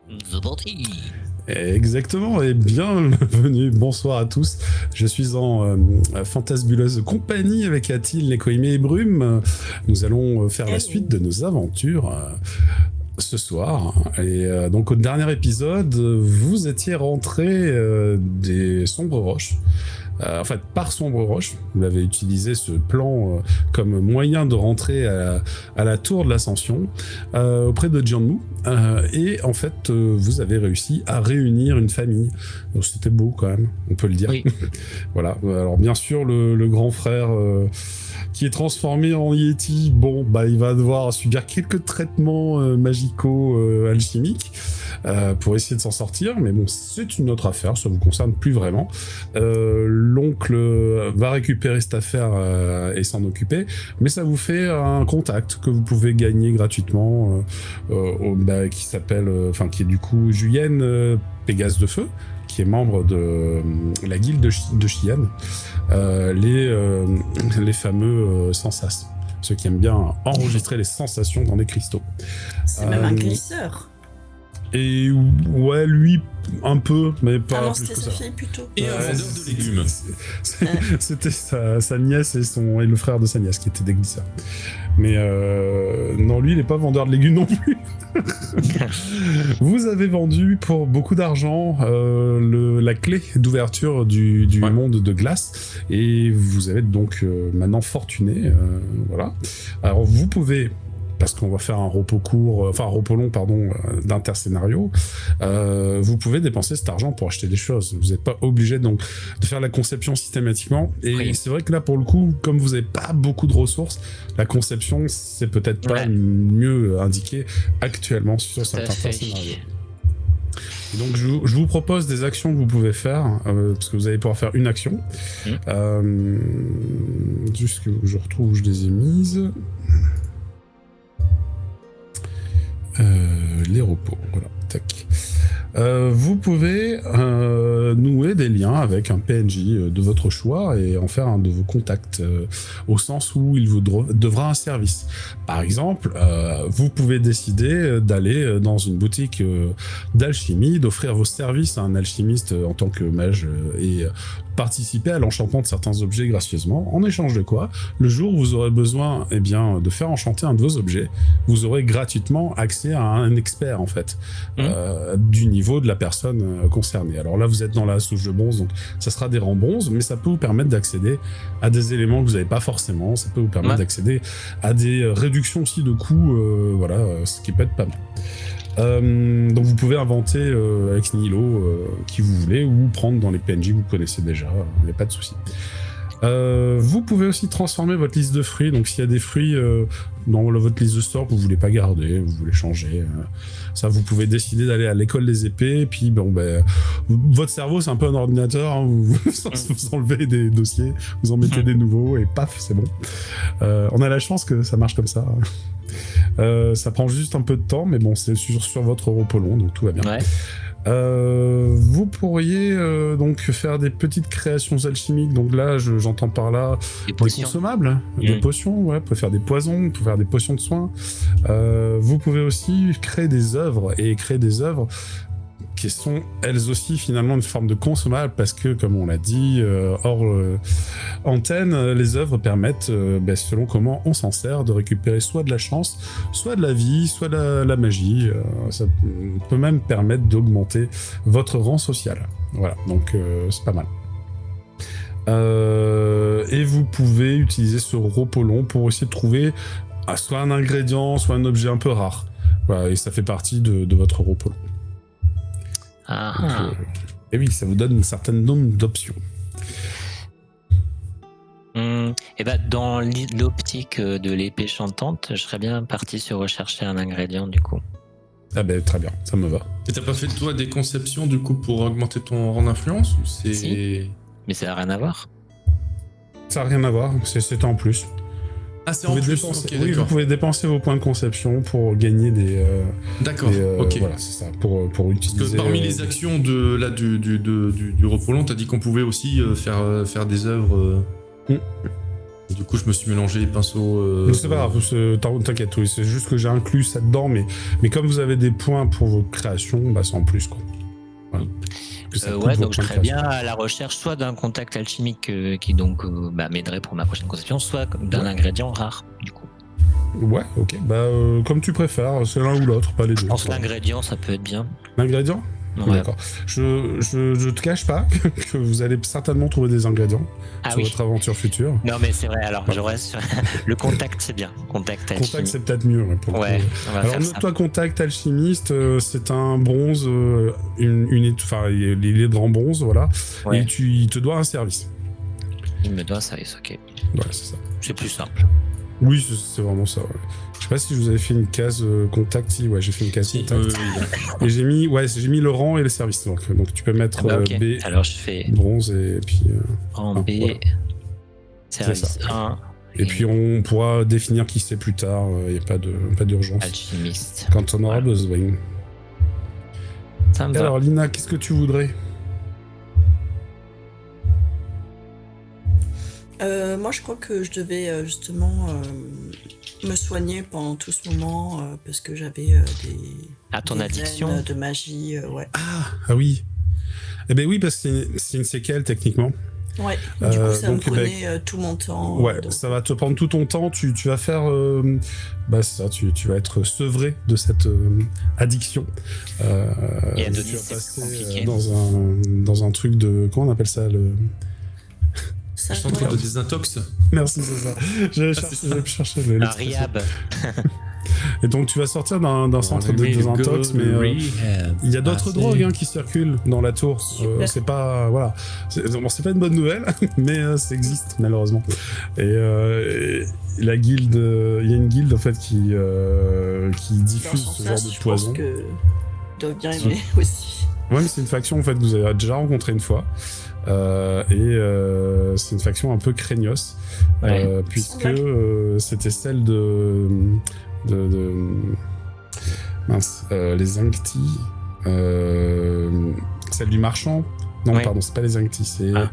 The party. Exactement, et bienvenue, bonsoir à tous. Je suis en fantasbuleuse compagnie avec Atil, Nekoime et Brume. Nous allons faire la suite de nos aventures ce soir. Et donc au dernier épisode, vous étiez rentré des Sombres Roches. En fait, par Sombre Roche, vous avez utilisé ce plan comme moyen de rentrer à la tour de l'Ascension auprès de Jianmu. Et en fait, vous avez réussi à réunir une famille. Donc, c'était beau quand même, on peut le dire. Oui. Voilà. Alors bien sûr, le grand frère qui est transformé en Yeti, bon, bah, il va devoir subir quelques traitements magico-alchimiques. Pour essayer de s'en sortir, mais bon, c'est une autre affaire, ça vous concerne plus vraiment. L'oncle va récupérer cette affaire et s'en occuper, mais ça vous fait un contact que vous pouvez gagner gratuitement, qui s'appelle, qui est du coup Julienne Pégase de Feu, qui est membre de la guilde de Xian, les fameux sensas, ceux qui aiment bien enregistrer les sensations dans les cristaux. C'est même un glisseur. Et ouais, lui, un peu, mais pas non, plus que ça. Fille, plutôt. Et un vendeur de légumes. C'était sa nièce et le frère de sa nièce qui étaient des glisseurs. Mais non, lui, il n'est pas vendeur de légumes non plus. Vous avez vendu pour beaucoup d'argent la clé d'ouverture du monde de glace. Et vous avez donc maintenant fortuné. Voilà. Alors, vous pouvez... parce qu'on va faire un repos long, d'interscénario, vous pouvez dépenser cet argent pour acheter des choses. Vous n'êtes pas obligé donc de faire la conception systématiquement. Et oui. C'est vrai que là, pour le coup, comme vous n'avez pas beaucoup de ressources, la conception, c'est peut-être pas mieux indiqué actuellement sur certains scénarios. Et donc, je vous propose des actions que vous pouvez faire, parce que vous allez pouvoir faire une action. Juste que je retrouve où je les ai mises. Les repos, voilà, tac. Vous pouvez nouer des liens avec un PNJ de votre choix et en faire un de vos contacts, au sens où il vous devra un service. Par exemple, vous pouvez décider d'aller dans une boutique d'alchimie, d'offrir vos services à un alchimiste en tant que mage et participer à l'enchantement de certains objets gracieusement, en échange de quoi, le jour où vous aurez besoin de faire enchanter un de vos objets, vous aurez gratuitement accès à un expert en fait, du niveau de la personne concernée. Alors là, vous êtes dans la souche de bronze, donc ça sera des rangs bronze, mais ça peut vous permettre d'accéder à des éléments que vous n'avez pas forcément, ça peut vous permettre d'accéder à des réductions aussi de coûts, ce qui peut être pas mal. Donc vous pouvez inventer ex nihilo qui vous voulez ou prendre dans les PNJ que vous connaissez déjà, il n'y a pas de souci. Vous pouvez aussi transformer votre liste de fruits, donc s'il y a des fruits dans votre liste de store que vous voulez pas garder, vous voulez changer, ça vous pouvez décider d'aller à l'école des épées, et puis votre cerveau c'est un peu un ordinateur, hein, vous enlevez des dossiers, vous en mettez des nouveaux et paf, c'est bon. On a la chance que ça marche comme ça. Ça prend juste un peu de temps, mais bon, c'est sur votre repos long, donc tout va bien. Ouais. Vous pourriez donc faire des petites créations alchimiques, donc là j'entends par là des consommables, des potions, vous pouvez faire des poisons, vous pouvez faire des potions de soins. Vous pouvez aussi créer des œuvres, qui sont elles aussi finalement une forme de consommable, parce que comme on l'a dit hors antenne, les œuvres permettent, selon comment on s'en sert, de récupérer soit de la chance, soit de la vie, soit de la magie. Ça peut même permettre d'augmenter votre rang social. Voilà, donc c'est pas mal. Et vous pouvez utiliser ce repos long pour essayer de trouver soit un ingrédient, soit un objet un peu rare. Voilà, et ça fait partie de votre repos long. Et oui, ça vous donne un certain nombre d'options. Dans l'optique de l'épée chantante, je serais bien parti sur rechercher un ingrédient du coup. Ah très bien, ça me va. Et t'as pas fait toi des conceptions du coup pour augmenter ton rang d'influence ou c'est... Si. Mais ça n'a rien à voir. Ça n'a rien à voir, c'est en plus. Ah, c'est en plus, oui, vous pouvez dépenser vos points de conception pour gagner des... D'accord, ok. Voilà, c'est ça, pour utiliser... Parce que parmi les actions du repos long, t'as dit qu'on pouvait aussi faire des œuvres... Et du coup, je me suis mélangé les pinceaux. Mais c'est pas grave, t'inquiète, oui, c'est juste que j'ai inclus ça dedans, mais comme vous avez des points pour vos créations, bah c'est en plus, quoi. Voilà. Que ça coupe Ouais, vos donc je points de serais bien création. à la recherche soit d'un contact alchimique qui donc m'aiderait pour ma prochaine conception, soit d'un ingrédient rare, du coup. Ouais, ok, bah comme tu préfères, c'est l'un ou l'autre, pas les deux. Je pense que Voilà. l'ingrédient, ça peut être bien. L'ingrédient ? Ouais. D'accord. Je te cache pas que vous allez certainement trouver des ingrédients Ah sur oui. votre aventure future. Non, mais c'est vrai, alors je reste sur... Le contact, c'est bien. Contact alchimique. Contact, c'est peut-être mieux. Ouais, pour le Ouais, coup. on va Alors, faire ça. note-toi contact alchimiste, c'est un bronze, enfin, il est en bronze, voilà. Ouais. Et il te doit un service. Il me doit un service, ok. Voilà, c'est ça. C'est plus simple. Oui, c'est vraiment ça. Ouais. Je sais pas si je vous avais fait une case contact. Si, ouais, j'ai fait une case Si, contact. Et j'ai mis le rang et le service. Donc tu peux mettre Ok. B, Alors je fais bronze et puis. en B, voilà. service 1, Et puis on pourra définir qui c'est plus tard. Il n'y a pas d'urgence. alchimiste. Quand on aura Voilà. besoin. Ça me Et va. alors Lina, qu'est-ce que tu voudrais? Moi, je crois que je devais justement me soigner pendant tout ce moment parce que j'avais À ton des addiction. veines de magie. Ouais. Ah oui. Eh ben oui, parce que c'est une séquelle techniquement. Ouais. Du coup, ça me donc, prenait tout mon temps. Ouais, donc- ça va te prendre tout ton temps. Tu vas faire, tu vas être sevré de cette addiction. Et Adonis, tu vas c'est passer compliqué. dans un truc de, comment on appelle ça, le. Ça, Centre ouais. de désintox. Merci, c'est ça. J'ai cherché le. Un l'expression. riab. Et donc tu vas sortir d'un centre de désintox, mais il y a d'autres drogues qui circulent dans la tour. Super. C'est pas, voilà, c'est pas une bonne nouvelle, mais ça existe malheureusement. Et la guilde, il y a une guilde en fait qui Dans diffuse ce ce genre sens-là, de je poison. pense que ils doivent bien aimer aussi. Ouais, mais c'est une faction en fait que vous avez déjà rencontrée une fois. C'est une faction un peu craignos, Ouais. puisque Ouais. c'était celle de mince, les Inkti, celle du marchand. Non, Ouais. pardon, c'est pas les Inkti, c'est Ah.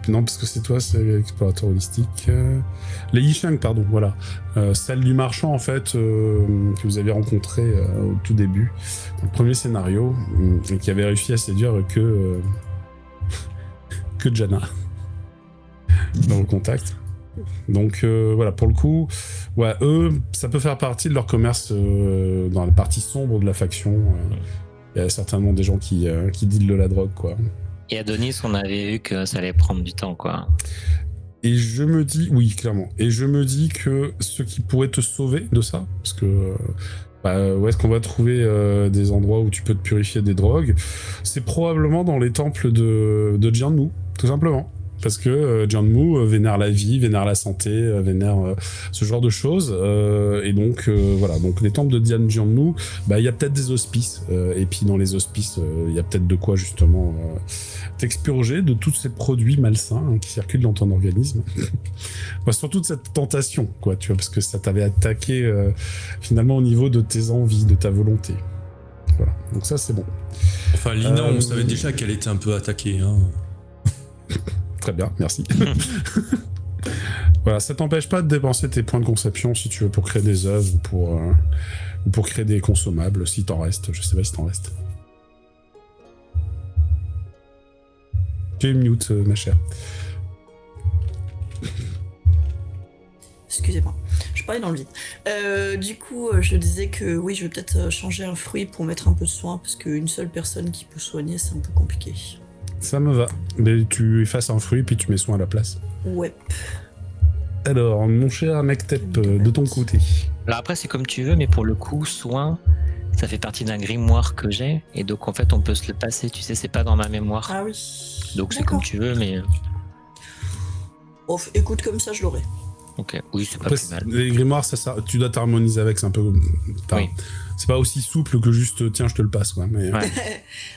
non, parce que c'est toi, c'est l'explorateur holistique. Les Yishang, pardon, voilà. Celle du marchand, en fait, que vous avez rencontré au tout début, dans le premier scénario, et qui avait réussi à séduire que Jana dans le contact. Donc voilà, pour le coup, ouais, eux, ça peut faire partie de leur commerce dans la partie sombre de la faction. Il y a certainement des gens qui dealent de la drogue, quoi. Et Adonis, on avait vu que ça allait prendre du temps, quoi. Et je me dis, oui, clairement. Et je me dis que ce qui pourrait te sauver de ça, parce que où est-ce qu'on va trouver des endroits où tu peux te purifier des drogues? C'est probablement dans les temples de Jianmu, tout simplement. Parce que Jianmu vénère la vie, vénère la santé, vénère ce genre de choses. Et donc, voilà. Donc, les temples de Jianmu, il y a peut-être des hospices. Et puis, dans les hospices, il y a peut-être de quoi, justement, t'expurger de tous ces produits malsains qui circulent dans ton organisme. Surtout de cette tentation, quoi, tu vois, parce que ça t'avait attaqué, finalement, au niveau de tes envies, de ta volonté. Voilà. Donc, ça, c'est bon. Enfin, Lina, on savait déjà qu'elle était un peu attaquée. Hein. Très bien, merci. Voilà, ça t'empêche pas de dépenser tes points de conception si tu veux pour créer des œuvres ou pour créer des consommables, si t'en restes. Je sais pas si t'en restes. Tu es mute, ma chère. Excusez-moi, je parlais dans le vide. Du coup, je disais que oui, je vais peut-être changer un fruit pour mettre un peu de soin, parce qu'une seule personne qui peut soigner, c'est un peu compliqué. Ça me va. Mais tu effaces un fruit puis tu mets soin à la place. Ouais. Alors, mon cher Mektep, de ton côté. Alors après, c'est comme tu veux, mais pour le coup, soin, ça fait partie d'un grimoire que j'ai. Et donc, en fait, on peut se le passer, tu sais, c'est pas dans ma mémoire. Ah oui. Donc, c'est D'accord. comme tu veux, mais... Oh, écoute, comme ça, je l'aurai. Ok, oui, c'est pas Après, plus mal. les grimoires, tu dois t'harmoniser avec, c'est un peu... Oui. C'est pas aussi souple que juste, tiens, je te le passe, quoi. Mais, Ouais.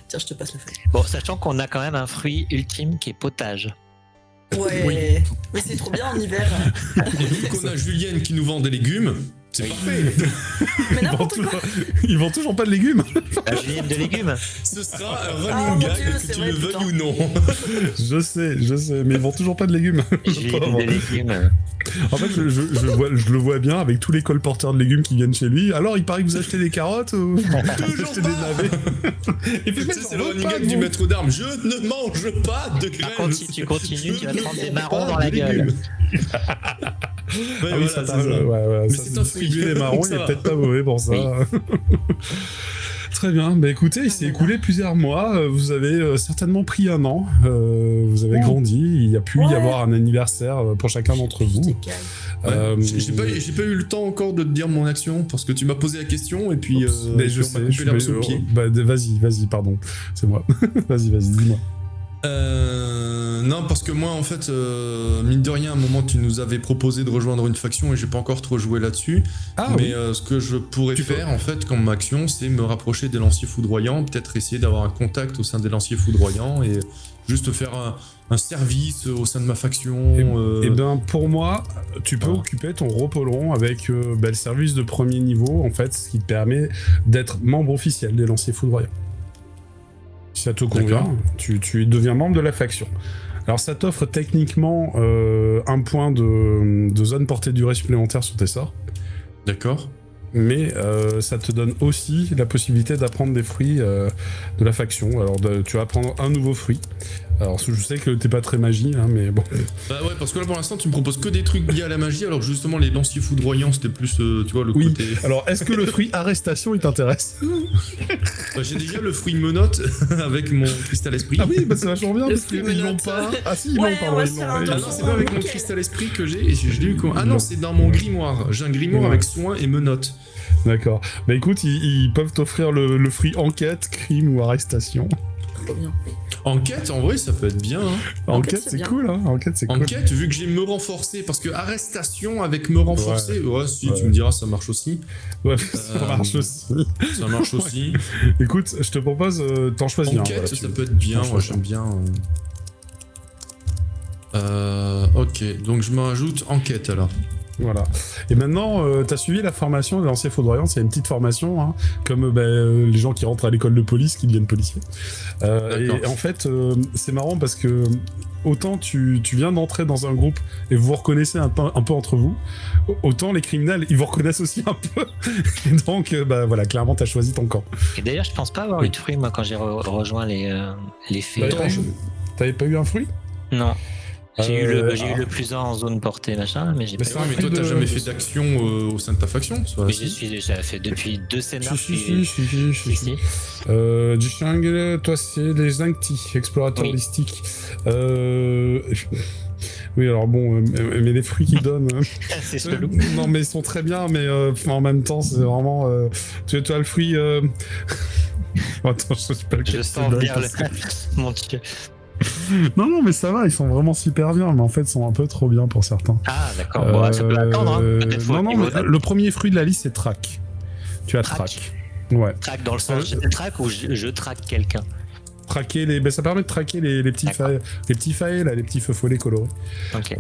Tiens, je te passe la feuille. Bon, sachant qu'on a quand même un fruit ultime qui est potage. Ouais. Oui. Mais c'est trop bien en hiver. Et vu qu'on a Julienne qui nous vend des légumes, C'est Oui. parfait. Mais n'importe quoi. Ils vendent toujours pas de légumes. La julienne de légumes. Ce sera un Ah, running mon gag, Dieu, que c'est tu vrai, le veuilles putain. ou non. Je sais, mais ils vendent toujours pas de légumes. Julienne de légumes. En fait, je le vois bien avec tous les colporteurs de légumes qui viennent chez lui. Alors, il paraît que vous achetez des carottes ou vous Toujours achetez pas. des navets. Et puis, Tu sais, c'est le j'en veux running pas gag de du vous. maître d'armes. Je ne mange pas de graines. Par contre, si tu continues, tu vas te Je prendre ne des mange marrons pas dans la de gueule. légumes. Ouais, Ah oui, voilà, ça c'est t'a- ça. ouais, Mais ça c'est un distribue fruit. les marrons, il Ça est va. peut-être pas mauvais pour ça. Oui. Très bien, bah écoutez, il s'est écoulé plusieurs mois, vous avez certainement pris un an, vous avez grandi, il y a pu y Ouais. avoir un anniversaire pour chacun d'entre vous. J'étais calme. Ouais, j'ai pas eu le temps encore de te dire mon action parce que tu m'as posé la question et puis Mais je on m'a sais, coupé je l'herbe suis sous le pied. bah, vas-y, pardon, c'est moi. vas-y, dis-moi. Non, parce que moi, en fait, mine de rien, à un moment, tu nous avais proposé de rejoindre une faction et j'ai pas encore trop joué là-dessus. Ah Mais oui, ce que je pourrais Tu peux. faire, en fait, comme action, c'est me rapprocher des lanciers foudroyants, peut-être essayer d'avoir un contact au sein des lanciers foudroyants et juste faire un service au sein de ma faction. Et ben pour moi, tu peux Voilà. occuper ton repolon avec le service de premier niveau, en fait, ce qui te permet d'être membre officiel des lanciers foudroyants. Si ça te convient, D'accord. tu deviens membre de la faction. Alors ça t'offre techniquement un point de zone portée durée supplémentaire sur tes sorts, D'accord. mais ça te donne aussi la possibilité d'apprendre des fruits de la faction. Alors tu vas apprendre un nouveau fruit. Alors je sais que t'es pas très magie, hein, mais bon. Bah ouais, parce que là, pour l'instant, tu me proposes que des trucs liés à la magie, alors justement, les lanciers foudroyants, c'était plus, tu vois, le Oui. côté... Alors est-ce que le fruit arrestation il t'intéresse? Bah, j'ai déjà le fruit menotte avec mon cristal esprit. Ah oui, bah c'est vachement bien Le parce fruit qu'ils l'ont menotte. pas. Ah si, ils Ouais, l'ont, on pardon, va ils se faire l'ont. un ils Ah l'ont. non, c'est pas avec mon Ok. cristal esprit que j'ai, et je l'ai eu comment? Ah non, c'est dans mon grimoire. J'ai un grimoire Ouais. avec soin et menottes. D'accord. Bah écoute, ils peuvent t'offrir le fruit enquête, crime ou arrestation. Trop bien. Enquête, en vrai, ça peut être bien. Hein. Enquête, c'est c'est bien. cool, hein. Enquête, c'est cool. Enquête, vu que j'ai me renforcer, parce que arrestation avec me renforcer, ouais, si, Ouais. tu me diras, ça marche aussi. Ouais, ça marche aussi. Ça marche aussi. Écoute, je te propose, t'en choisis un. Enquête, voilà, ça tu- peut être bien, T'en moi choisis j'aime bien. Ok, donc je me rajoute enquête alors. Voilà. Et maintenant, t'as suivi la formation de l'ancien foudroyant, c'est une petite formation, hein, comme les gens qui rentrent à l'école de police, qui deviennent policiers. Et D'accord. en fait, c'est marrant parce que autant tu viens d'entrer dans un groupe et vous vous reconnaissez un peu entre vous, autant les criminels, ils vous reconnaissent aussi un peu. Et donc, bah voilà, clairement, t'as choisi ton camp. Et d'ailleurs, je pense pas avoir eu de fruits, moi, quand j'ai rejoint les fées. Bah, t'avais pas eu un fruit? Non. J'ai eu ah. le plus en zone portée, machin, mais j'ai Mais pas ça, eu. Ouais, mais toi, t'as jamais fait d'action au sein de ta faction, soit Mais je suis déjà fait depuis 2 scénars. Si. Si. Jishang, toi, c'est les Inkti, explorateurs Oui. mystiques. Oui, alors bon, mais les fruits qu'ils donnent. C'est chelou. Non, mais ils sont très bien, mais en même temps, c'est vraiment. Tu as le fruit. Attends, je sais pas lequel Je c'est sens là, bien parce que- Mon Dieu. Non, mais ça va, ils sont vraiment super bien, mais en fait, ils sont un peu trop bien pour certains. Ah, d'accord. Bon, ça peut attendre. Hein. Peut-être faut non, au niveau mais de- le premier fruit de la liste, c'est track. Tu as Track. track. Ouais. Track dans le sens je track ou je traque quelqu'un. Traquer les. Ben, ça permet de traquer les petits D'accord. failles, là, les petits feux follets colorés. Ok.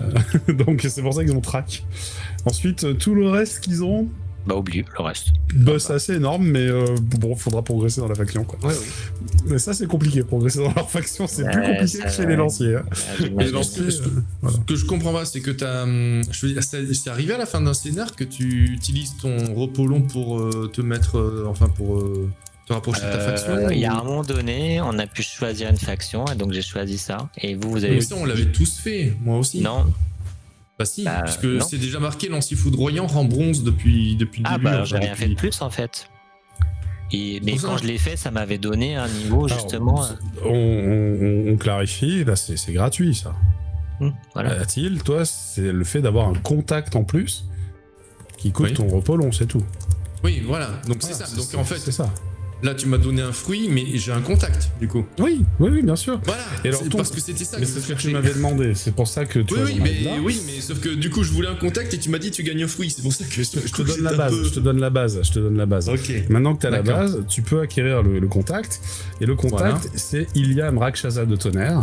Donc c'est pour ça qu'ils ont track. Ensuite, tout le reste qu'ils ont, Bah, oublie le reste. bah, c'est assez énorme, mais bon, faudra progresser dans la faction, quoi. Oui. Mais ça, c'est compliqué, progresser dans leur faction, c'est plus Ouais, compliqué ça, que chez les lanciers. hein. Les lanciers, ce voilà. que je comprends pas, c'est que t'as. Je veux dire, c'est arrivé à la fin d'un scénar que tu utilises ton repos long pour te mettre. Pour te rapprocher de ta faction. Il y a ou- un moment donné, on a pu choisir une faction, et donc j'ai choisi ça. Et vous avez. Mais ça, on l'avait tous fait, moi aussi. Non. Bah si, Bah, puisque non. c'est déjà marqué lancier foudroyant rend bronze depuis le Ah, début. bah, enfin, j'ai rien fait depuis- de plus en fait. Mais Pour ça. quand je l'ai fait, ça m'avait donné un niveau Alors, justement. on clarifie, là, c'est gratuit, ça. Voilà. Atil, toi, c'est le fait d'avoir un contact en plus qui coûte Oui. ton repos long, c'est tout. Oui, voilà. Donc c'est Voilà, ça. Donc en fait, c'est ça. là, tu m'as donné un fruit, mais j'ai un contact, du coup. Oui, bien sûr. Voilà. Et alors, C'est ton- parce que c'était ça Mais que c'est je ce que tu cherchais. m'avais demandé, c'est pour ça que tu Oui, vas oui, en mettre là. mais sauf que du coup, je voulais un contact et tu m'as dit tu gagnes un fruit. C'est pour ça que je Je te donne la base, je te donne la base. Ok. Maintenant que tu as la D'accord. base, tu peux acquérir le contact. Et le contact, c'est Iliam Rakshasa de Tonnerre.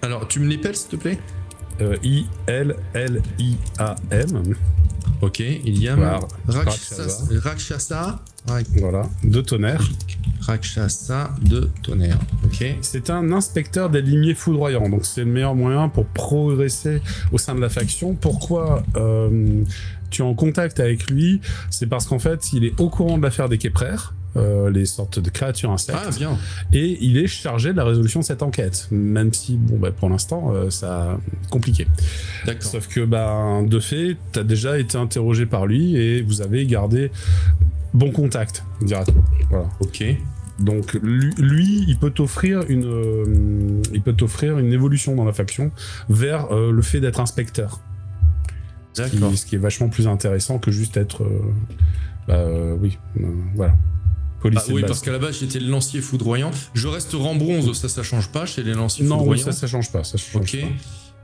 Alors, tu me l'épelles, s'il te plaît I-L-L-I-A-M. Ok, Iliam. Voilà. Rakshasa. Voilà, de tonnerre. Rakshasa de tonnerre. Ok. C'est un inspecteur des limiers foudroyants, donc c'est le meilleur moyen pour progresser au sein de la faction. Pourquoi tu es en contact avec lui? C'est parce qu'en fait, il est au courant de l'affaire des Képrères, les sortes de créatures insectes. Ah, bien. Et il est chargé de la résolution de cette enquête, même si, bon, bah, pour l'instant, ça compliqué. D'accord. Sauf que, bah, de fait, t'as déjà été interrogé par lui et vous avez gardé bon contact, dira-t-on. Voilà. Ok. Donc lui, il peut t'offrir une évolution dans la faction vers le fait d'être inspecteur. D'accord. Ce qui est vachement plus intéressant que juste être, voilà. Policier Ah oui, de base. parce qu'à la base j'étais le lancier foudroyant. Je resterai en bronze, ça change pas chez les lanciers Non, foudroyants. oui, ça change pas. Ça change Ok.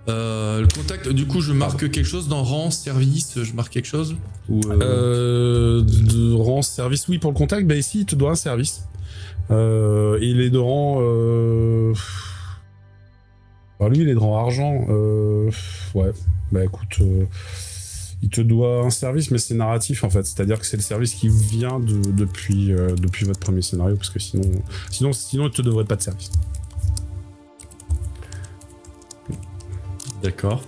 pas. Le contact, du coup, je marque quelque chose dans rang, service, je marque quelque chose ou De rang service, oui, pour le contact, bah ici, il te doit un service. Il est de rang... Alors lui, il est de rang argent. Ouais, bah écoute... il te doit un service, mais c'est narratif, en fait. C'est-à-dire que c'est le service qui vient depuis votre premier scénario, parce que sinon, il te devrait pas de service. D'accord.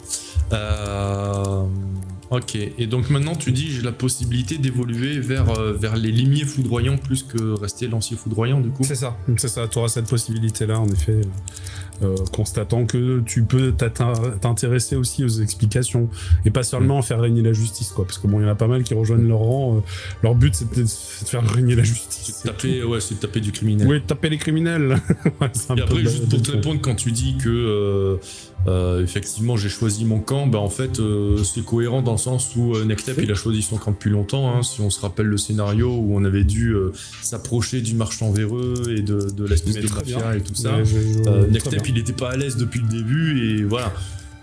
Ok. Et donc maintenant, tu dis j'ai la possibilité d'évoluer vers les limiers foudroyants plus que rester lancier foudroyant, du coup. C'est ça. Tu auras cette possibilité-là, en effet. Constatant que tu peux t'intéresser aussi aux explications et pas seulement faire régner la justice, quoi. Parce que bon, il y en a pas mal qui rejoignent leur rang. Leur but, c'est de faire régner la justice. C'est de taper du criminel. Oui, de taper les criminels. Ouais, et après, juste pour te répondre, quand tu dis que effectivement j'ai choisi mon camp, bah en fait c'est cohérent dans le sens où Nektep il a choisi son camp depuis longtemps, hein. Si on se rappelle le scénario où on avait dû s'approcher du marchand véreux et de l'espèce de mafia et tout ça, Nektep il était pas à l'aise depuis le début et voilà.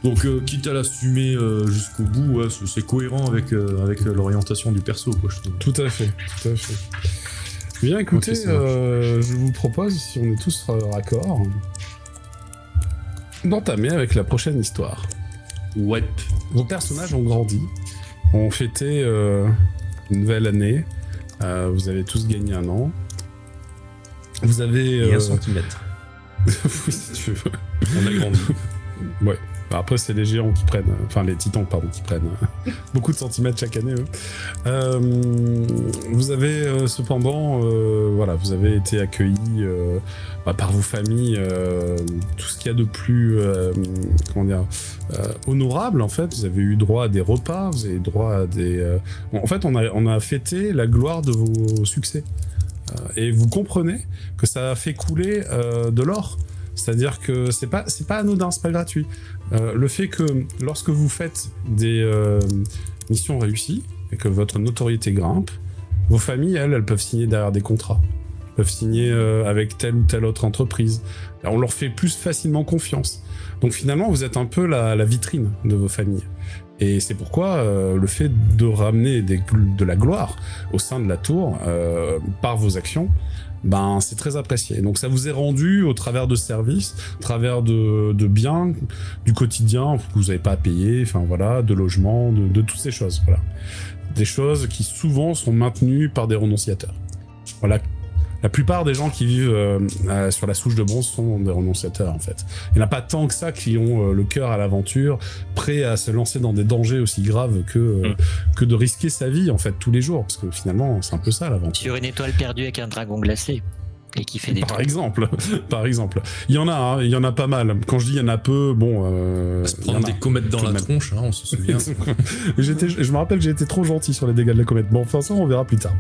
Donc quitte à l'assumer jusqu'au bout, ouais, c'est cohérent avec l'orientation du perso, quoi, je trouve. Tout à fait. Bien, écoutez, Okay, je vous propose, si on est tous raccord, d'entamer avec la prochaine histoire. Ouais. Vos personnages ont grandi, ont fêté une nouvelle année, vous avez tous gagné un an. Vous avez... Et un centimètre. Oui, si tu veux. On a grandi. Ouais. Après, c'est les géants qui prennent... Enfin, les titans, pardon, qui prennent beaucoup de centimètres chaque année, eux. Vous avez cependant... voilà, vous avez été accueillis par vos familles, tout ce qu'il y a de plus... honorable, en fait. Vous avez eu droit à des repas, vous avez eu droit à des... En fait, on a fêté la gloire de vos succès. Et vous comprenez que ça a fait couler de l'or. C'est-à-dire que c'est pas anodin, c'est pas gratuit. Le fait que lorsque vous faites des missions réussies et que votre notoriété grimpe, vos familles, elles peuvent signer derrière des contrats. Elles peuvent signer avec telle ou telle autre entreprise. On leur fait plus facilement confiance. Donc finalement, vous êtes un peu la vitrine de vos familles. Et c'est pourquoi le fait de ramener de la gloire au sein de la tour par vos actions, ben c'est très apprécié. Donc ça vous est rendu au travers de services, au travers de biens du quotidien que vous n'avez pas à payer, enfin voilà, de logements, de toutes ces choses. Voilà. Des choses qui souvent sont maintenues par des renonciateurs. Voilà. La plupart des gens qui vivent sur la souche de bronze sont des renonciateurs, en fait. Il n'y en a pas tant que ça qui ont le cœur à l'aventure, prêts à se lancer dans des dangers aussi graves que de risquer sa vie, en fait, tous les jours. Parce que finalement, c'est un peu ça, l'aventure. Sur une étoile perdue avec un dragon glacé. Et qui fait des par exemple. Il y en a pas mal. Quand je dis il y en a peu, bon... se prendre des comètes dans la tronche, hein, on se souvient. Je me rappelle que j'ai été trop gentil sur les dégâts de la comète. Bon, enfin ça, on verra plus tard.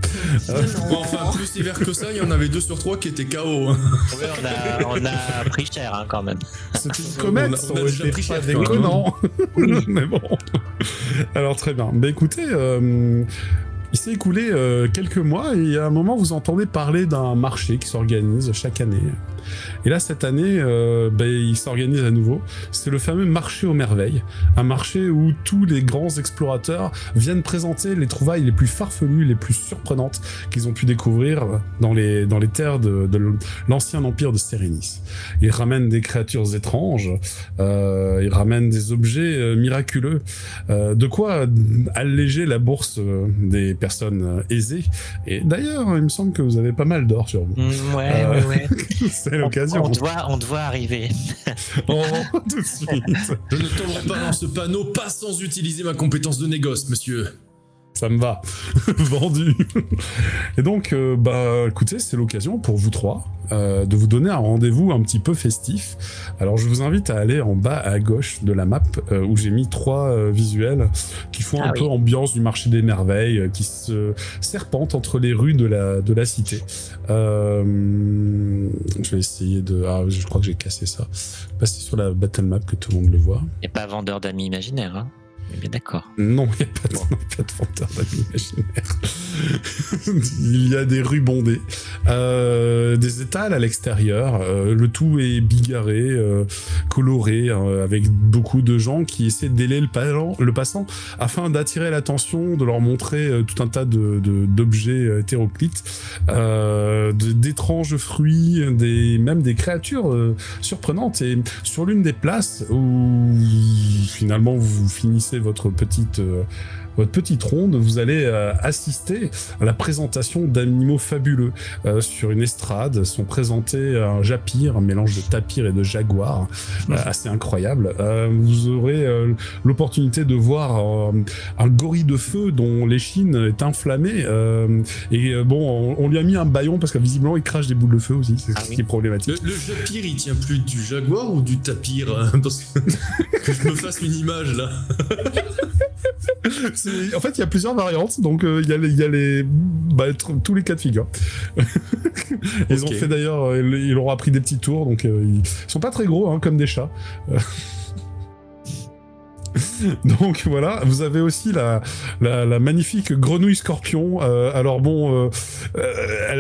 Bon, enfin, plus sévère que ça, il y en avait 2 sur 3 qui étaient KO. Hein. Ouais, on a pris cher, hein, quand même. C'était une comète, on a déjà pris cher, déconnant. Mais bon. Alors, très bien. Bah écoutez... il s'est écoulé quelques mois et à un moment vous entendez parler d'un marché qui s'organise chaque année Et là, cette année, il s'organise à nouveau. C'est le fameux marché aux merveilles. Un marché où tous les grands explorateurs viennent présenter les trouvailles les plus farfelues, les plus surprenantes qu'ils ont pu découvrir dans les terres de l'ancien empire de Sérénis. Ils ramènent des créatures étranges, ils ramènent des objets miraculeux, de quoi alléger la bourse des personnes aisées. Et d'ailleurs, il me semble que vous avez pas mal d'or sur vous. Ouais. C'est l'occasion. On te voit arriver. Oh, tout de suite. Je ne tomberai pas dans ce panneau, pas sans utiliser ma compétence de négoce, monsieur. Ça me va. Vendu. Et donc, écoutez, c'est l'occasion pour vous trois de vous donner un rendez-vous un petit peu festif. Alors, je vous invite à aller en bas à gauche de la map où j'ai mis 3 visuels qui font un peu ambiance du marché des merveilles, qui se serpentent entre les rues de la cité. Je vais essayer de... Ah, je crois que j'ai cassé ça. Passer sur la battle map que tout le monde le voit. Il n'y a pas vendeur d'amis imaginaires, hein. Bien d'accord. Non, il n'y a pas de vendeur d'amis imaginaires. Il y a des rues bondées, des étals à l'extérieur, le tout est bigarré, coloré, avec beaucoup de gens qui essaient d'éler le passant afin d'attirer l'attention, de leur montrer tout un tas d'objets hétéroclites, d'étranges fruits, même des créatures surprenantes. Et sur l'une des places où finalement vous finissez votre petite ronde, vous allez assister à la présentation d'animaux fabuleux. Sur une estrade sont présentés un japir, un mélange de tapir et de jaguar, assez incroyable. Vous aurez l'opportunité de voir un gorille de feu dont l'échine est inflammée. On lui a mis un bâillon parce que visiblement il crache des boules de feu aussi, c'est ce qui est problématique. Le japir, il tient plus du jaguar ou du tapir, parce que je me fasse une image là. En fait, il y a plusieurs variantes, donc il y a tous les cas de figure. Ils ont fait d'ailleurs, ils leur ont appris des petits tours, donc ils sont pas très gros, comme des chats. Donc voilà, vous avez aussi la magnifique grenouille scorpion. Elle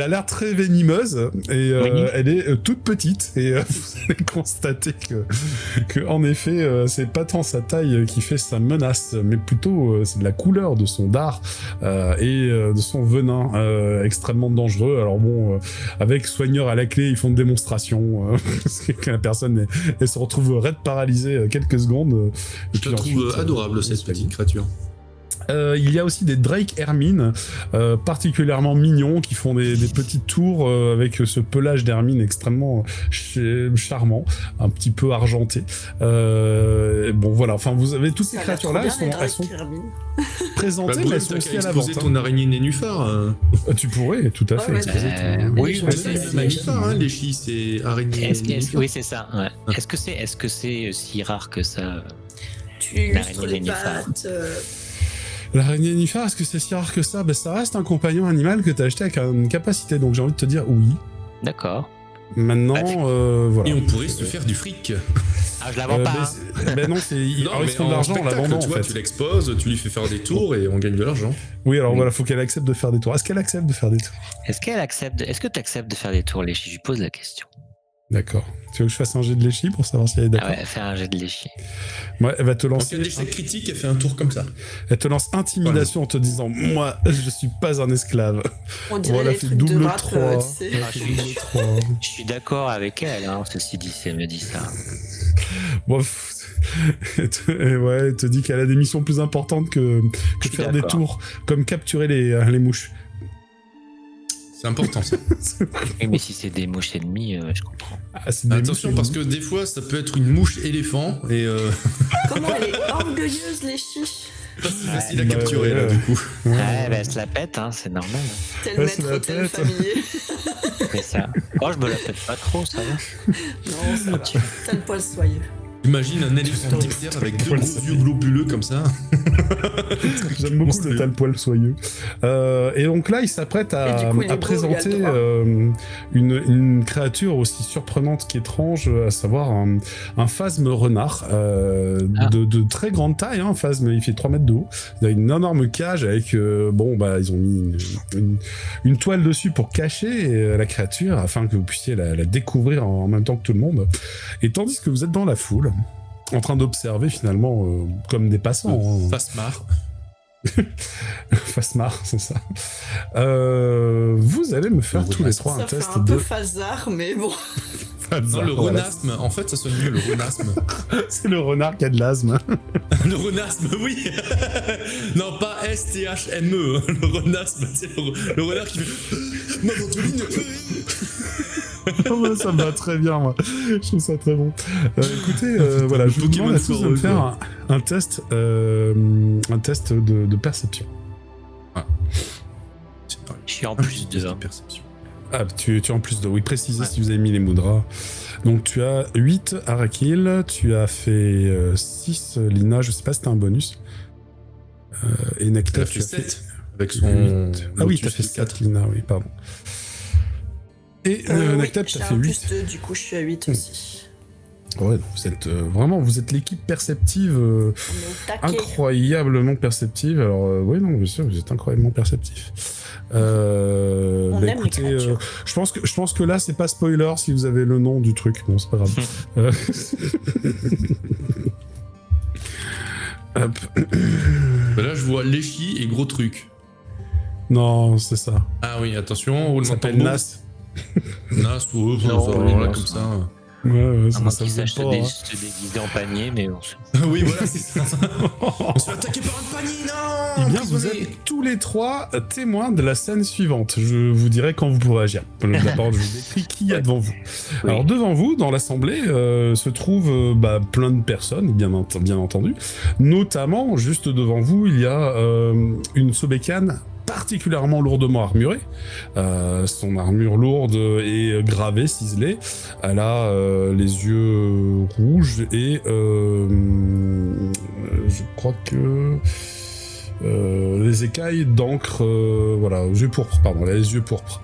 a l'air très venimeuse et elle est toute petite. Et vous allez constater que en effet, c'est pas tant sa taille qui fait sa menace, mais plutôt c'est de la couleur de son dard et de son venin extrêmement dangereux. Alors avec soigneur à la clé, ils font une démonstration parce que la personne elle se retrouve raide paralysée quelques secondes. Et puis je trouve adorable cette petite créature. Il y a aussi des Drake Hermine particulièrement mignons qui font des petites tours avec ce pelage d'hermine extrêmement charmant, un petit peu argenté. Vous avez toutes ces créatures là, elles sont présentées, mais elles sont aussi à la vente. Ton araignée nénuphar. Tu pourrais, tout à fait. Oui, c'est nénuphar, les chis, c'est araignée. Oui, c'est ça. Ouais. Est-ce que c'est si rare que ça? Tu illustres les pattes. L'araignée nénuphar, est-ce que c'est si rare que ça? Ça reste un compagnon animal que tu as acheté avec une capacité, donc j'ai envie de te dire oui. D'accord. Maintenant, voilà. Et on pourrait se faire du fric. Ah, je la vends pas. Non, ils font de l'argent en la vendant, en fait. Tu l'exposes, tu lui fais faire des tours et on gagne de l'argent. Oui, alors voilà, faut qu'elle accepte de faire des tours. Est-ce qu'elle accepte de faire des tours? Est-ce que tu acceptes de faire des tours, Léchi? Je pose la question. D'accord. Tu veux que je fasse un jet de léchi pour savoir si elle est d'accord? Ah ouais, fais un jet de léchi. Ouais, elle va te lancer. En cas d'échec critique, elle fait un tour comme ça. Elle te lance intimidation en te disant moi, je suis pas un esclave. On dirait les trucs de rap, 3. Je suis d'accord avec elle, ceci dit, si elle me dit ça. Elle te dit qu'elle a des missions plus importantes que faire des tours, comme capturer les mouches. C'est important ça. Oui, mais si c'est des mouches ennemies, je comprends. Attention parce que des fois ça peut être une mouche éléphant et Comment elle est orgueilleuse, les chiches. Pas si facile à capturer là du coup. Elle se la pète, c'est normal. Tel maître, tel familier. C'est ça. Oh, je me la pète pas trop, ça va. Non, ça va. T'as le poil soyeux. Imagine un éléphant diptère avec deux gros yeux globuleux comme ça. J'aime beaucoup le tel poil soyeux. Et donc là, il s'apprête à présenter une créature aussi surprenante qu'étrange, à savoir un phasme renard de très grande taille. Un phasme, il fait 3 mètres de haut. Il a une énorme cage avec... ils ont mis une toile dessus pour cacher la créature afin que vous puissiez la découvrir en même temps que tout le monde. Et tandis que vous êtes dans la foule, en train d'observer finalement comme des passants. Fasmar. Fasmar, c'est ça. Vous allez me faire tous les trois un test Ça fait un peu phasar, mais bon. Non, le renasme, en fait, ça sonne mieux, le renasme. C'est le renard qui a de l'asthme. Le renasme, oui. Non, pas S-T-H-M-E. Le renasme, c'est le renard qui fait... Ma ventoline. Ça me va très bien, moi. Je trouve ça très bon. Écoutez, voilà, je vous demande à tous de me faire un test de perception. Ah. Je suis en plus de perception. Ah, tu es en plus de... Oui, précisez si vous avez mis les moudras. Donc, tu as 8, Arakil. Tu as fait 6, Lina. Je sais pas si t'as un bonus. Et Nectar, tu as fait 7. Avec son... 8. Ah oui, t'as fait 4, Lina, oui, pardon. Et Nectar, t'as fait 8. Plus 2, du coup, je suis à 8 aussi. Ouais, vous êtes vous êtes l'équipe perceptive incroyablement perceptive. Alors oui, non, bien sûr, vous êtes incroyablement perceptif. Écoutez, je pense que là c'est pas spoiler si vous avez le nom du truc. Bon, c'est pas grave. Hop. Là, je vois Léchi et gros truc. Non, c'est ça. Ah oui, attention, roulement ça s'appelle Nas. Nas ou là comme ça. Ouais, à moins qu'il sache se déguiser en panier, mais bon. Oui, voilà, c'est ça. On se fait attaquer par un panier, non. Eh bien, vous êtes tous les trois témoins de la scène suivante. Je vous dirai quand vous pourrez agir. D'abord, je vous décris qui y a devant vous. Oui. Alors, devant vous, dans l'assemblée, se trouvent plein de personnes, bien entendu. Notamment, juste devant vous, il y a une Sobekane particulièrement lourdement armurée. Son armure lourde est gravée, ciselée. Elle a les yeux rouges et je crois que les écailles d'encre, voilà, les yeux pourpres, pardon, les yeux pourpres.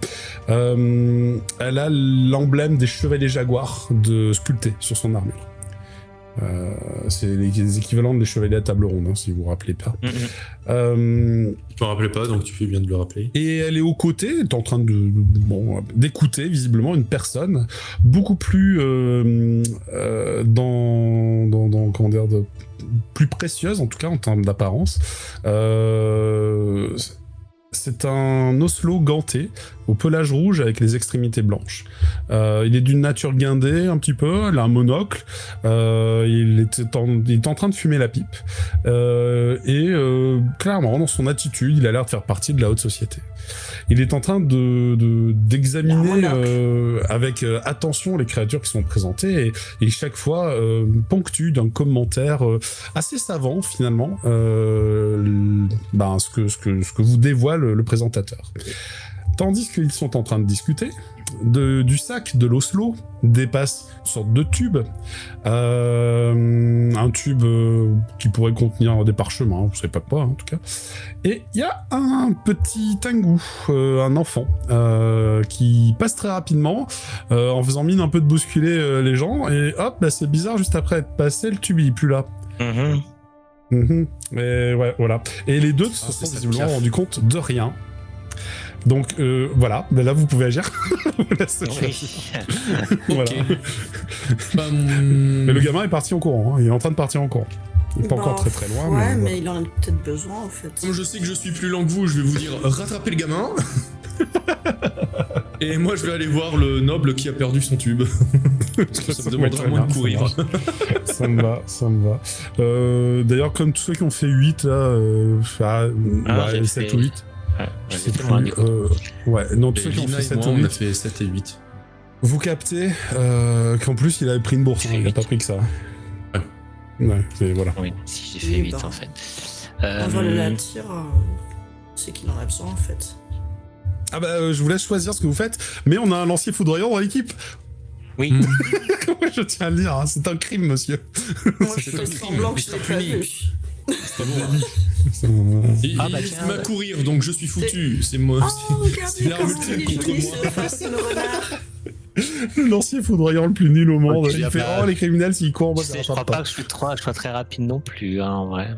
Elle a l'emblème des chevaliers jaguars sculpté sur son armure. C'est les équivalents des chevaliers à table ronde, hein, si vous vous rappelez pas. Je me rappelais pas, donc tu fais bien de le rappeler. Et elle est aux côtés, elle est en train d'écouter visiblement une personne beaucoup plus comment dire, plus précieuse, en tout cas en termes d'apparence. C'est un Oslo ganté, au pelage rouge avec les extrémités blanches. Il est d'une nature guindée un petit peu, il a un monocle, il est en train de fumer la pipe, clairement, dans son attitude, il a l'air de faire partie de la haute société. Il est en train d'examiner avec attention les créatures qui sont présentées et chaque fois ponctue d'un commentaire assez savant finalement ce que vous dévoile le présentateur. Tandis qu'ils sont en train de discuter, du sac de l'Oslo dépasse une sorte de tube, un tube qui pourrait contenir des parchemins, vous savez pas quoi en tout cas, et il y a un petit Tengu, un enfant, qui passe très rapidement, en faisant mine un peu de bousculer les gens, et hop, c'est bizarre, juste après être passé, le tube il est plus là. Et ouais, voilà. Et les deux se sont visiblement rendus compte de rien. Donc voilà, là vous pouvez agir. Voilà. Mais le gamin est parti en courant, hein. Il est en train de partir en courant. Il est pas encore très loin. Ouais, mais il en a peut-être besoin en fait. Comme je sais que je suis plus lent que vous, je vais vous dire rattrapez le gamin. Et moi je vais aller voir le noble qui a perdu son tube. Parce que ça me demandera moins de courir. Ça me va. D'ailleurs, comme tous ceux qui ont fait 8 là, 7 ou 8. Je sais plus. Ouais, non, tous ceux qui ont fait 7 ou 8. On a fait 7 et 8. Vous captez qu'en plus il avait pris une bourse, hein, il a pas pris que ça. Ouais, c'est voilà. Oui, si j'ai fait 8 en fait. Voilà la tire, c'est qu'il en a besoin en fait. Ah bah je vous laisse choisir ce que vous faites, mais on a un lancier foudroyant dans l'équipe. Oui. Ouais, je tiens à le dire, hein, c'est un crime, monsieur. Moi, je fais semblant que je l'ai pas vu. C'est pas bon. Il Ah, bah, il tiens, m'a ouais. courir, donc je suis foutu. C'est moi. Oh, regardez c'est l'arme comment il ultime est contre joli, moi. ce face de renard. Le lancier foudroyant le plus nul au monde. Ok, Il ah fait bah, oh, les criminels, s'ils courent, moi, Tu ça sais, je rattrape crois pas que je sois très rapide non plus, hein, en vrai.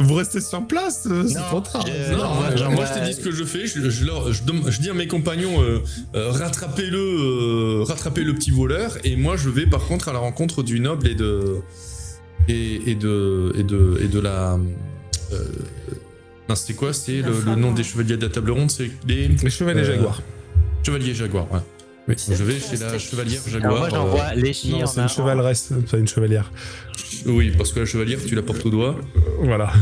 Vous restez sur place, c'est Non, trop tard. je- Non, Non, moi, j'en moi, vois- je t'ai dit ce que je fais. Je dis à mes compagnons, rattrapez-le petit voleur. Et moi, je vais par contre à la rencontre du noble et de la. Non, c'était quoi? C'est La le femme, nom ouais. des chevaliers de la table ronde, c'est les Les chevaliers jaguars. chevaliers jaguars. Ouais. Oui. Je vais chez la chevalière jaguar. Alors moi, j'en vois les chiens. Non, c'est une chevaleresse, pas une chevalière. Oui, parce que la chevalière, tu la portes au doigt. Voilà.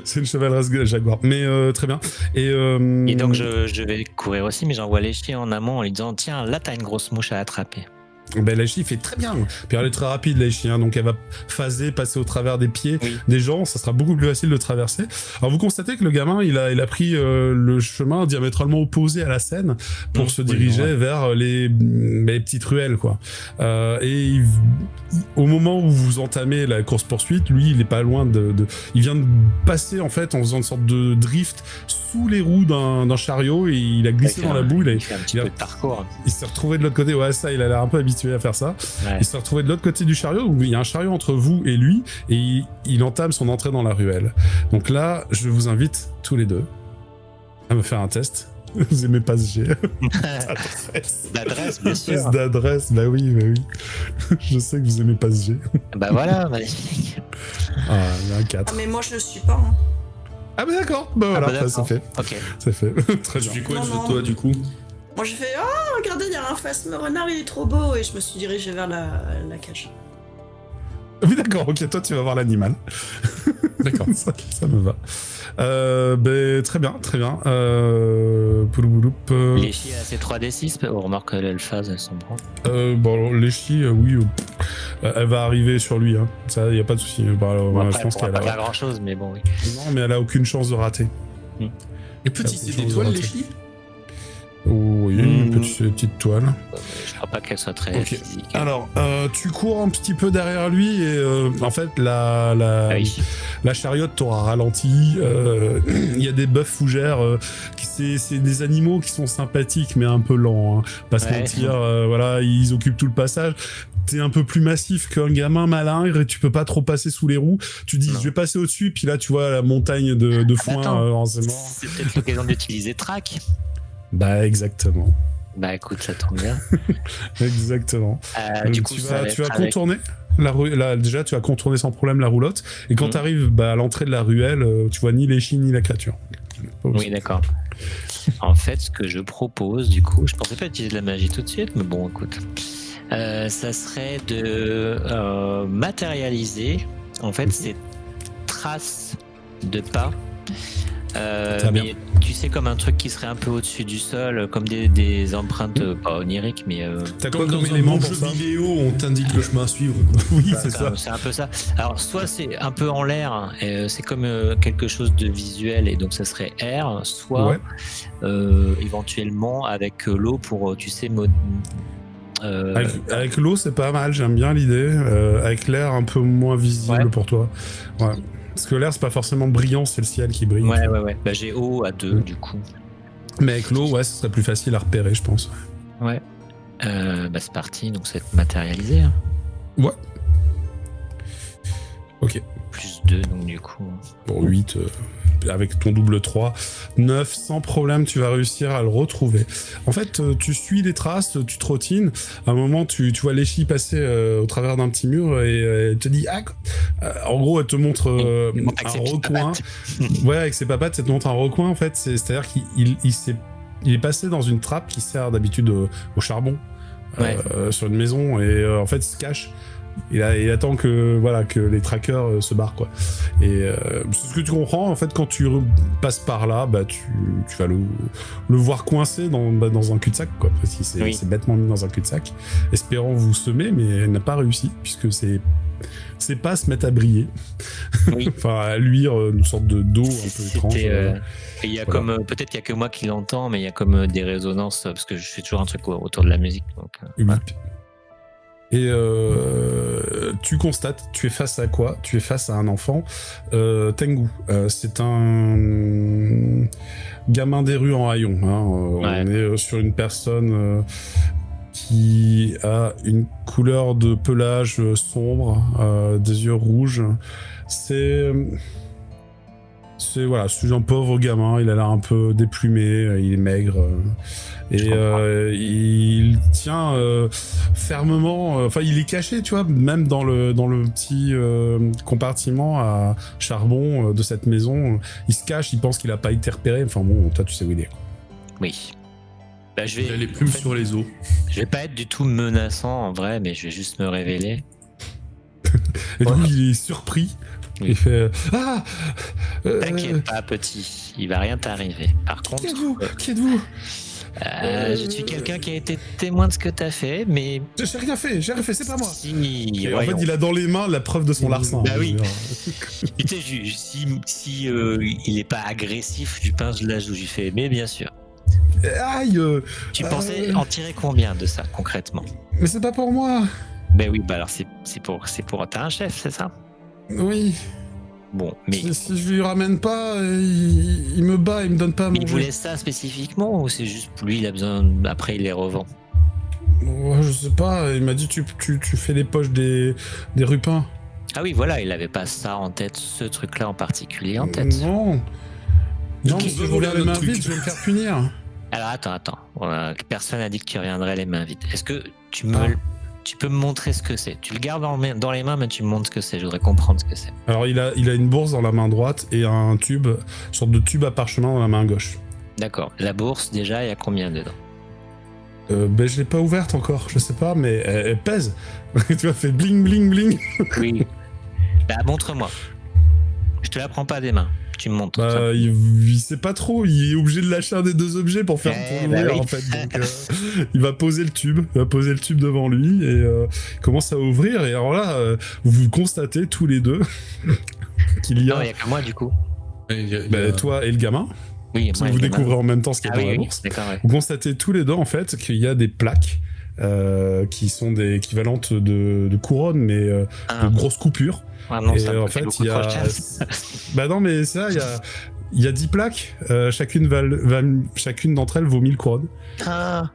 C'est une chevaleresse jaguar. Mais très bien. Et Et donc, je vais courir aussi, mais j'envoie les chiens en amont en lui disant tiens, là, t'as une grosse mouche à attraper. ben, la fait très bien. Puis elle est très rapide, la chien, donc elle va phaser, passer au travers des pieds Oui. des gens. Ça sera beaucoup plus facile de traverser. Alors vous constatez que le gamin, il a pris le chemin diamétralement opposé à la Seine pour se diriger vers les petites ruelles, quoi. Et au moment où vous entamez la course-poursuite, lui, il est pas loin il vient de passer, en fait, en faisant une sorte de drift sous les roues d'un chariot, et il a glissé dans la boue. Il fait un petit il a- peu de parcours. Il s'est retrouvé de l'autre côté. Ouais, ça, il a l'air un peu habitué à faire ça. Ouais. Il s'est retrouvé de l'autre côté du chariot, où il y a un chariot entre vous et lui, et il entame son entrée dans la ruelle. Donc là, je vous invite tous les deux à me faire un test. Vous aimez pas ce jet? L'adresse, bien sûr. Test d'adresse, bah oui. Je sais que vous aimez pas ce jet. Bah voilà, magnifique. Ah, il y a un Ah, 4. mais moi, je le suis pas. Hein. Ah bah d'accord, bah voilà, bah d'accord. c'est fait. Ok. C'est fait. Très Tu bien. fais quoi Non, non. toi, du coup? Moi, j'ai fait oh, regardez, il y a un phasme renard, il est trop beau. Et je me suis dirigée vers la cage. Oui d'accord, ok, toi tu vas voir l'animal. D'accord. ça me va. Très bien. Poulouloup, Les chiens, c'est 3d6. On remarque que les phases, elles sont bonnes. bon, les chis, oui, elle va arriver sur lui, hein. Ça, y a pas de souci. Bah, Bon, je après, pense on va qu'elle pas a... faire grand chose, mais bon, oui. Non, mais elle a aucune chance de rater. Et petit, c'est des toiles, les chis? Oui, une petite toile. Je crois pas qu'elle soit très Ok. physique. Alors, tu cours un petit peu derrière lui et en fait, la Oui. chariote t'aura ralenti. Il y a des bœufs fougères. C'est des animaux qui sont sympathiques mais un peu lents. Hein. Pas se Ouais. mentir, voilà, ils occupent tout le passage. T'es un peu plus massif qu'un gamin malingre et tu peux pas trop passer sous les roues. Tu dis, Non. je vais passer au-dessus, puis là, tu vois la montagne de foin. attends. C'est mort. C'est peut-être l'occasion d'utiliser track. Bah, exactement. Bah écoute, ça tombe bien. Exactement. Du coup, tu ça vas être avec- contourner déjà tu vas contourner sans problème la roulotte et quand Mhm. tu arrives à l'entrée de la ruelle, tu vois ni les chiens ni la créature. Oui, d'accord. En fait, ce que je propose, du coup, je pensais pas utiliser de la magie tout de suite, mais bon, écoute. Ça serait de matérialiser, en fait, ces traces de pas. Très bien. Mais tu sais, comme un truc qui serait un peu au-dessus du sol, comme des empreintes, pas oniriques, mais T'as quoi Comme dans comme un élément bon pour jeu ça? vidéo, on t'indique le chemin à suivre, quoi. Oui, c'est ça. c'est un peu ça. Alors, soit c'est un peu en l'air, c'est comme quelque chose de visuel, et donc ça serait air, soit Ouais. éventuellement avec l'eau pour, tu sais, Avec l'eau, c'est pas mal, j'aime bien l'idée. Avec l'air, un peu moins visible Ouais. pour toi. Ouais. Parce que l'air, c'est pas forcément brillant, c'est le ciel qui brille. Ouais. Bah, j'ai eau à 2, du coup. Mais avec l'eau, ouais, ce serait plus facile à repérer, je pense. Ouais. Bah, c'est parti, donc c'est matérialisé. Hein. Ouais. Ok. Plus 2, donc du coup. Bon, 8, avec ton double 3. 9, sans problème, tu vas réussir à le retrouver. En fait, tu suis les traces, tu trottines. À un moment, tu vois Léchi passer au travers d'un petit mur et elle te dit... en gros, elle te montre Avec un ses petites recoin. papates. Ouais, avec ses papates, elle te montre un recoin, en fait. C'est-à-dire qu'il est passé dans une trappe qui sert d'habitude au charbon. Ouais. Sur une maison et en fait il se cache. Il attend que les trackers se barrent, quoi. Et c'est ce que tu comprends, en fait, quand tu passes par là, bah tu vas le voir coincé dans un cul-de-sac, quoi. Parce qu'il s'est Oui. bêtement mis dans un cul-de-sac, espérant vous semer, mais elle n'a pas réussi, puisque c'est ses pas se mettent à briller. Oui. Enfin, à luire une sorte d'eau un peu étrange. Il y a Voilà. comme peut-être qu'il y a que moi qui l'entends, mais il y a comme des résonances parce que je fais toujours un truc autour de la musique. Donc, Oui. ouais. Et tu constates, tu es face à quoi? Tu es face à un enfant. Tengu, c'est un gamin des rues en haillons. Hein. Ouais. On est sur une personne qui a une couleur de pelage sombre, des yeux rouges. C'est voilà, c'est un pauvre gamin, il a l'air un peu déplumé, il est maigre. Et il tient fermement, enfin il est caché, tu vois, même dans le petit compartiment à charbon de cette maison, il se cache, il pense qu'il a pas été repéré, enfin bon, toi tu sais où il est. Oui. Bah, Il a les plumes sur les os. Je vais pas être du tout menaçant en vrai, mais je vais juste me révéler. Et du coup Voilà. il est surpris, Oui. il fait ah T'inquiète pas, petit, il va rien t'arriver. Par contre, qui êtes-vous? Qui êtes-vous? je suis quelqu'un qui a été témoin de ce que t'as fait, mais J'ai rien fait, c'est pas moi. si, Et en fait, il a dans les mains la preuve de son larcin. Bah je oui. veux dire. Tu sais, si il est pas agressif, je lui pince la joue, j'ai fait, mais bien sûr. Aïe Tu pensais en tirer combien de ça concrètement? Mais c'est pas pour moi. Ben oui, bah alors c'est pour t'as un chef, c'est ça? Oui. Bon, mais Si je lui ramène pas, il me bat, il me donne pas à il manger. voulait ça spécifiquement ou c'est juste pour lui il a besoin, après il les revend? Ouais, je sais pas, il m'a dit tu fais les poches des rupins. Ah oui, voilà, il avait pas ça en tête, ce truc-là en particulier en tête. Non. Non, Ok. si je reviens les Notre mains truc. vides, je vais me faire punir. Alors attends. Personne n'a dit que tu reviendrais les mains vides. Est-ce que tu Ah. peux me montrer ce que c'est? Tu le gardes dans les mains, mais tu me montres ce que c'est. Je voudrais comprendre ce que c'est. Alors il a une bourse dans la main droite et un tube, une sorte de tube à parchemin dans la main gauche. D'accord. La bourse, déjà, il y a combien dedans? Ben je l'ai pas ouverte encore, je sais pas, mais elle pèse. Tu vois, elle fait bling bling bling. Oui. Bah montre-moi. Je te la prends pas des mains. Tu me montres. ça. Bah, il sait pas trop, il est obligé de lâcher un des deux objets pour faire pour bah l'ouvrir oui. en fait. Donc, il va poser le tube devant lui et il commence à ouvrir. Et alors là, vous constatez tous les deux qu'il y Non, a, il y a que moi du coup. toi et le gamin, Oui, parce moi, que vous le gamin. découvrez en même temps ce qu'il y a Ah dans oui, la oui. bourse. D'accord, ouais. Vous constatez tous les deux en fait qu'il y a des plaques qui sont des équivalentes de couronnes, mais de Ah, grosses coupures. ah non, Et ça me en fait fait, beaucoup il y trop a. cher. Bah non, mais ça, il y a 10 plaques. Chacune d'entre elles vaut 1000 couronnes. Ah,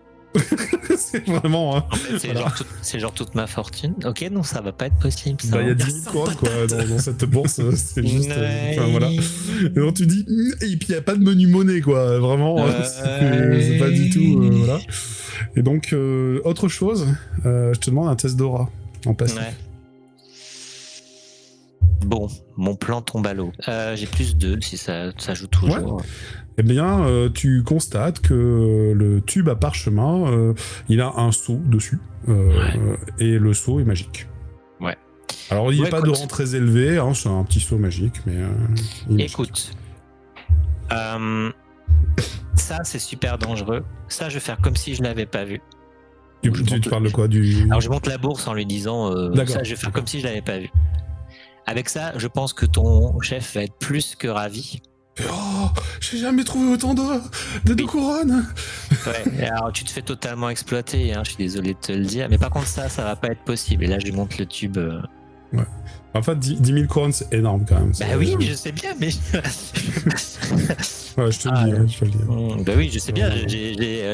C'est vraiment. Hein. en fait, Voilà. c'est genre toute ma fortune. Ok, non, ça va pas être possible. Ça. Bah, il y a Il y a 10 000 100 couronnes quoi, dans cette bourse. C'est juste. Ouais. Enfin, voilà. Et donc tu dis. Et puis il n'y a pas de menu monnaie quoi. Vraiment. C'est pas du tout. Voilà. Et donc, autre chose, je te demande un test d'aura en passant. Ouais. Bon, mon plan tombe à l'eau. J'ai plus 2 si ça joue toujours. Eh bien, tu constates que le tube à parchemin, il a un seau dessus, et le seau est magique. Ouais. Alors, il n'y a Ouais, pas de écoute. rang très élevé, hein, c'est un petit seau magique, mais... il est magique. Écoute, ça c'est super dangereux. Ça, je vais faire comme si je l'avais pas vu. Tu parles de quoi du... Alors je monte la bourse en lui disant D'accord, ça, je vais faire d'accord. comme si je l'avais pas vu. Avec ça, je pense que ton chef va être plus que ravi. Oh, j'ai jamais trouvé autant de couronnes. Ouais. Et alors tu te fais totalement exploiter, hein, je suis désolé de te le dire. Mais par contre ça va pas être possible. Et là je lui montre le tube. En fait, 10 000 couronnes, c'est énorme quand même. Bah oui, je sais bien, mais. Ouais, je te le Ah, dis, hein, je te le dis. Bah oui, je sais bien.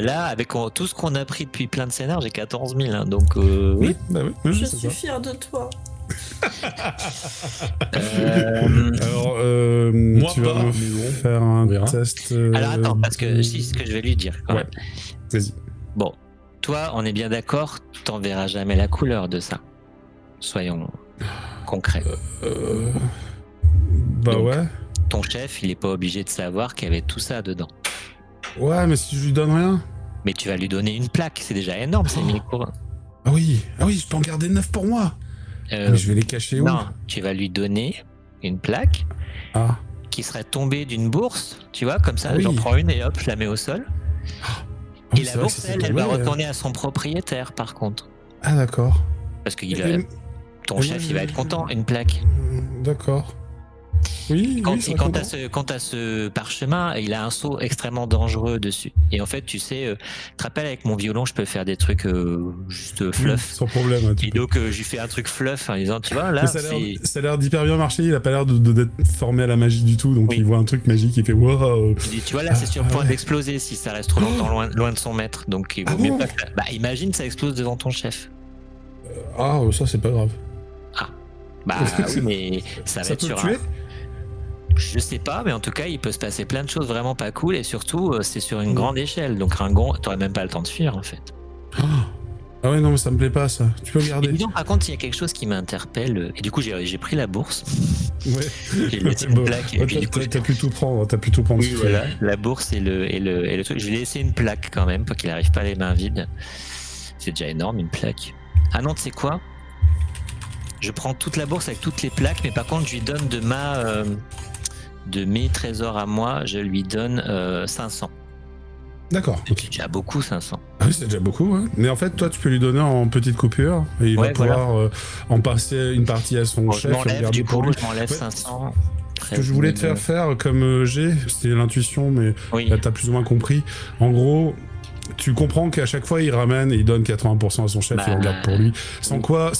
Là, avec tout ce qu'on a pris depuis plein de scénars, j'ai 14 000. Hein, donc oui. Bah oui, Je c'est suis ça. fière de toi. Alors, Moi tu vas pas, me mais bon, faire on un verra. test... Alors attends, parce que c'est ce que je vais lui dire quand Ouais. même. Vas-y. Bon, toi, on est bien d'accord, t'en verras jamais la couleur de ça. Soyons concrets. Bah Donc. ouais. Ton chef, il est pas obligé de savoir qu'il y avait tout ça dedans. Ouais, mais si je lui donne rien... Mais tu vas lui donner une plaque, c'est déjà énorme, c'est 1000 couronnes. Ah oui, je peux en garder 9 pour moi. Mais je vais les cacher où? Non, tu vas lui donner une plaque Ah, qui serait tombée d'une bourse, tu vois, comme ça, Ah oui. j'en prends une et hop, je la mets au sol. oui, Et c'est la vrai, bourse, ça s'est elle va tombé, retourner à son propriétaire, par contre. Ah d'accord. Parce que Et- Ton chef, il va être content, une plaque. D'accord. Oui, Quand, oui, et c'est quand content. t'as ce parchemin, il a un sceau extrêmement dangereux dessus. Et en fait, tu sais, tu te rappelles, avec mon violon, je peux faire des trucs juste Oui, fluff. sans problème. Hein, tu Et peux. donc, je lui fais un truc fluff en disant, tu vois, Mais là, ça c'est. a l'air d'hyper bien marcher, il a pas l'air d'être formé à la magie du tout, donc Oui. il voit un truc magique, il fait wow. Et tu vois, là, c'est sur le point ouais. d'exploser si ça reste trop longtemps loin de son maître. Donc, il vaut Ah mieux bon pas que ça. Bah, imagine, ça explose devant ton chef. Ah, ça c'est pas grave. Bah, oui, mais ça va Ça être peut le sur tuer. Je sais pas, mais en tout cas, il peut se passer plein de choses vraiment pas cool et surtout, c'est sur une Mm. grande échelle. Donc, Ringon, t'aurais même pas le temps de fuir en fait. Ah ouais, non, mais ça me plaît pas ça. Tu peux le Et garder. dis donc, par contre, il y a quelque chose qui m'interpelle. Et du coup, j'ai pris la bourse. Ouais. J'ai laissé une Bon, plaque. Et ouais, puis, du coup, t'as pu tout prendre. T'as pu tout prendre. oui, voilà, la bourse et le truc. Je lui ai laissé une plaque quand même pour qu'il arrive pas les mains vides. C'est déjà énorme, une plaque. Ah non, tu sais quoi? Je prends toute la bourse avec toutes les plaques, mais par contre, je lui donne de mes trésors à moi, je lui donne 500. D'accord. C'est déjà beaucoup, 500. Ah oui, c'est déjà beaucoup. Ouais. Mais en fait, toi, tu peux lui donner en petites coupures et il Ouais, va pouvoir en passer une partie à son Bon, chef. je et m'enlève regarder du pour coup, lui. je m'enlève Ouais. 500. Ce que je voulais te faire faire comme G, c'était l'intuition, mais Oui, là, t'as plus ou moins compris. En gros, tu comprends qu'à chaque fois, il ramène et il donne 80% à son chef Bah, et il regarde pour lui. Sans quoi,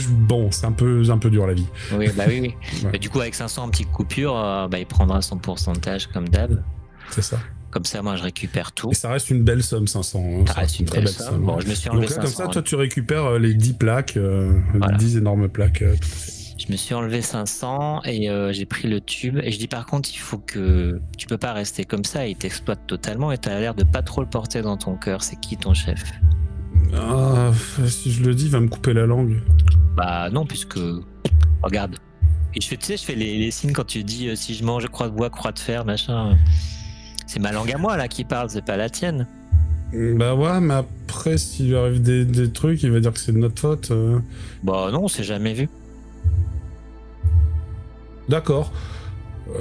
bon, c'est un peu dur la vie. oui, bah oui. Ouais. Mais du coup, avec 500 en petites coupures, bah, il prendra son pourcentage comme d'hab. C'est ça. Comme ça, moi, je récupère tout. Et ça reste une belle somme, 500. Hein. Ça reste une très belle belle somme. Bon, je me suis enlevé Donc là, 500. comme ça, toi, tu récupères les 10 plaques, Voilà. 10 énormes plaques. Je me suis enlevé 500 et j'ai pris le tube. Et je dis par contre, il faut que tu peux pas rester comme ça. Il t'exploite totalement et t'as l'air de pas trop le porter dans ton cœur. C'est qui ton chef? Ah, si je le dis, il va me couper la langue. Bah non, puisque regarde. Et je fais les signes quand tu dis si je mange croix de bois, croix de fer, machin. C'est ma langue à moi là qui parle, c'est pas la tienne. Bah ouais, mais après, s'il lui arrive des trucs, il va dire que c'est de notre faute. Bah non, on s'est jamais vu. D'accord.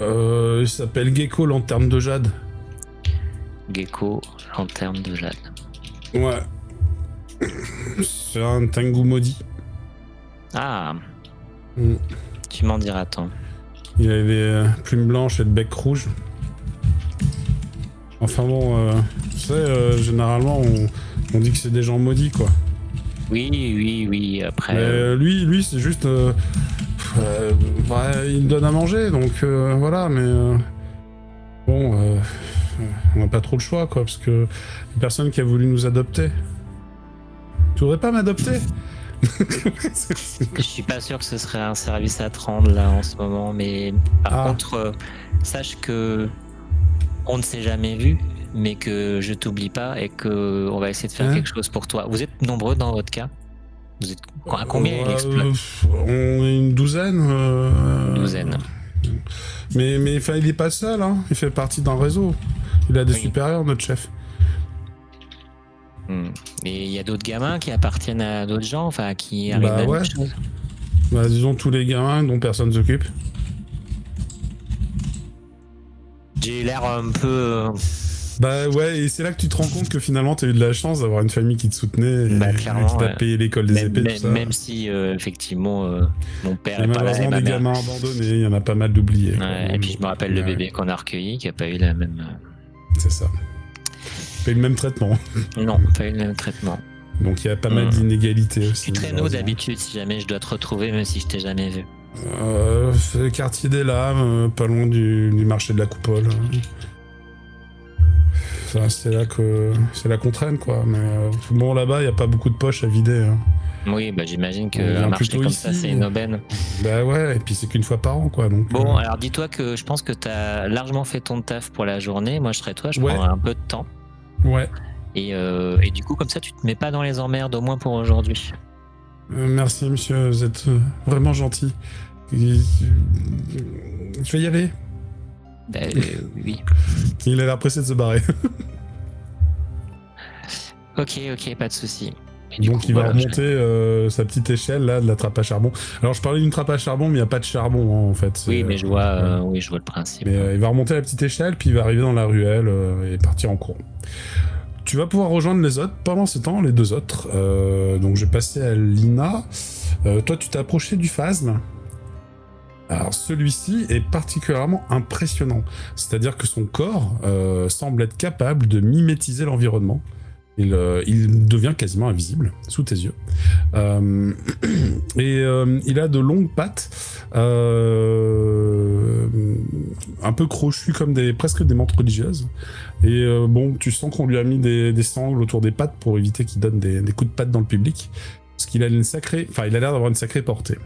Il s'appelle Gecko, lanterne de jade. Gecko, lanterne de jade. Ouais. C'est un Tengu maudit. Ah, Mm. tu m'en diras tant. Il a les plumes blanches et le bec rouge. Enfin bon, tu sais, généralement, on dit que c'est des gens maudits, quoi. Oui, après... Mais lui, c'est juste... il me donne à manger, donc voilà, mais... bon, on n'a pas trop le choix, quoi, parce que la personne qui a voulu nous adopter... Tu voudrais pas m'adopter? Je suis pas sûr que ce serait un service à te rendre là en ce moment, mais par contre, sache que on ne s'est jamais vu, mais que je t'oublie pas et que on va essayer de faire quelque chose pour toi. Vous êtes nombreux dans votre cas? Vous êtes à combien il exploite? On est une douzaine. Une douzaine. Mais enfin, il est pas seul, hein. Il fait partie d'un réseau. Il a des Oui. supérieurs, notre chef. Et il y a d'autres gamins qui appartiennent à d'autres gens, enfin qui arrivent Bah à ouais. d'autres choses. Bah, disons tous les gamins dont personne s'occupe. J'ai l'air un peu... Bah ouais, et c'est là que tu te rends compte que finalement t'as eu de la chance d'avoir une famille qui te soutenait et Bah, clairement, qui t'a ouais. payé l'école des épées, tout ça. Même si effectivement mon père Et est pas là et malheureusement ma des mère. gamins abandonnés, il y en a pas mal d'oubliés. quoi. Ouais, et puis je me rappelle le bébé qu'on a recueilli qui a pas eu la même... C'est ça. Pas eu le même traitement. Non, pas eu le même traitement. Donc il y a pas mal d'inégalités Je aussi. suis traîneau malheureusement. d'habitude si jamais je dois te retrouver, même si je t'ai jamais vu. C'est le quartier des lames, pas loin du marché de la coupole. Ça, c'est là qu'on traîne, quoi. Mais bon, là-bas, il n'y a pas beaucoup de poches à vider. Hein. Oui, bah j'imagine On qu'un vient marché plutôt comme ici. ça, c'est une aubaine. Bah ouais, et puis c'est qu'une fois par an, quoi. Donc, Bon, alors dis-toi que je pense que t'as largement fait ton taf pour la journée. Moi, je serais toi, je Ouais. prendrais un peu de temps. ouais. Et du coup, comme ça, tu te mets pas dans les emmerdes, au moins pour aujourd'hui. Merci, monsieur. Vous êtes vraiment gentil. Je vais y aller. Bah, oui. Il a l'air pressé de se barrer. Ok, pas de souci. Et du Donc coup, il va voilà, remonter sa petite échelle là de la trappe à charbon. Alors je parlais d'une trappe à charbon, mais il n'y a pas de charbon hein, en fait. Oui, mais je vois le principe. Mais il va remonter la petite échelle, puis il va arriver dans la ruelle et partir en courant. Tu vas pouvoir rejoindre les autres. Pendant ce temps, les deux autres. Donc je vais passer à Lina. Toi, tu t'es approché du phasme. Alors celui-ci est particulièrement impressionnant. C'est-à-dire que son corps semble être capable de mimétiser l'environnement. Il devient quasiment invisible sous tes yeux. Et il a de longues pattes, un peu crochues comme presque des mantes religieuses. Et bon, tu sens qu'on lui a mis des sangles autour des pattes pour éviter qu'il donne des coups de patte dans le public. Parce qu'il a il a l'air d'avoir une sacrée portée.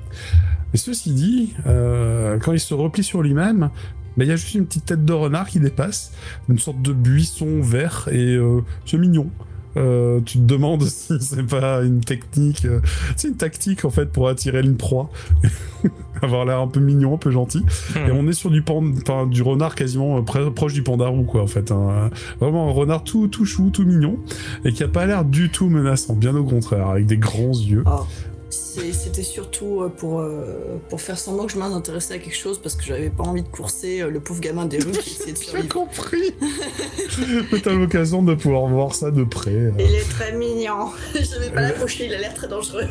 Mais ceci dit, quand il se replie sur lui-même, il y a juste une petite tête de renard qui dépasse, une sorte de buisson vert, et c'est mignon. Tu te demandes si c'est pas une technique, c'est une tactique en fait pour attirer une proie, avoir l'air un peu mignon, un peu gentil. Et on est sur du renard quasiment proche du pandarou quoi en fait, hein. Vraiment un renard tout chou, tout mignon, et qui a pas l'air du tout menaçant, bien au contraire, avec des grands yeux. Oh. C'était surtout pour faire semblant que je m'intéressais à quelque chose parce que j'avais pas envie de courser le pauvre gamin des rues qui essayait de survivre. J'ai compris. T'as l'occasion de pouvoir voir ça de près. Il est très mignon. Je vais pas l'approcher, il a l'air très dangereux.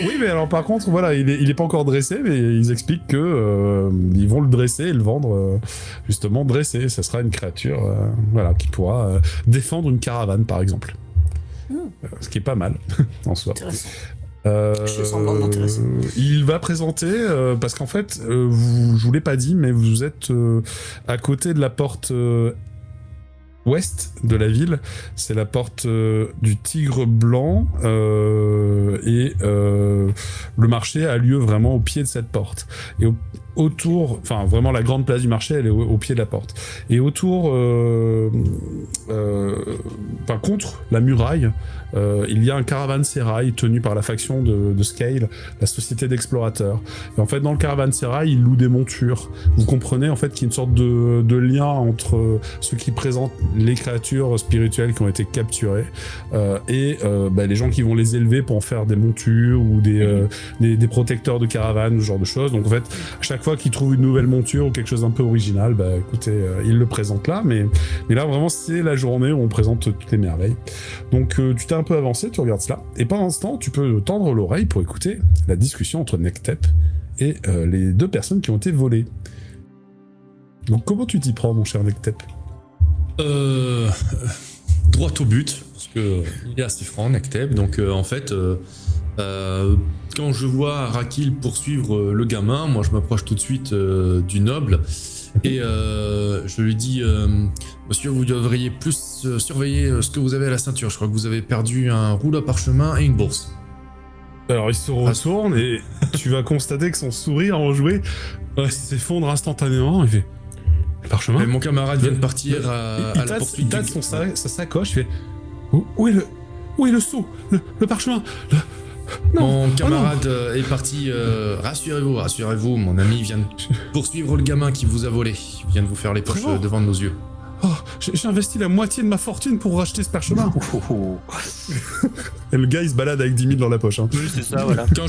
Oui, mais alors par contre, voilà, il est pas encore dressé, mais ils expliquent que ils vont le dresser et le vendre justement dressé. Ça sera une créature, voilà, qui pourra défendre une caravane, par exemple. Ce qui est pas mal en soi. Intéressant. Je semblant de m'intéresser. Il va présenter, parce qu'en fait, je vous l'ai pas dit, mais vous êtes à côté de la porte ouest de la ville. C'est la porte du Tigre Blanc, et le marché a lieu vraiment au pied de cette porte. Et autour, enfin vraiment la grande place du marché, elle est au pied de la porte. Et autour, contre la muraille, il y a un caravansérail tenu par la faction de Scale, la société d'explorateurs. Et en fait, dans le caravansérail, ils louent des montures. Vous comprenez en fait qu'il y a une sorte de lien entre ceux qui présentent les créatures spirituelles qui ont été capturées et les gens qui vont les élever pour en faire des montures ou des protecteurs de caravanes, ce genre de choses. Donc en fait, à chaque fois qu'ils trouvent une nouvelle monture ou quelque chose d'un peu original, écoutez, ils le présentent là. Mais là, vraiment, c'est la journée où on présente toutes les merveilles. Donc tu t'es un peu avancé, tu regardes cela. Et pendant ce temps, tu peux tendre l'oreille pour écouter la discussion entre Nectep et les deux personnes qui ont été volées. Donc comment tu t'y prends, mon cher Nectep ? Droit au but, parce que il est assez franc, Nectep. Donc en fait, quand je vois Rakil poursuivre le gamin, moi je m'approche tout de suite du noble et je lui dis monsieur, vous devriez plus surveiller ce que vous avez à la ceinture. Je crois que vous avez perdu un rouleau à parchemin et une bourse. Alors il se retourne et tu vas constater que son sourire enjoué s'effondre instantanément. Il fait parchemin. Et mon camarade vient de partir à la poursuite. Il tâte sa sacoche. Il fait où est le seau, le parchemin. Mon camarade est parti. Rassurez-vous, mon ami vient de poursuivre le gamin qui vous a volé. Il vient de vous faire les poches devant nos yeux. Oh, j'ai investi la moitié de ma fortune pour racheter ce parchemin. Et le gars il se balade avec 10 000 dans la poche. Hein. Oui, c'est ça, voilà. Quand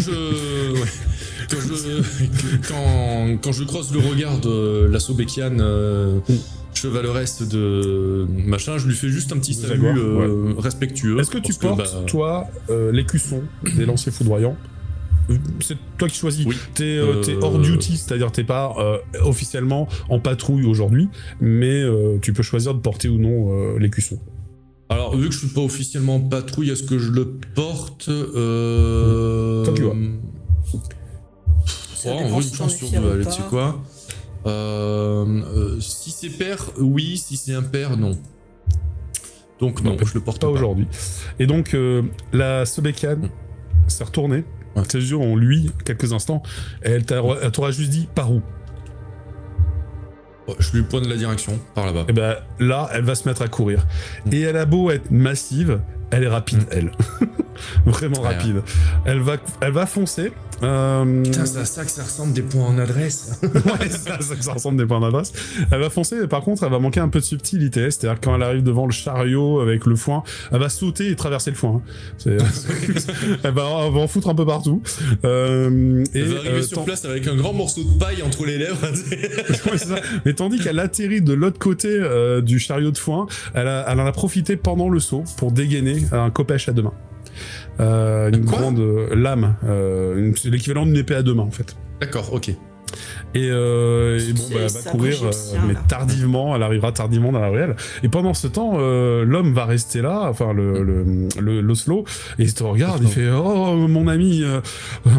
je croise le regard de la Sobékiane chevaleresse de machin, je lui fais juste un petit salut respectueux. Est-ce que tu portes, toi, l'écusson des lanciers foudroyants ? C'est toi qui choisis. Oui. T'es hors duty, c'est-à-dire t'es pas officiellement en patrouille aujourd'hui, mais tu peux choisir de porter ou non l'écusson. Alors, vu que je suis pas officiellement en patrouille, est-ce que je le porte Toi qui vois. En vrai, je pense sur tu sais quoi. Si c'est pair, oui. Si c'est impair, non. Donc non, je le porte pas aujourd'hui. Et donc, la Sobékiane s'est retournée. Ses yeux ont lui quelques instants et elle t'aura juste dit par où. Je lui pointe la direction, par là-bas. Et là, elle va se mettre à courir. Et elle a beau être massive, elle est rapide, elle. Vraiment rapide. Elle va foncer Putain, c'est à ça que ça ressemble des points en adresse. Ouais, ça ressemble des points d'adresse. Elle va foncer, par contre, elle va manquer un peu de subtilité. C'est-à-dire que quand elle arrive devant le chariot avec le foin, elle va sauter et traverser le foin. Elle va en foutre un peu partout. Elle va arriver sur place avec un grand morceau de paille entre les lèvres. Ouais, c'est ça. Mais tandis qu'elle atterrit de l'autre côté du chariot de foin, elle en a profité pendant le saut pour dégainer un kopech à 2 mains. Une grande lame, c'est l'équivalent d'une épée à 2 mains en fait. D'accord, ok. Et bon, bah, elle va courir, mais tardivement, elle arrivera tardivement dans la ruelle. Et pendant ce temps, l'homme va rester là, enfin l'Oslo, et il te regarde, il fait « Oh, mon ami,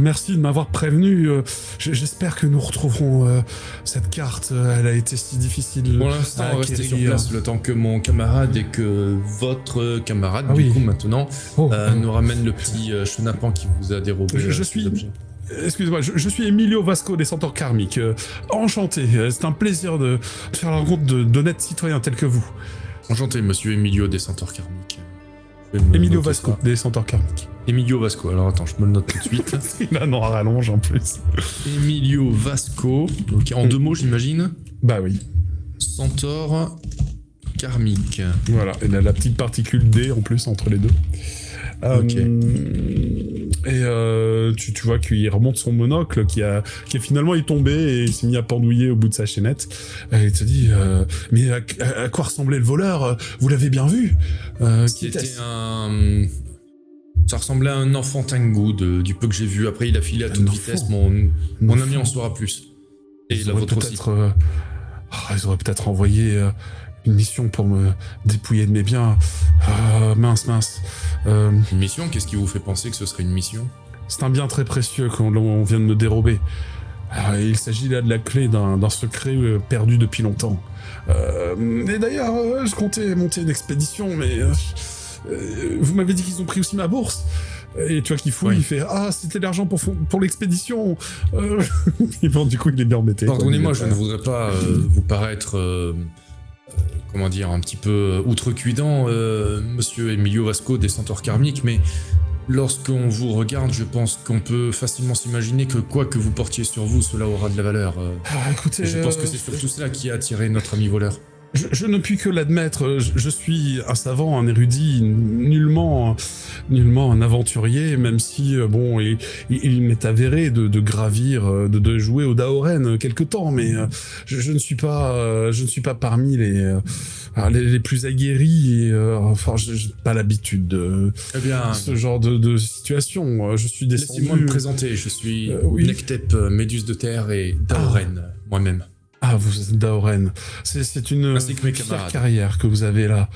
merci de m'avoir prévenu, j'espère que nous retrouverons cette carte, elle a été si difficile. » Pour l'instant, restez sur place le temps que mon camarade et que votre camarade, du coup, maintenant, nous ramène le petit chenapan qui vous a dérobé. Excusez-moi, je suis Emilio Vasco des Centaures Karmiques. Enchanté, c'est un plaisir de faire la rencontre d'honnêtes citoyens tels que vous. Enchanté, monsieur Emilio des Centaures Karmiques. Emilio Vasco des Centaures Karmiques. Emilio Vasco, alors attends, je me le note tout de suite. Il a un nom à rallonge en plus. Emilio Vasco, ok, en 2 mots j'imagine. Bah oui. Centaure Karmique. Voilà, et la petite particule D en plus entre les deux. Ok. Et tu vois qu'il remonte son monocle qui est finalement est tombé et il s'est mis à pendouiller au bout de sa chaînette. Et il te dit mais à quoi ressemblait le voleur? Vous l'avez bien vu? C'était ça ressemblait à un enfant Tengu du peu que j'ai vu. Après il a filé à toute vitesse. Mon ami en saura plus. Et la vôtre aussi. Ils auraient peut-être envoyé une mission pour me dépouiller de mes biens. Mince. Une mission? Qu'est-ce qui vous fait penser que ce serait une mission? C'est un bien très précieux qu'on vient de me dérober. Il s'agit là de la clé d'un secret perdu depuis longtemps. Et d'ailleurs, je comptais monter une expédition, mais vous m'avez dit qu'ils ont pris aussi ma bourse. Et tu vois qu'il fouille, il fait « Ah, c'était l'argent pour l'expédition !» Et bon, du coup, il est bien embêté. Pardonnez-moi, je ne voudrais pas vous paraître... comment dire, un petit peu outrecuidant, monsieur Emilio Vasco des Centaures Karmiques, mais lorsqu'on vous regarde, je pense qu'on peut facilement s'imaginer que quoi que vous portiez sur vous, cela aura de la valeur. Écoutez, je pense que c'est surtout cela qui a attiré notre ami voleur. Je ne puis que l'admettre, je suis un savant, un érudit, nullement un aventurier, même si, bon, il m'est avéré de gravir, de jouer au Daoren quelque temps, mais je ne suis pas parmi les plus aguerris, et enfin, je n'ai pas l'habitude de ce genre de situation. Je suis descendu... Laissez-moi me présenter, je suis Nektep, Méduse de Terre et Daoren, moi-même. Ah, vous êtes Daoren. C'est une fière carrière que vous avez là.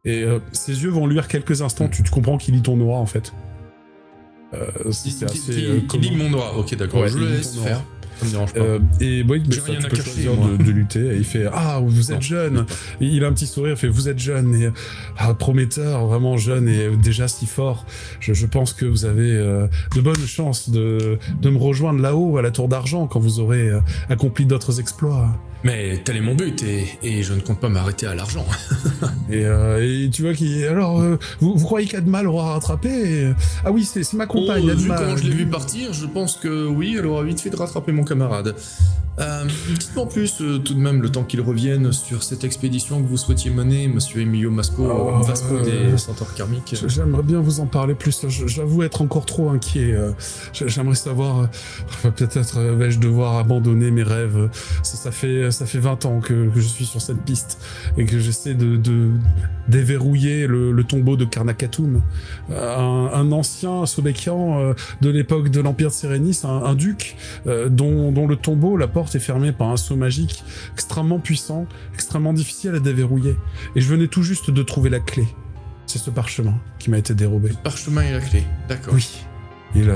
Et ses yeux vont luire quelques instants. Tu comprends qu'il lit ton aura, en fait. Il lit mon aura. Ok, d'accord. Je le laisse faire. Ça me dérange pas. Et bon, j'ai rien à cacher, de lutter. Et il fait « Ah, vous êtes jeune !» Il a un petit sourire, il fait « Vous êtes jeune et prometteur, vraiment jeune et déjà si fort. Je pense que vous avez de bonnes chances de me rejoindre là-haut à la Tour d'Argent quand vous aurez accompli d'autres exploits. » Mais tel est mon but et je ne compte pas m'arrêter à l'argent. et tu vois qu'il... Alors, vous croyez qu'Adma l'aura rattrapé? Ah oui, c'est ma compagne, Adma. Vu comment je l'ai vu partir, je pense que oui, elle aura vite fait de rattraper mon camarade. Dites-moi en plus, tout de même, le temps qu'il revienne sur cette expédition que vous souhaitiez mener, monsieur Emilio Vasco des Centaures Karmiques. J'aimerais bien vous en parler plus. J'avoue être encore trop inquiet. J'aimerais savoir... peut-être vais-je devoir abandonner mes rêves. Ça fait 20 ans que je suis sur cette piste et que j'essaie de déverrouiller le tombeau de Karnakatum. Un ancien Sobekian de l'époque de l'Empire de Sérénis, un duc dont le tombeau, la porte est fermée par un sceau magique extrêmement puissant, extrêmement difficile à déverrouiller. Et je venais tout juste de trouver la clé. C'est ce parchemin qui m'a été dérobé. Le parchemin et la clé, d'accord. Oui. Il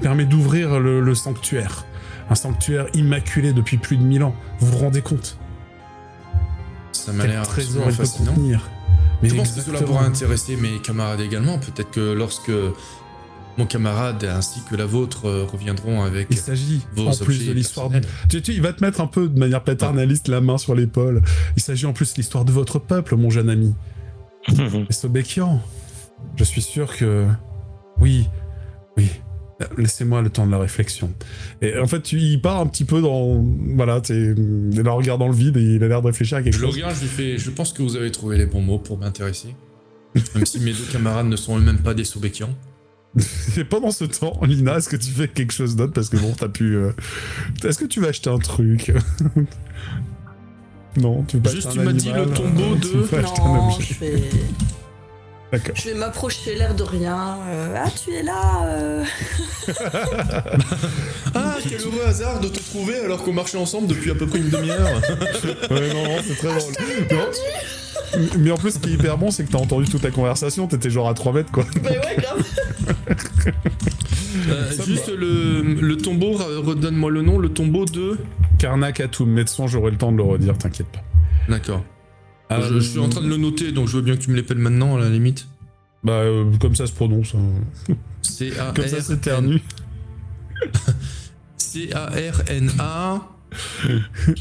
permet d'ouvrir le sanctuaire. Un sanctuaire immaculé depuis plus de 1000 ans. Vous vous rendez compte? Ça m'a l'air absolument fascinant. Je pense que cela pourra intéresser mes camarades également. Peut-être que lorsque mon camarade ainsi que la vôtre reviendront avec il s'agit, vos en plus de l'histoire il va te mettre un peu de manière paternaliste la main sur l'épaule. Il s'agit en plus de l'histoire de votre peuple, mon jeune ami. Les Sobekian. Je suis sûr que... Oui, Laissez-moi le temps de la réflexion. Et en fait, il part un petit peu dans... Voilà, il la regarde dans le vide et il a l'air de réfléchir à quelque Je le chose. regarde, je lui fais. Je pense que vous avez trouvé les bons mots pour m'intéresser. Même si mes deux camarades ne sont eux-mêmes pas des Sobekians. Et pendant ce temps, Lina, est-ce que tu fais quelque chose d'autre? Parce que bon, t'as pu... Est-ce que tu vas acheter un truc? Non, tu veux pas Juste, acheter tu un m'as dit animal, le tombeau tu de- veux pas acheter un Non, objet. je vais... D'accord. Je vais m'approcher l'air de rien. Ah, tu es là Ah, quel heureux hasard de te trouver alors qu'on marchait ensemble depuis à peu près une demi-heure. Ouais, non, c'est très drôle. Mais en plus, ce qui est hyper bon, c'est que t'as entendu toute la conversation, t'étais genre à 3 mètres, quoi. Bah ouais, grave. Juste le tombeau, redonne-moi le nom, le tombeau de... Karnak Atum, mais de son, j'aurai le temps de le redire, t'inquiète pas. D'accord. Je suis en train de le noter, donc je veux bien que tu me l'épelles maintenant, à la limite. Bah, comme ça se prononce. Hein. C-A-R... Comme ça s'éternue. C-A-R-N-A...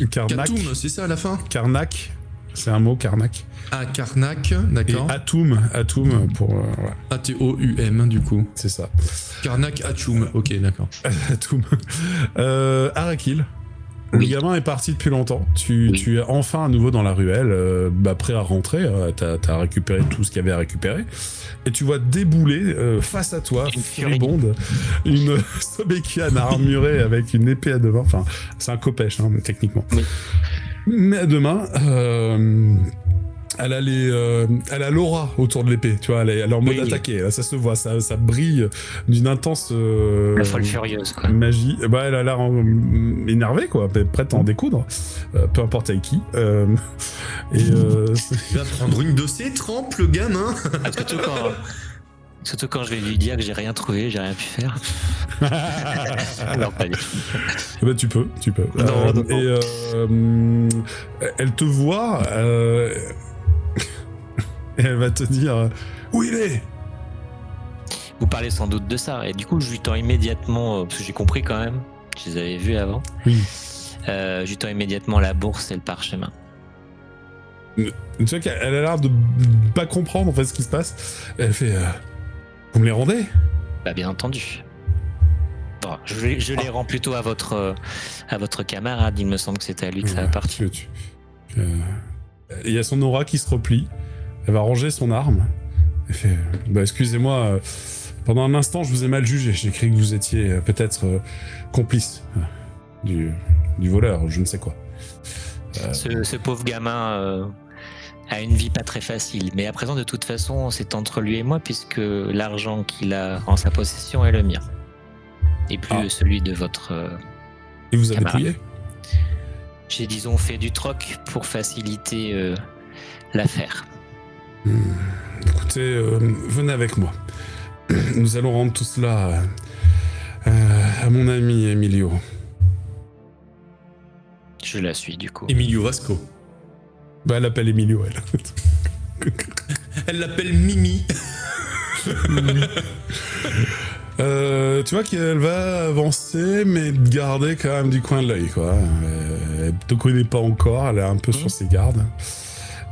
Karnak. Katoum, c'est ça à la fin? Karnak, c'est un mot, Karnak. Ah, Karnak, Et d'accord. Atum pour... ouais, A-T-O-U-M, du coup. c'est ça. Karnak Achoum, ok, d'accord. Atum. Arakil. Le Oui. gamin est parti depuis longtemps. Tu es enfin à nouveau dans la ruelle, prêt à rentrer. T'as récupéré tout ce qu'il y avait à récupérer. Et tu vois débouler face à toi, Une furibonde, une Sobekian armurée avec une épée à deux mains. Enfin, c'est un kopech, hein, techniquement. Oui. Mais à deux mains, elle a l'aura autour de l'épée, tu vois, elle est en mode Oui, oui. attaqué. Là, ça se voit, ça brille d'une intense La folle furieuse, quoi. magie. Bah, elle a l'air énervée, quoi, prête à en découdre, peu importe avec qui. Il va prendre une de ses trempes, le gamin. Surtout quand je vais lui dire que j'ai rien trouvé, j'ai rien pu faire. Non, pas du tout. Bah, tu peux. Non, non. Et elle te voit, et elle va te dire où il est. Vous parlez sans doute de ça, et du coup, je lui tends immédiatement, parce que j'ai compris quand même, je les avais vus avant, Oui. je lui tends immédiatement la bourse et le parchemin. Tu vois qu'elle a l'air de pas comprendre en fait ce qui se passe. Elle fait vous me les rendez? Bah, bien entendu. Bon, je les rends plutôt à votre camarade, il me semble que c'était à lui que ça appartient. Il y a son aura qui se replie. Elle va ranger son arme. Elle fait bah, excusez-moi, pendant un instant je vous ai mal jugé. J'ai cru que vous étiez peut-être complice du voleur, je ne sais quoi. Ce pauvre gamin a une vie pas très facile, mais à présent, de toute façon, c'est entre lui et moi, puisque l'argent qu'il a en sa possession est le mien, et plus celui de votre Et vous avez camarade. dépouillé? J'ai, disons, fait du troc pour faciliter l'affaire. Écoutez, venez avec moi. Nous allons rendre tout cela à mon ami Emilio. Je la suis, du coup. Emilio Vasco. Bah, elle appelle Emilio, elle. Elle l'appelle Mimi. Tu vois qu'elle va avancer, mais garder quand même du coin de l'œil, quoi. Elle te connaît pas encore, elle est un peu sur ses gardes.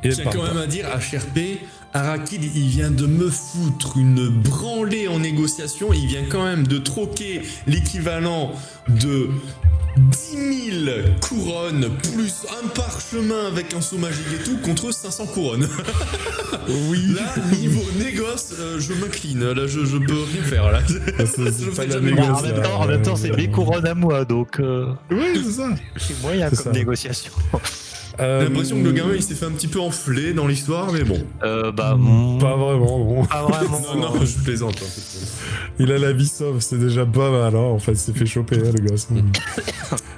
Et elle J'ai part quand pas. même à dire, HRP, Arakil, il vient de me foutre une branlée en négociation. Il vient quand même de troquer l'équivalent de 10 000 couronnes plus un parchemin avec un saut magique et tout contre 500 couronnes. Oui. Là, niveau négoce, je m'incline. Là, je peux rien faire. Là. C'est Je pas fais la jamais négoce, voir. là. En même temps, c'est mes couronnes à moi, donc Oui, c'est ça. c'est moyen C'est comme ça. négociation. J'ai l'impression que le gamin il s'est fait un petit peu enfler dans l'histoire, mais bon. Bah, Pas vraiment, non. pas vraiment. Non, je plaisante. Un peu. Il a la vie sauve, c'est déjà pas mal, hein. En fait, il s'est fait choper, hein, le gosse.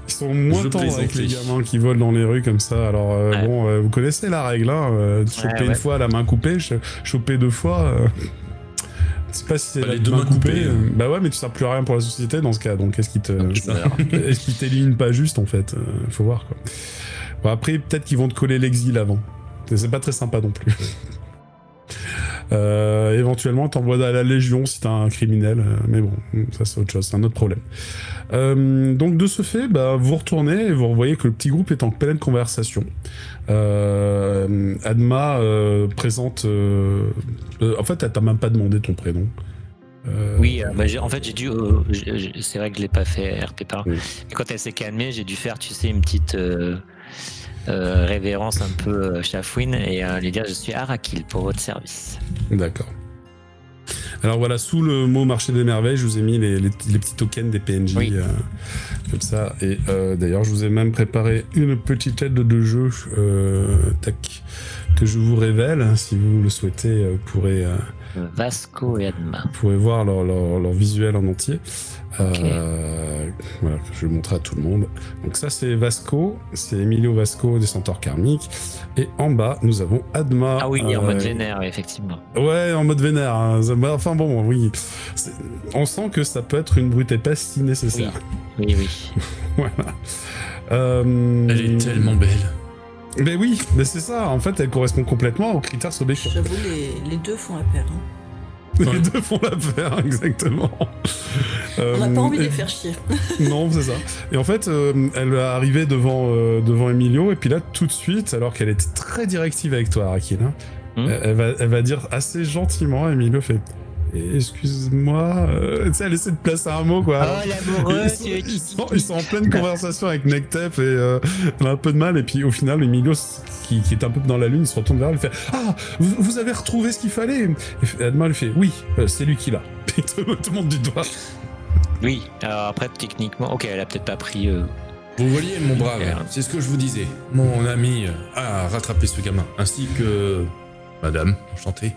Ils sont moins Je tendres avec plaisantais. les gamins qui volent dans les rues comme ça. Alors, Ouais. bon, vous connaissez la règle, hein. Choper une ouais. fois la main coupée, choper 2 fois. Je sais pas si c'est Bah, la les deux main mains coupée. coupées, Bah ouais, mais tu sers plus à rien pour la société dans ce cas. Donc, est-ce qu'il t'élimine pas juste, en fait? Faut voir, quoi. Bon, après, peut-être qu'ils vont te coller l'exil avant. C'est pas très sympa non plus. Éventuellement, t'envoies à la Légion si t'es un criminel, mais bon, ça c'est autre chose, c'est un autre problème. Donc de ce fait, bah, vous retournez et vous voyez que le petit groupe est en pleine conversation. Adma présente... en fait, elle t'a même pas demandé ton prénom. Oui, en fait, j'ai dû. C'est vrai que je l'ai pas fait RP par. Oui. Et quand elle s'est calmée, j'ai dû faire, tu sais, une petite révérence un peu chafouine et lui dire je suis Arakil pour votre service. D'accord. Alors voilà, sous le mot marché des merveilles, je vous ai mis les petits tokens des PNJ, Oui. comme ça. Et d'ailleurs, je vous ai même préparé une petite aide de jeu, que je vous révèle. Si vous le souhaitez, vous pourrez Vasco et Adma. voir leur visuel en entier. Ok. Voilà, je vais le montrer à tout le monde. Donc ça, c'est Vasco, c'est Emilio Vasco des Centaures Karmiques. Et en bas, nous avons Adma. Ah oui, en mode vénère, effectivement. Ouais, en mode vénère. Hein. Enfin bon, oui. On sent que ça peut être une brute épaisse si nécessaire. Oui. Voilà. Elle est tellement belle. Mais oui, mais c'est ça. En fait, elle correspond complètement aux critères Sobekio. J'avoue, les deux font la paire. Hein. Les deux font l'affaire, exactement. On n'a pas envie de et- les faire chier. Non, c'est ça. Et en fait, elle va arriver devant Emilio, et puis là, tout de suite, alors qu'elle était très directive avec toi, Arakil, hein, elle va dire assez gentiment, Emilio fait excuse-moi, tu sais, elle essaie de placer un mot, quoi. Oh, l'amoureux, Ils sont en pleine conversation avec Nectep et elle a un peu de mal, et puis au final, Emilio, qui est un peu dans la lune, il se retourne vers elle, il fait ah, vous avez retrouvé ce qu'il fallait. Et Adma lui fait oui, c'est lui qui l'a. Et te montre du doigt. Oui, alors après, techniquement, ok, elle a peut-être pas pris. Vous voyez, mon brave, Merde. c'est ce que je vous disais. Mon ami a rattrapé ce gamin, ainsi que madame, enchantée.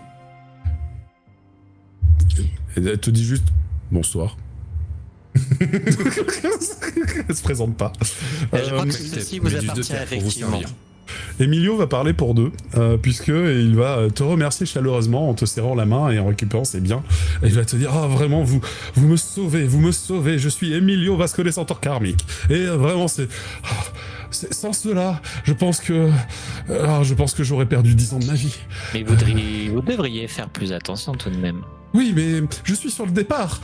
Et elle te dit juste bonsoir. Elle se présente pas. Je crois que Nectep, ceci vous Méduse de appartient terre, pour vous effectivement. servir. Emilio va parler pour deux, puisque il va te remercier chaleureusement en te serrant la main et en récupérant ses biens. Et il va te dire ah vraiment vous me sauvez, je suis Emilio Vasco des Centaures Karmiques. Et vraiment sans cela, je pense que j'aurais perdu 10 ans de ma vie. Mais vous devriez faire plus attention tout de même. Oui, mais je suis sur le départ.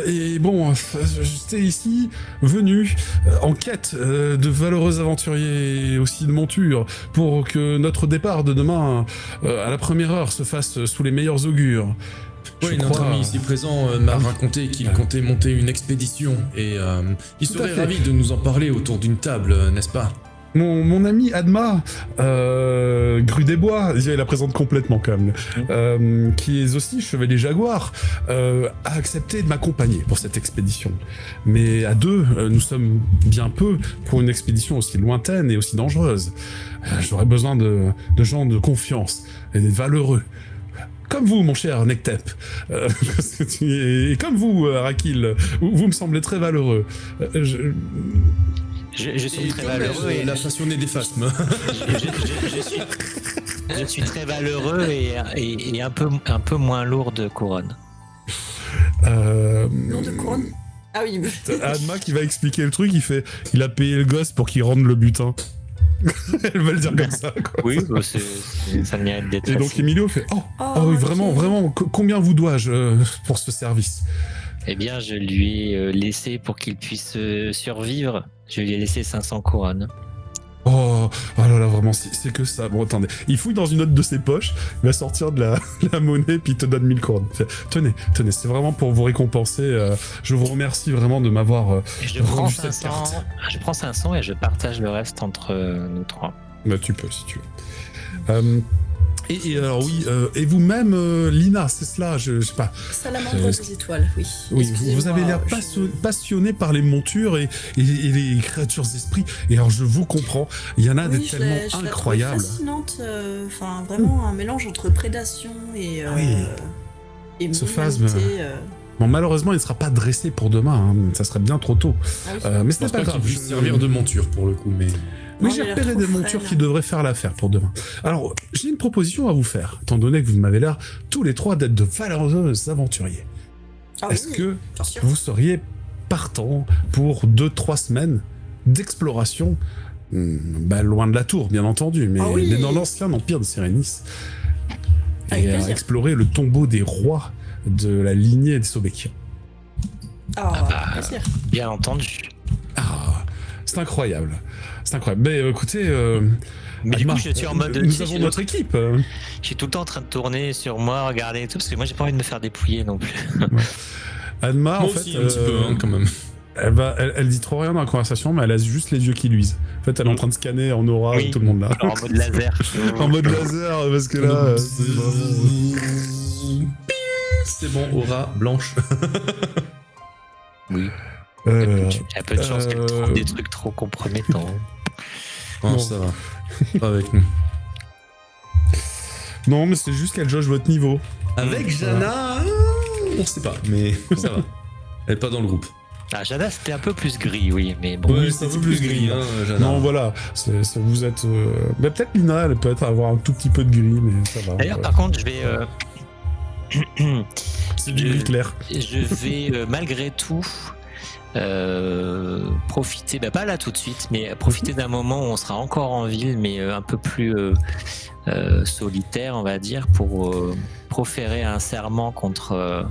Et bon, j'étais ici, venu, en quête de valeureux aventuriers et aussi de montures, pour que notre départ de demain, à la première heure, se fasse sous les meilleurs augures. Oui, notre ami ici présent m'a raconté qu'il comptait monter une expédition et il Tout à serait fait. ravi de nous en parler autour d'une table, n'est-ce pas? Mon ami Adma, Grue des Bois, il la présente complètement quand même, qui est aussi chevalier jaguar, a accepté de m'accompagner pour cette expédition. Mais à deux, nous sommes bien peu pour une expédition aussi lointaine et aussi dangereuse. J'aurais besoin de gens de confiance et des valeureux. Comme vous, mon cher Nectep. Et comme vous, Arakil, vous me semblez très valeureux. Je suis Et très comme valeureux et la passionnée des phasmes. je suis très valeureux et un peu moins lourd de couronne. Nom de couronne. Ah oui, Adma qui va expliquer le truc, il a payé le gosse pour qu'il rende le butin. Elle va le dire comme ça, quoi. Oui, bah, ça mérite d'être Et donc facile. Emilio fait oh oui, ok. vraiment, combien vous dois-je pour ce service? Eh bien, je lui ai laissé, pour qu'il puisse survivre, je lui ai laissé 500 couronnes. Oh là là, vraiment, c'est que ça. Bon, attendez, il fouille dans une autre de ses poches, il va sortir de la monnaie, puis il te donne 1000 couronnes. Il fait, tenez, c'est vraiment pour vous récompenser. Je vous remercie vraiment de m'avoir Et je prends rendu cette 500, carte. je prends 500 et je partage le reste entre nous trois. Bah, tu peux, si tu veux. Et alors, oui, et vous-même, Lina, c'est cela, je sais pas. Salamandre des étoiles, oui. Oui, Excusez-moi, vous avez l'air passionné par les montures et les créatures d'esprit. Et alors, je vous comprends, il y en a Oui, des je tellement la trouve incroyables. fascinante, enfin vraiment un mélange entre prédation et Oui. et Ce mondanité, phasme. Bon, malheureusement, il ne sera pas dressé pour demain, hein, ça serait bien trop tôt. Ah oui. Mais Je ce pense n'est pas pas grave. qu'il puisse servir de monture pour le coup, mais... Oui, Non, j'ai il a l'air repéré trop des montures frêle. qui devraient faire l'affaire pour demain. Alors, j'ai une proposition à vous faire, étant donné que vous m'avez l'air tous les trois d'être de valeureux aventuriers. Ah Est-ce oui, que bien sûr. vous seriez partant pour 2-3 semaines d'exploration, loin de la tour, bien entendu, mais Ah oui. dans l'ancien empire de Sérénis, Avec et à plaisir. explorer le tombeau des rois de la lignée des Sobekians. Ah, bah. plaisir. Bien entendu. Ah, C'est incroyable. Mais écoutez, Mais du Adma, coup, je suis en mode. nous avons notre équipe. Je suis tout le temps en train de tourner sur moi, regarder et tout, parce que moi, j'ai pas envie de me faire dépouiller non plus. Adma, Moi en fait, aussi, un petit peu, hein, quand même. elle dit trop rien dans la conversation, mais elle a juste les yeux qui luisent. En fait, elle est en train de scanner en aura Oui. tout le monde là. Genre en mode laser. En mode laser, parce que là, c'est vraiment... C'est bon, aura blanche. Oui. Euh, Il y a peu de chance qu'elle trouve des trucs trop compromettants. Non, Non. ça va. Pas avec nous. Non, mais c'est juste qu'elle jauge votre niveau. Avec Jana, on sait pas, mais ça va. Elle est pas dans le groupe. Ah, Jana, c'était un peu plus gris, oui, mais bon. Oui, c'est un peu plus gris, hein, Jana. Non, voilà, vous êtes... Mais peut-être Lina, elle peut avoir un tout petit peu de gris, mais ça va. D'ailleurs, Ouais. par contre, je vais. C'est du gris clair. Je vais malgré tout profiter, pas là tout de suite, mais profiter d'un moment où on sera encore en ville, mais un peu plus solitaire, on va dire, pour proférer un serment contre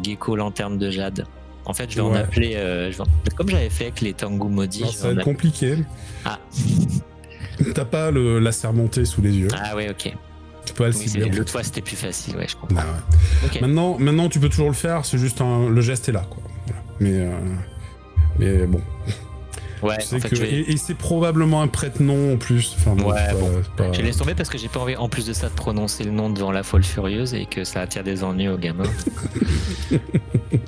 Gecko Lanterne de Jade. En fait, je vais en Ouais. appeler, comme j'avais fait avec les Tengu maudits. Non, je ça vais va en être compliqué. Ah. T'as pas la sermentée sous les yeux. Ah ouais, ok. Tu peux pas le Oui, cibler. en fait. l'autre fois, c'était plus facile, ouais, je comprends. Ah ouais. Ok. Maintenant, tu peux toujours le faire, c'est juste le geste est là, quoi. Voilà. Mais bon. Ouais, C'est en fait, que... je vais- et c'est probablement un prête-nom en plus. Enfin, bon, Ouais, c'est pas- bon. c'est pas- Je laisse tomber parce que j'ai pas envie, en plus de ça, de prononcer le nom devant la folle furieuse et que ça attire des ennuis aux gamins.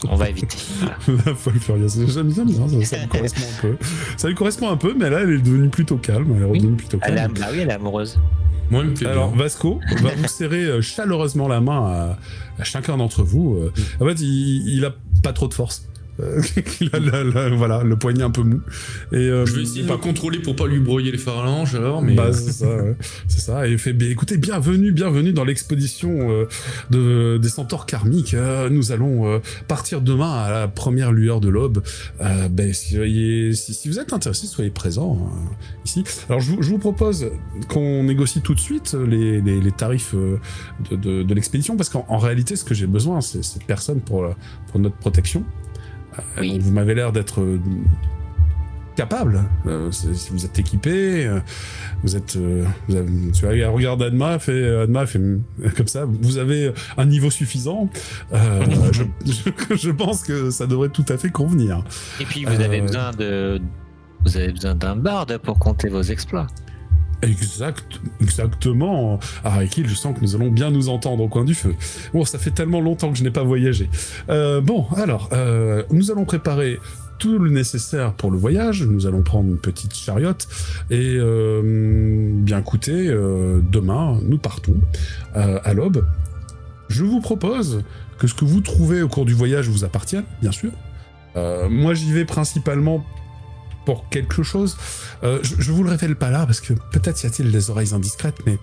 On va éviter. Voilà. La folle furieuse. J'aime bien, ça lui correspond un peu. Ça lui correspond un peu, mais là, elle est devenue plutôt calme. Elle est redevenue plutôt Elle calme. est, oui, elle est amoureuse. Moi, il me plaît Alors, bien. Vasco va vous serrer chaleureusement la main à chacun d'entre vous. En fait, il a pas trop de force. Il a voilà, le poignet un peu mou. Et, Je vais essayer de me contrôler pour pas lui broyer les phalanges alors, mais. Bah, c'est ça, ouais. C'est ça. Et il fait, écoutez, bienvenue dans l'expédition des centaures karmiques. Nous allons partir demain à la première lueur de l'aube. Si vous êtes intéressés, soyez présents ici. Alors, je vous propose qu'on négocie tout de suite les tarifs de l'expédition, parce qu'en réalité, ce que j'ai besoin, c'est cette personne pour notre protection. Oui. Vous m'avez l'air d'être capable. Si vous êtes équipé, tu vois, regarde Adma fait comme ça. Vous avez un niveau suffisant. Je pense que ça devrait tout à fait convenir. Et puis, vous avez besoin d'un barde pour compter vos exploits. Exactement. Arakil, je sens que nous allons bien nous entendre au coin du feu. Bon, ça fait tellement longtemps que je n'ai pas voyagé. Bon, alors, nous allons préparer tout le nécessaire pour le voyage. Nous allons prendre une petite chariote et, bien écoutez, demain, nous partons à l'aube. Je vous propose que ce que vous trouvez au cours du voyage vous appartienne, bien sûr. Moi, j'y vais principalement pour quelque chose. Je vous le révèle pas là, parce que peut-être y a-t-il des oreilles indiscrètes, mais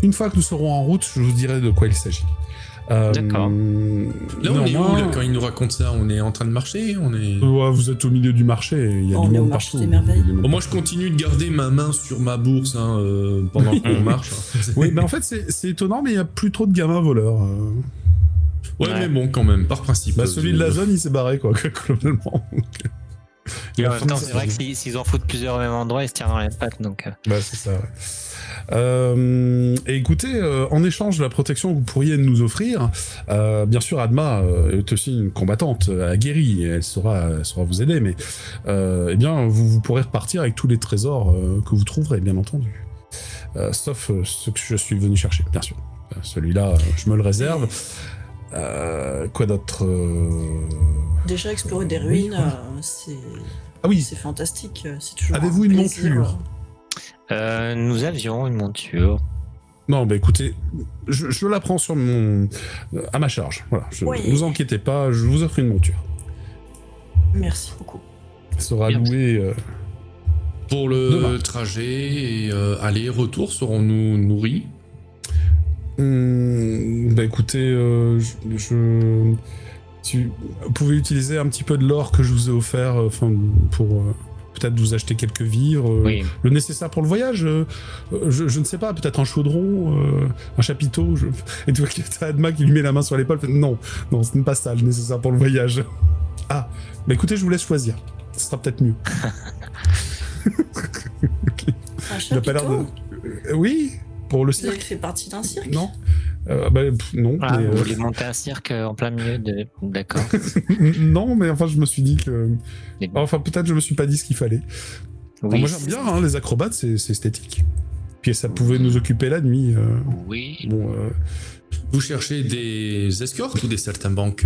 une fois que nous serons en route, je vous dirai de quoi il s'agit. D'accord. Là, on est où là, quand il nous raconte ça? On est en train de marcher? On est. Ouais, vous êtes au milieu du marché, il y a On du est au monde marché partout. des merveilles. Il y a du monde Bon, moi, je continue de garder ma main sur ma bourse pendant qu'on marche. Oui, mais en fait, c'est étonnant, mais il n'y a plus trop de gamins voleurs. Ouais, mais bon, quand même, par principe. Celui de la zone, il s'est barré, quoi, globalement. Et en même temps, c'est vrai que s'ils en foutent plusieurs au même endroit, ils se tirent dans les pattes. Donc, Bah, c'est ça, ouais. Et écoutez, en échange de la protection que vous pourriez nous offrir, bien sûr, Adma est aussi une combattante aguerrie, et elle saura vous aider, mais eh bien, vous pourrez repartir avec tous les trésors que vous trouverez, bien entendu. Sauf ceux que je suis venu chercher, bien sûr. Celui-là, je me le réserve. Quoi d'autre Déjà, explorer des ruines, c'est Ah oui, c'est fantastique. C'est toujours Avez-vous un une plaisir. monture? nous avions une monture. non, bah écoutez, je la prends à ma charge. Voilà, Oui. ne vous inquiétez pas, je vous offre une monture. Merci beaucoup. Elle sera Bien. louée. Pour le Demain. trajet et aller-retour, serons-nous nourris? Bah écoutez, vous pouvez utiliser un petit peu de l'or que je vous ai offert, pour peut-être vous acheter quelques vivres, Oui. le nécessaire pour le voyage. Je ne sais pas, peut-être un chaudron, un chapiteau. Et tu vois qu'il y a Adma qui lui met la main sur l'épaule. Non, ce n'est pas ça le nécessaire pour le voyage. Ah, bah écoutez, je vous laisse choisir. Ce sera peut-être mieux. Un Il a pas l'air chapiteau. de... Oui, pour le Vous avez cirque. fait partie d'un cirque. Non. Non. Ah, mais, vous voulez monter un cirque en plein milieu de. D'accord. non, mais enfin, je me suis dit que. Mais bon. Enfin, peut-être je me suis pas dit ce qu'il fallait. Oui, Moi, j'aime bien hein, les acrobates, c'est esthétique. Puis ça pouvait nous occuper la nuit. Oui. Bon, Vous cherchez des escortes ou des saltimbanques,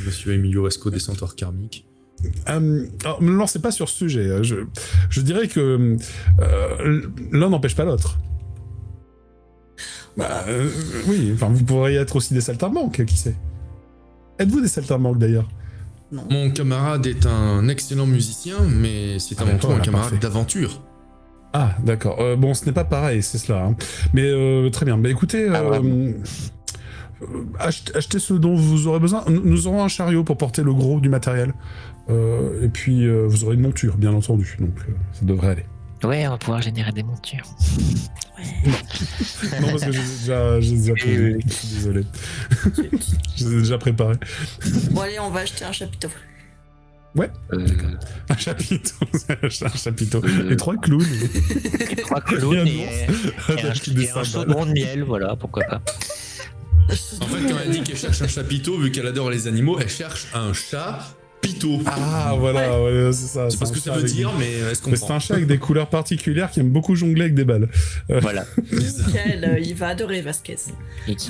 monsieur Emilio Asco des centaures karmiques? alors, me lancez pas sur ce sujet. Je dirais que l'un n'empêche pas l'autre. Oui, enfin, vous pourriez être aussi des saltimbanques, qui sait. Êtes-vous des saltimbanques d'ailleurs? Non. Mon camarade est un excellent musicien, mais c'est avant tout un camarade parfait. d'aventure. Ah, d'accord. Bon, ce n'est pas pareil, c'est cela. Hein. Mais très bien. Bah écoutez, achetez ce dont vous aurez besoin. Nous aurons un chariot pour porter le gros du matériel. Et puis, vous aurez une monture, bien entendu. Donc, ça devrait aller. Ouais, on va pouvoir générer des montures. Non, parce que j'ai déjà prévu. Je suis désolé. Je les ai déjà préparés. Bon, allez, on va acheter un chapiteau. Un chapiteau. Un chapiteau. Et 3 clowns. Et 3 clowns et un chaudron de miel, voilà, pourquoi pas. En fait, quand elle dit qu'elle cherche un chapiteau, vu qu'elle adore les animaux, elle cherche un chat pito. Ah, voilà, ouais, c'est ça. C'est pas ce que ça veut dire, mais est-ce qu'on Mais c'est un chat avec des couleurs particulières qui aime beaucoup jongler avec des balles. Voilà. Nickel, il va adorer Vasquez. Et qui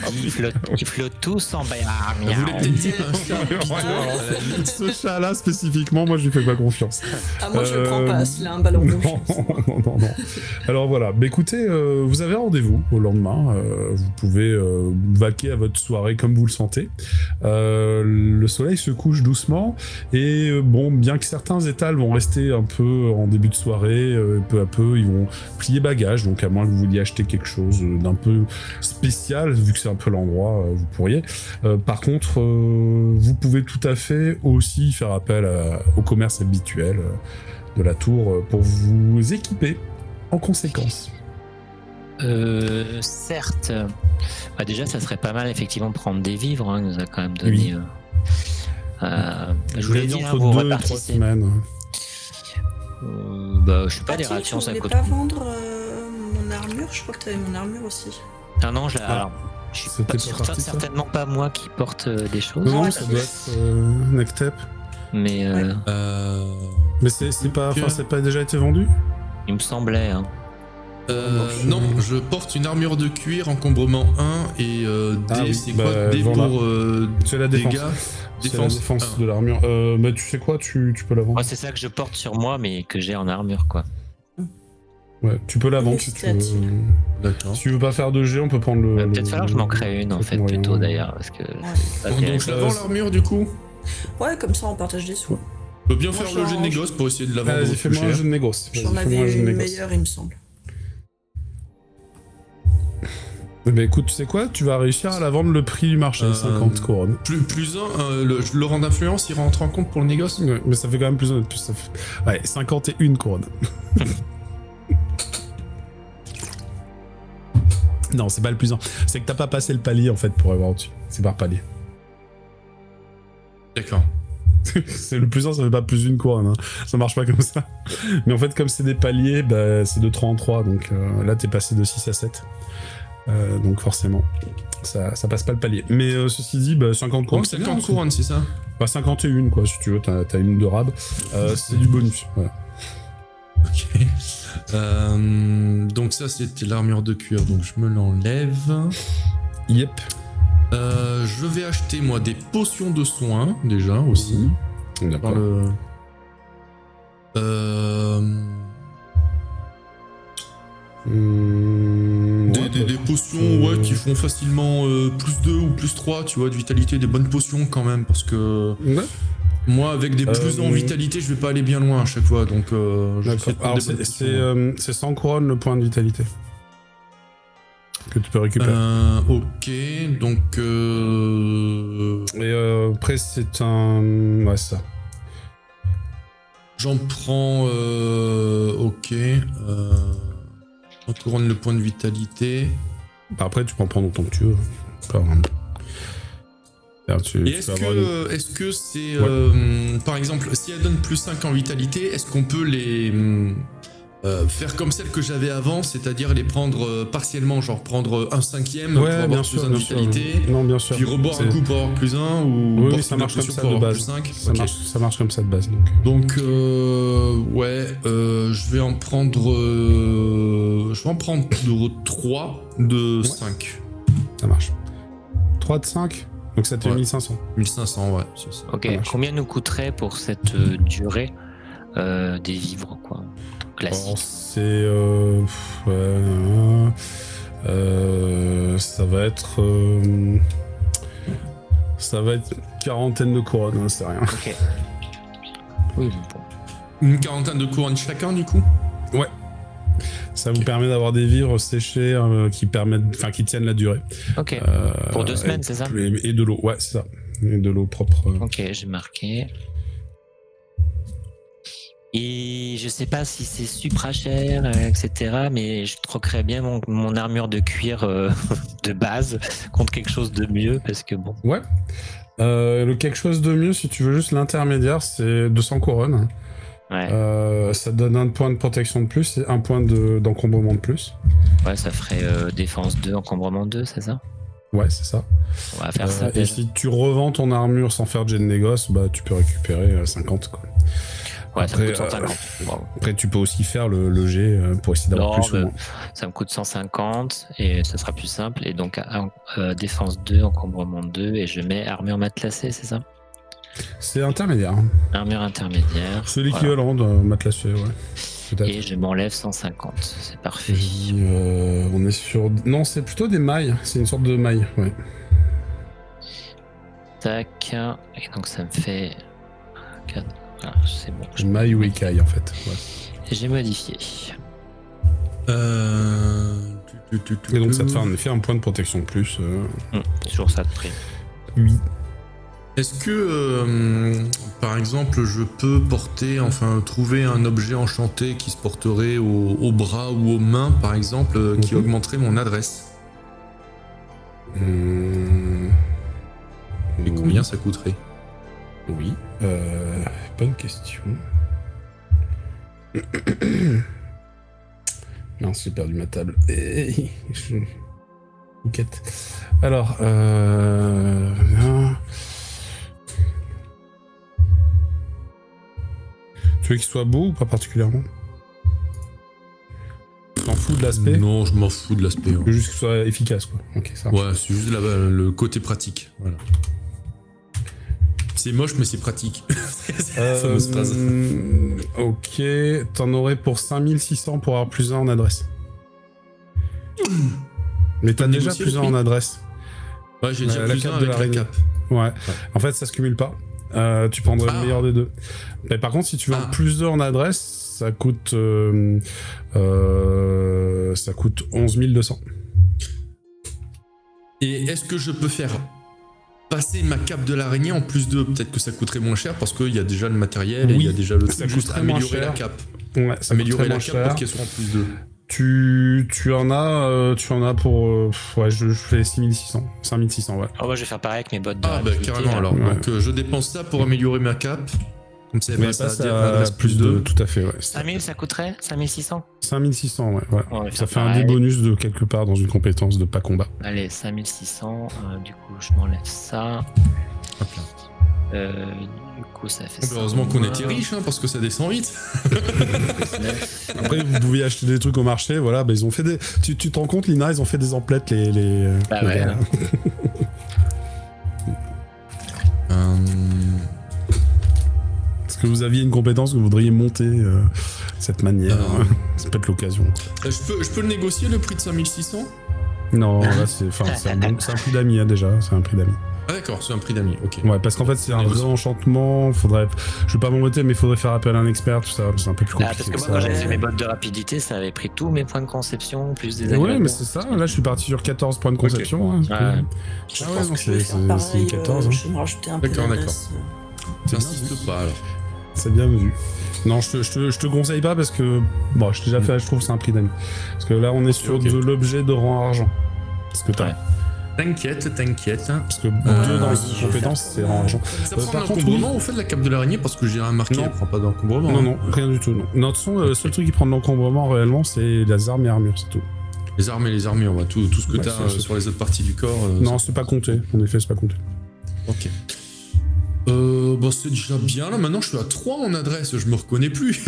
flottent tous en bas. Vous voulez peut-être dire un chat pito Ce chat-là, spécifiquement, moi, je lui fais pas confiance. Ah, moi, je le prends pas, s'il a un ballon rouge. Non. Alors voilà, bah, écoutez, vous avez rendez-vous au lendemain. Vous pouvez vaquer à votre soirée comme vous le sentez. Le soleil se couche doucement. Et bon, bien que certains étals vont rester un peu en début de soirée, peu à peu, ils vont plier bagages. Donc à moins que vous vouliez acheter quelque chose d'un peu spécial, vu que c'est un peu l'endroit, vous pourriez. Par contre, vous pouvez tout à fait aussi faire appel au commerce habituel de la tour pour vous équiper en conséquence. Certes. Bah déjà, ça serait pas mal effectivement de prendre des vivres. Hein, il nous a quand même donné. Oui. Je voulais dire, entre vous 2 et 3 répartissez. semaines. bah, je sais pas, les Attends, rations, tu ça voulais coûte. pas vendre mon armure? Je crois que t'avais mon armure aussi. Ah non, alors, je suis C'était pas pas sûr, parti, ça certainement pas moi qui porte des choses. Non, Ouais, ça doit être Nectep. Mais Ouais. Mais c'est pas déjà été vendu? il me semblait. Hein. Non, je porte une armure de cuir, encombrement 1 et D, oui, c'est bah, quoi D voilà. pour C'est la défense. dégâts. C'est la défense de l'armure. Bah tu sais quoi, tu peux la vendre. Moi, c'est ça que je porte sur moi, mais que j'ai en armure, quoi. Ouais, tu peux la vendre si tu veux. D'accord. Si tu veux pas faire de jet, on peut prendre le. Il va peut-être falloir que je m'en crée une, en fait, moyen. plutôt, d'ailleurs. Parce que. c'est pas Donc terrible. je la vends l'armure du coup. Ouais, comme ça, on partage des sous. On peut bien Moi, faire le jet de négoce pour essayer de la vendre Vas-y, plus fais-moi un cher. jeu de négoce. Vas-y, J'en fais-moi un avais jeu de une négoce. meilleure, il me semble. Bah écoute, tu sais quoi, tu vas réussir à la vendre le prix du marché, 50 couronnes. Plus un, le rang d'influence, il rentre en compte pour le négoce. Ouais, mais ça fait quand même plus. Ça fait... Ouais, 51 couronnes. Non, c'est pas le plus un. C'est que t'as pas passé le palier en fait pour avoir au-dessus. C'est par palier. D'accord. C'est le plus un, ça fait pas plus une couronne. Hein. Ça marche pas comme ça. Mais en fait, comme c'est des paliers, bah, c'est de 3 en 3. Donc là, t'es passé de 6 à 7. Donc forcément, ça passe pas le palier. Mais ceci dit, bah, 50 couronnes. Donc 50 couronnes, c'est ça? Bah 51 quoi, si tu veux, t'as une de rab. C'est du bonus. Voilà. Ok. Donc ça, c'était l'armure de cuir, donc je me l'enlève. Yep. Je vais acheter moi des potions de soins déjà aussi. D'accord. Dans le... Des potions ouais, qui font facilement plus 2 ou plus 3, tu vois, de vitalité, des bonnes potions quand même, parce que Ouais. moi avec des plus en vitalité, je vais pas aller bien loin à chaque fois, donc je vais essayer de prendre Alors des bonnes potions. c'est 100 couronnes le point de vitalité que tu peux récupérer. Ok, donc Et après c'est un... Ouais, ça. j'en prends... ok. On couronne le point de vitalité. Après tu peux en prendre autant que tu veux. Pas vraiment. Tu Et est-ce que c'est, par exemple, si elle donne plus 5 en vitalité, est-ce qu'on peut les faire comme celle que j'avais avant, c'est-à-dire les prendre partiellement, genre prendre un 5e pour avoir plus 1 de vitalité, non, bien sûr. puis reboire un coup pour avoir plus 1, ou oui, ça marche comme ça de base. 5. Ça marche comme ça de base. Donc je vais en prendre 3 de 5. Ça marche. 3 de 5, donc ça te fait 1500. 1500, ouais, c'est ça. Ok, combien nous coûterait pour cette durée des vivres, quoi, classique? Alors, c'est... ça va être... ça va être une quarantaine de couronnes, hein, c'est rien. Ok. Oui, bon. Une quarantaine de couronnes chacun, du coup? Ouais. Ça vous permet d'avoir des vivres séchés qui tiennent la durée. Ok. Pour 2 semaines, c'est ça? Et de l'eau, ouais, c'est ça. Et de l'eau propre. Ok, j'ai marqué. Et je sais pas si c'est supra cher, etc. Mais je troquerais bien mon armure de cuir de base contre quelque chose de mieux, parce que bon. Ouais. Le quelque chose de mieux, si tu veux juste l'intermédiaire, c'est 200 couronnes. Ouais. Ça donne 1 point de protection de plus et 1 point d'encombrement de plus. Ouais, ça ferait défense 2, encombrement 2, c'est ça? Ouais, c'est ça. On va faire ça. Et Déjà. si tu revends ton armure sans faire de jet de négoce, bah tu peux récupérer 50 quoi. Ouais, Après, ça me coûte 150. Wow. Après, tu peux aussi faire le jet pour essayer d'avoir plus ou moins. Ça me coûte 150 et ça sera plus simple. Et donc, défense 2, encombrement 2, et je mets armure matelassée, c'est ça? C'est intermédiaire. Armure intermédiaire. C'est l'équivalent d'un matelassé, ouais. Peut-être. Et je m'enlève 150. C'est parfait. On est sur... Non, c'est plutôt des mailles. C'est une sorte de maille, ouais. Tac. Et donc, ça me fait... 4... Ah, c'est bon. Maille ou écaille, en fait. Ouais. J'ai modifié. Et donc, ça te fait en effet 1 point de protection de plus. Toujours ça de prix. Oui. Est-ce que, par exemple, je peux trouver un objet enchanté qui se porterait au bras ou aux mains, par exemple, qui augmenterait mon adresse? Et combien ça coûterait? Oui. Bonne question. Non, j'ai perdu ma table. Bouquette. Alors, tu veux qu'il soit beau ou pas particulièrement? Tu t'en fous de l'aspect? Non, je m'en fous de l'aspect. Tu veux juste qu'il soit efficace, quoi. Ok, ça marche. Ouais, c'est juste le côté pratique. Voilà. C'est moche, mais c'est pratique. C'est la fameuse phrase. Ok, t'en aurais pour 5600 pour avoir plus 1 en adresse. Mais t'as déjà plus 1 en adresse. Ouais, j'ai déjà plus 1 avec la cape. Ouais. En fait, ça se cumule pas. Tu prendrais le meilleur des deux. Mais par contre, si tu veux plus 2 en adresse, ça coûte 11 200. Et est-ce que je peux faire passer ma cape de l'araignée en plus de... Peut-être que ça coûterait moins cher parce qu'il y a déjà le matériel et il y a déjà le truc. Juste améliorer la cape. Ouais, ça améliorer la cape pour qu'elle soit en plus de... Tu en as pour... ouais, je fais 6600. 5600, ouais. Oh, moi, je vais faire pareil avec mes bottes de carrément alors. Ouais. Donc je dépense ça pour améliorer ma cape. Comme ça, mais ça a plus de... Tout à fait, ouais. 5000, ça coûterait 5600 5600, ouais. Ça fait pareil. un des bonus de quelque part dans une compétence de pas combat. Allez, 5600. Du coup, je m'enlève ça. Hop là. Du coup, ça fait ça. Heureusement qu'on était riches, parce que ça descend vite. Après, vous pouviez acheter des trucs au marché, voilà, ils ont fait des... Tu te rends compte, Lina, ils ont fait des emplettes, les... Bah ouais. Est-ce que vous aviez une compétence que vous voudriez monter de cette manière? C'est peut-être l'occasion. Je peux le négocier, le prix de 5600? Non, là, c'est un prix d'amis, déjà, c'est un prix d'amis. Ah d'accord, c'est un prix d'amis, ok. Ouais, parce qu'en fait, c'est un vrai enchantement, je vais pas m'embêter, mais il faudrait faire appel à un expert, tout ça, c'est un peu plus compliqué. Parce que moi, quand j'avais fait mes bottes de rapidité, ça avait pris tous mes points de conception, plus des ouais, mais c'est ça, là, je suis parti sur 14 points de conception. Okay. Je pense que je vais faire pareil, 14. Je vais me rajouter un peu d'adresse. T'insistes pas, alors. C'est bien vu. Non, je te conseille pas parce que... Bon, j'ai déjà fait, je trouve que c'est un prix d'amis. Parce que là, on est sur de l'objet de rang argent. Parce que t'as... T'inquiète. Parce que 2 dans les je vais compétences, faire c'est comme, enrageant. Ça prend par un contre, encombrement au fait de la cape de l'araignée parce que j'ai remarqué, Non. elle prend pas d'encombrement. Non, rien du tout. Non, de toute façon, le seul truc qui prend de l'encombrement réellement, c'est les armes et armures, c'est tout. Les armes, on va tout ce que Ouais, t'as c'est- sur les autres parties du corps. Non, c'est pas compté. En effet, c'est pas compté. Ok. Bah c'est déjà bien là, maintenant je suis à 3 en adresse, je me reconnais plus.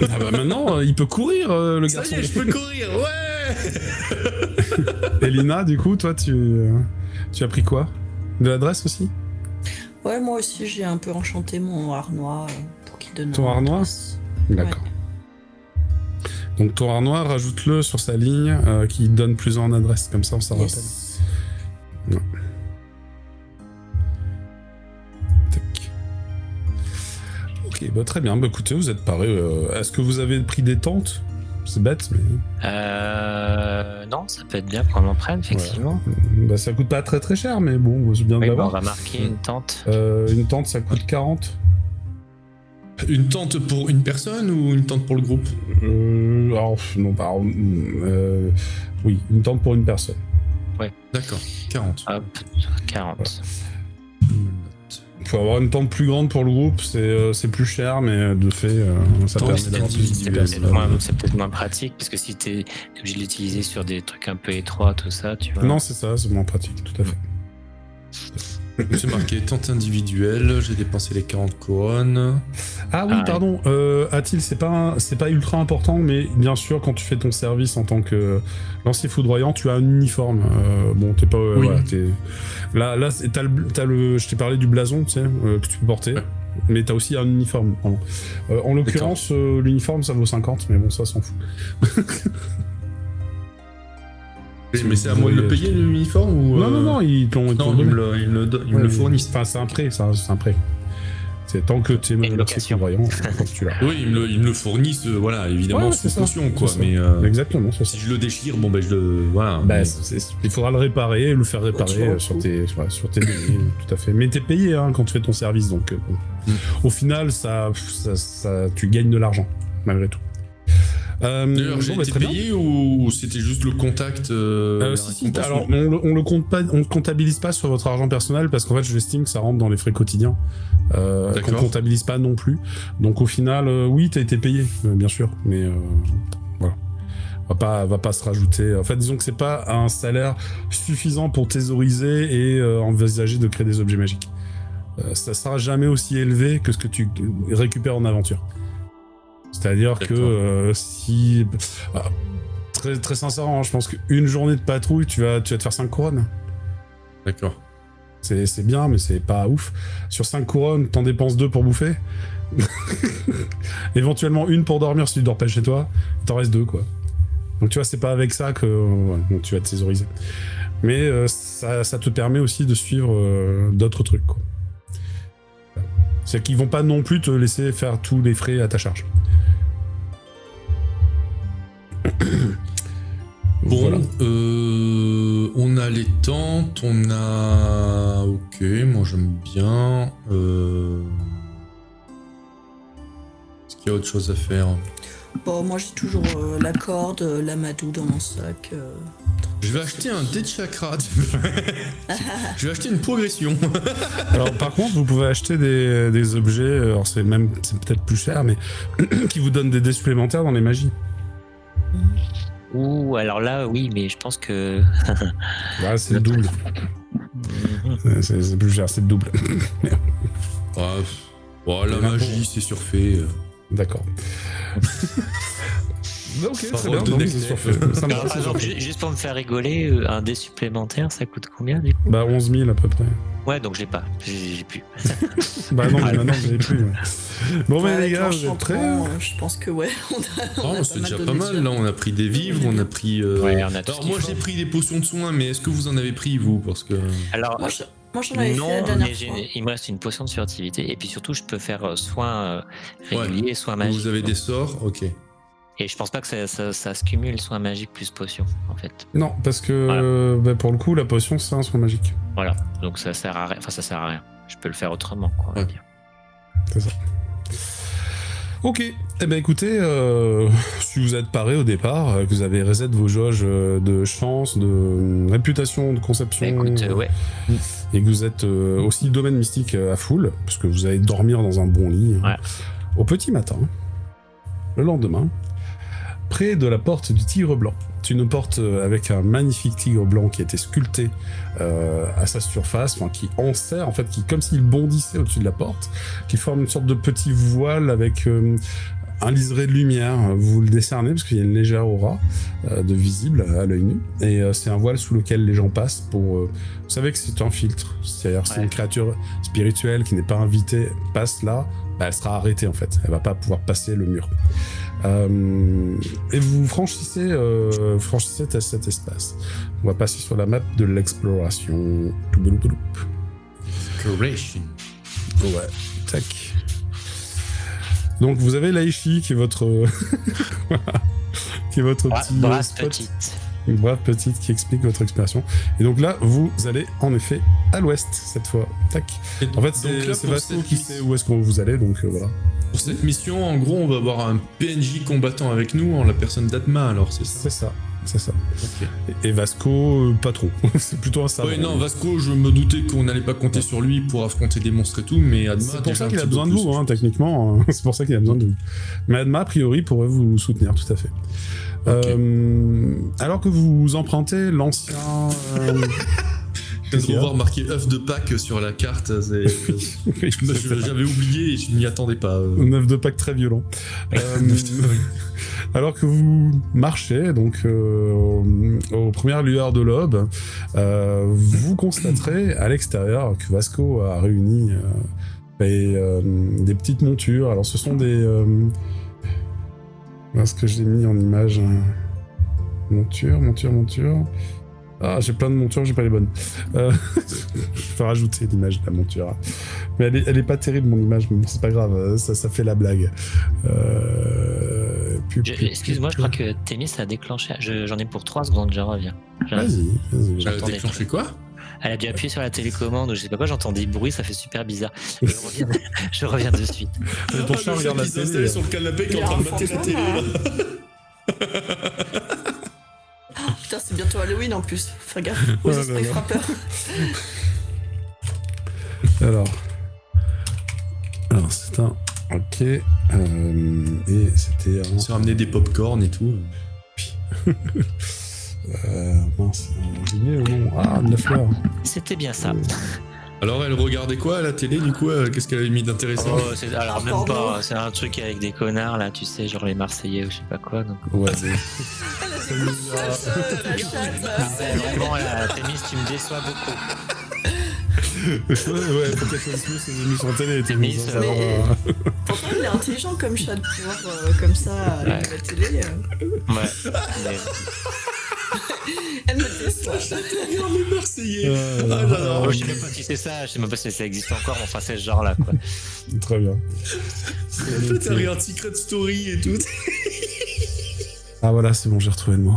Ah bah maintenant, il peut courir, le Ça garçon. y est, je peux courir, ouais. Elina, du coup, toi, tu as pris quoi? De l'adresse aussi? Ouais, moi aussi, j'ai un peu enchanté mon harnois pour qu'il donne Ton un harnois adresse. D'accord. Donc ton harnois, rajoute-le sur sa ligne qui donne plus en adresse, comme ça on s'en Yes. rappelle. Tac. Ok, bah très bien. Bah écoutez, vous êtes parés. Est-ce que vous avez pris des tentes? C'est bête, mais. Non, ça peut être bien qu'on en prenne, effectivement. Bah ça coûte pas très très cher, mais bon, c'est bien de Oui, bah, on l'avoir. va marquer une tente. Une tente, ça coûte 40. Une tente pour une personne ou une tente pour le groupe? Alors, non, oui, une tente pour une personne. D'accord, 40. Hop, 40. Il faut avoir une tente plus grande pour le groupe, c'est plus cher, mais de fait, ça Tente permet C'est d'avoir plus individuelle. de place. c'est peut-être moins pratique, parce que si t'es obligé de l'utiliser sur des trucs un peu étroits, tout ça, tu vois. Non, c'est ça, c'est moins pratique, tout à fait. C'est marqué tente individuelle, j'ai dépensé les 40 couronnes. Ah oui, Ah, pardon, Atil, c'est pas ultra important, mais bien sûr, quand tu fais ton service en tant que lancier foudroyant, tu as un uniforme. Bon, t'es pas. Oui. Voilà, là, t'as le. Je t'ai parlé du blason, tu sais, que tu peux porter. Ouais. Mais t'as aussi un uniforme. Pardon. En l'occurrence, l'uniforme, ça vaut 50, mais bon, ça s'en fout. Mais c'est à moi de le payer l'uniforme ou Non, ils t'ont Non, donné. ils me le fournissent. Enfin, c'est un prêt, c'est un prêt. C'est tant que tu es une lancier location. foudroyant, tu l'as. Oui, ils me le fournissent, voilà, évidemment, Ouais, sous c'est ça, caution, quoi. c'est ça. Mais Exactement, c'est ça. si je le déchire, bon, ben je le. Voilà. Bah, mais- il faudra le réparer et le faire tu réparer vois, sur tes données, tout à fait. Mais t'es payé hein, quand tu fais ton service, donc bon. Au final, tu gagnes de l'argent, malgré tout. D'ailleurs, j'ai bon, bah, été très bien. payé ou c'était juste le contact la Si, récompense, alors non on le compte pas, on le comptabilise pas sur votre argent personnel parce qu'en fait, j'estime que ça rentre dans les frais quotidiens. Qu'on D'accord. comptabilise pas non plus. Donc au final, oui, t'as été payé, bien sûr, mais voilà. Va pas se rajouter. En fait, disons que c'est pas un salaire suffisant pour thésauriser et envisager de créer des objets magiques. Ça sera jamais aussi élevé que ce que tu récupères en aventure. C'est-à-dire que si... très, très sincèrement, je pense qu'une journée de patrouille, tu vas te faire 5 couronnes. D'accord. C'est bien, mais c'est pas ouf. Sur 5 couronnes, t'en dépenses 2 pour bouffer. Éventuellement une pour dormir si tu dors pas chez toi. Il t'en reste 2, quoi. Donc tu vois, c'est pas avec ça que bon, tu vas te thésauriser. Mais ça te permet aussi de suivre d'autres trucs, quoi. C'est qu'ils vont pas non plus te laisser faire tous les frais à ta charge. Bon, Voilà. on a les tentes, on a... Ok, moi j'aime bien. Est-ce qu'il y a autre chose à faire? Bon, moi j'ai toujours la corde, l'amadou dans mon sac. Je vais acheter un dé de chakra. Je vais acheter une progression. Alors par contre, vous pouvez acheter des objets, alors c'est peut-être plus cher, mais qui vous donnent des dés supplémentaires dans les magies. Ouh, alors là, oui, mais je pense que. Voilà, c'est le double. C'est plus cher, c'est le double. La magie, c'est surfait. D'accord. Ok, très bien. de non, Nectar. c'est surfait. Ça marche, c'est Alors, surfait. juste pour me faire rigoler, un dé supplémentaire, ça coûte combien du coup? Bah 11 000 à peu près. Ouais, donc j'ai pas. J'ai plus. Bah non, mais maintenant vous avez plus. Ouais. Bon, mais les Avec gars, vous êtes prêts? l'enchantement, je pense que ouais, on a C'est déjà pas donné mal, sur- là, on a pris des vivres, on a pris... Ouais, on a tout Alors ce qu'il moi faut. j'ai pris des potions de soins, mais est-ce que vous en avez pris, vous? Parce que... Alors, Moi, j'en avais fait la non, dernière mais fois. il me reste une potion de furtivité. Et puis surtout, je peux faire soins réguliers, soins magiques. Vous avez des sorts? Ok. Et je pense pas que ça se cumule soins magiques plus potions, en fait. Non, parce que bah, pour le coup, la potion, c'est un soin magique. Voilà. Donc ça sert à rien. Enfin, ça sert à rien. Je peux le faire autrement, quoi, on va Ouais. dire. C'est ça. Ok, eh ben écoutez, si vous êtes paré au départ, que vous avez reset vos jauges de chance, de réputation, de conception, Écoute, ouais. et que vous êtes aussi domaine mystique à full, parce que vous allez dormir dans un bon lit, Ouais. au petit matin, le lendemain, près de la porte du Tigre Blanc. C'est une porte avec un magnifique tigre blanc qui a été sculpté à sa surface, enfin qui enserre, en fait, qui comme s'il bondissait au-dessus de la porte, qui forme une sorte de petit voile avec un liseré de lumière. Vous le décernez parce qu'il y a une légère aura de visible à l'œil nu, et c'est un voile sous lequel les gens passent pour... vous savez que c'est un filtre, c'est-à-dire c'est une créature spirituelle qui n'est pas invitée, passe là, bah, elle sera arrêtée en fait, elle va pas pouvoir passer le mur. Et vous franchissez cet espace. On va passer sur la map de l'exploration. Exploration. Ouais, tac. Donc vous avez Laishi qui est votre qui est votre petit Brave spot. petite. Une brave petite qui explique votre exploration. Et donc là, vous allez en effet à l'ouest cette fois. Tac. En fait, c'est Vasco qui sait où est-ce qu'on vous allez, donc voilà. Pour cette mission, en gros, on va avoir un PNJ combattant avec nous en la personne d'Adma, alors c'est ça. C'est ça. Ok. Et Vasco, pas trop. C'est plutôt un savant. Oui, non, Vasco, je me doutais qu'on n'allait pas compter sur lui pour affronter des monstres et tout, mais Adma... C'est pour déjà ça un qu'il a petit besoin peu de plus. vous, hein, techniquement. C'est pour ça qu'il a besoin de vous. Mais Adma, a priori, pourrait vous soutenir, tout à fait. Ok. Alors que vous empruntez l'ancien... Je viens de revoir marqué œuf de Pâques sur la carte, j'avais oublié et je m'y attendais pas. Un œuf de Pâques très violent. Alors que vous marchez, donc aux premières lueurs de l'aube, vous constaterez à l'extérieur que Vasco a réuni des petites montures. Alors ce sont des... ce que j'ai mis en image. Monture. Ah, j'ai plein de montures, j'ai pas les bonnes. Je vais rajouter l'image de la monture. Mais elle est pas terrible, mon image, mais bon, c'est pas grave, ça fait la blague. Excuse-moi, je crois que Témis a déclenché. J'en ai pour 3 secondes, je reviens. Vas-y. J'entends déclenché des- quoi? Elle a dû appuyer sur la télécommande, ou je sais pas quoi, j'entends des bruits, ça fait super bizarre. Je reviens de suite. Ton chat regarde la qui s'est télé. installé sur le canapé qui est en train de mater la télé. Putain, c'est bientôt Halloween en plus. Fais gaffe aux esprits frappeurs. Alors, c'est un... Ok. Et c'était un... On s'est ramené des pop-corn et tout. Mince, j'ai oublié le nom. Ah, de la fleur. C'était bien ça. Alors elle regardait quoi à la télé du coup? Qu'est-ce qu'elle avait mis d'intéressant? Oh, alors même pardon. pas, c'est un truc avec des connards là, tu sais, genre les Marseillais ou je sais pas quoi. Donc... Ouais, La chatte. Vraiment là, Témis, tu me déçois beaucoup. ouais, faut qu'elle fasse mieux ses émissions télé. Témis, Pourtant, il est intelligent comme chat de pouvoir comme ça à la télé. Ouais. Mais... Elle me déçoit. Regarde les Marseillais. Ah, j'adore. je sais même pas si c'est ça, je sais même pas si ça existe encore, mais enfin c'est ce genre là quoi. Très bien. En fait, elle regarde Secret Story et tout. Ah voilà, c'est bon, j'ai retrouvé le mot.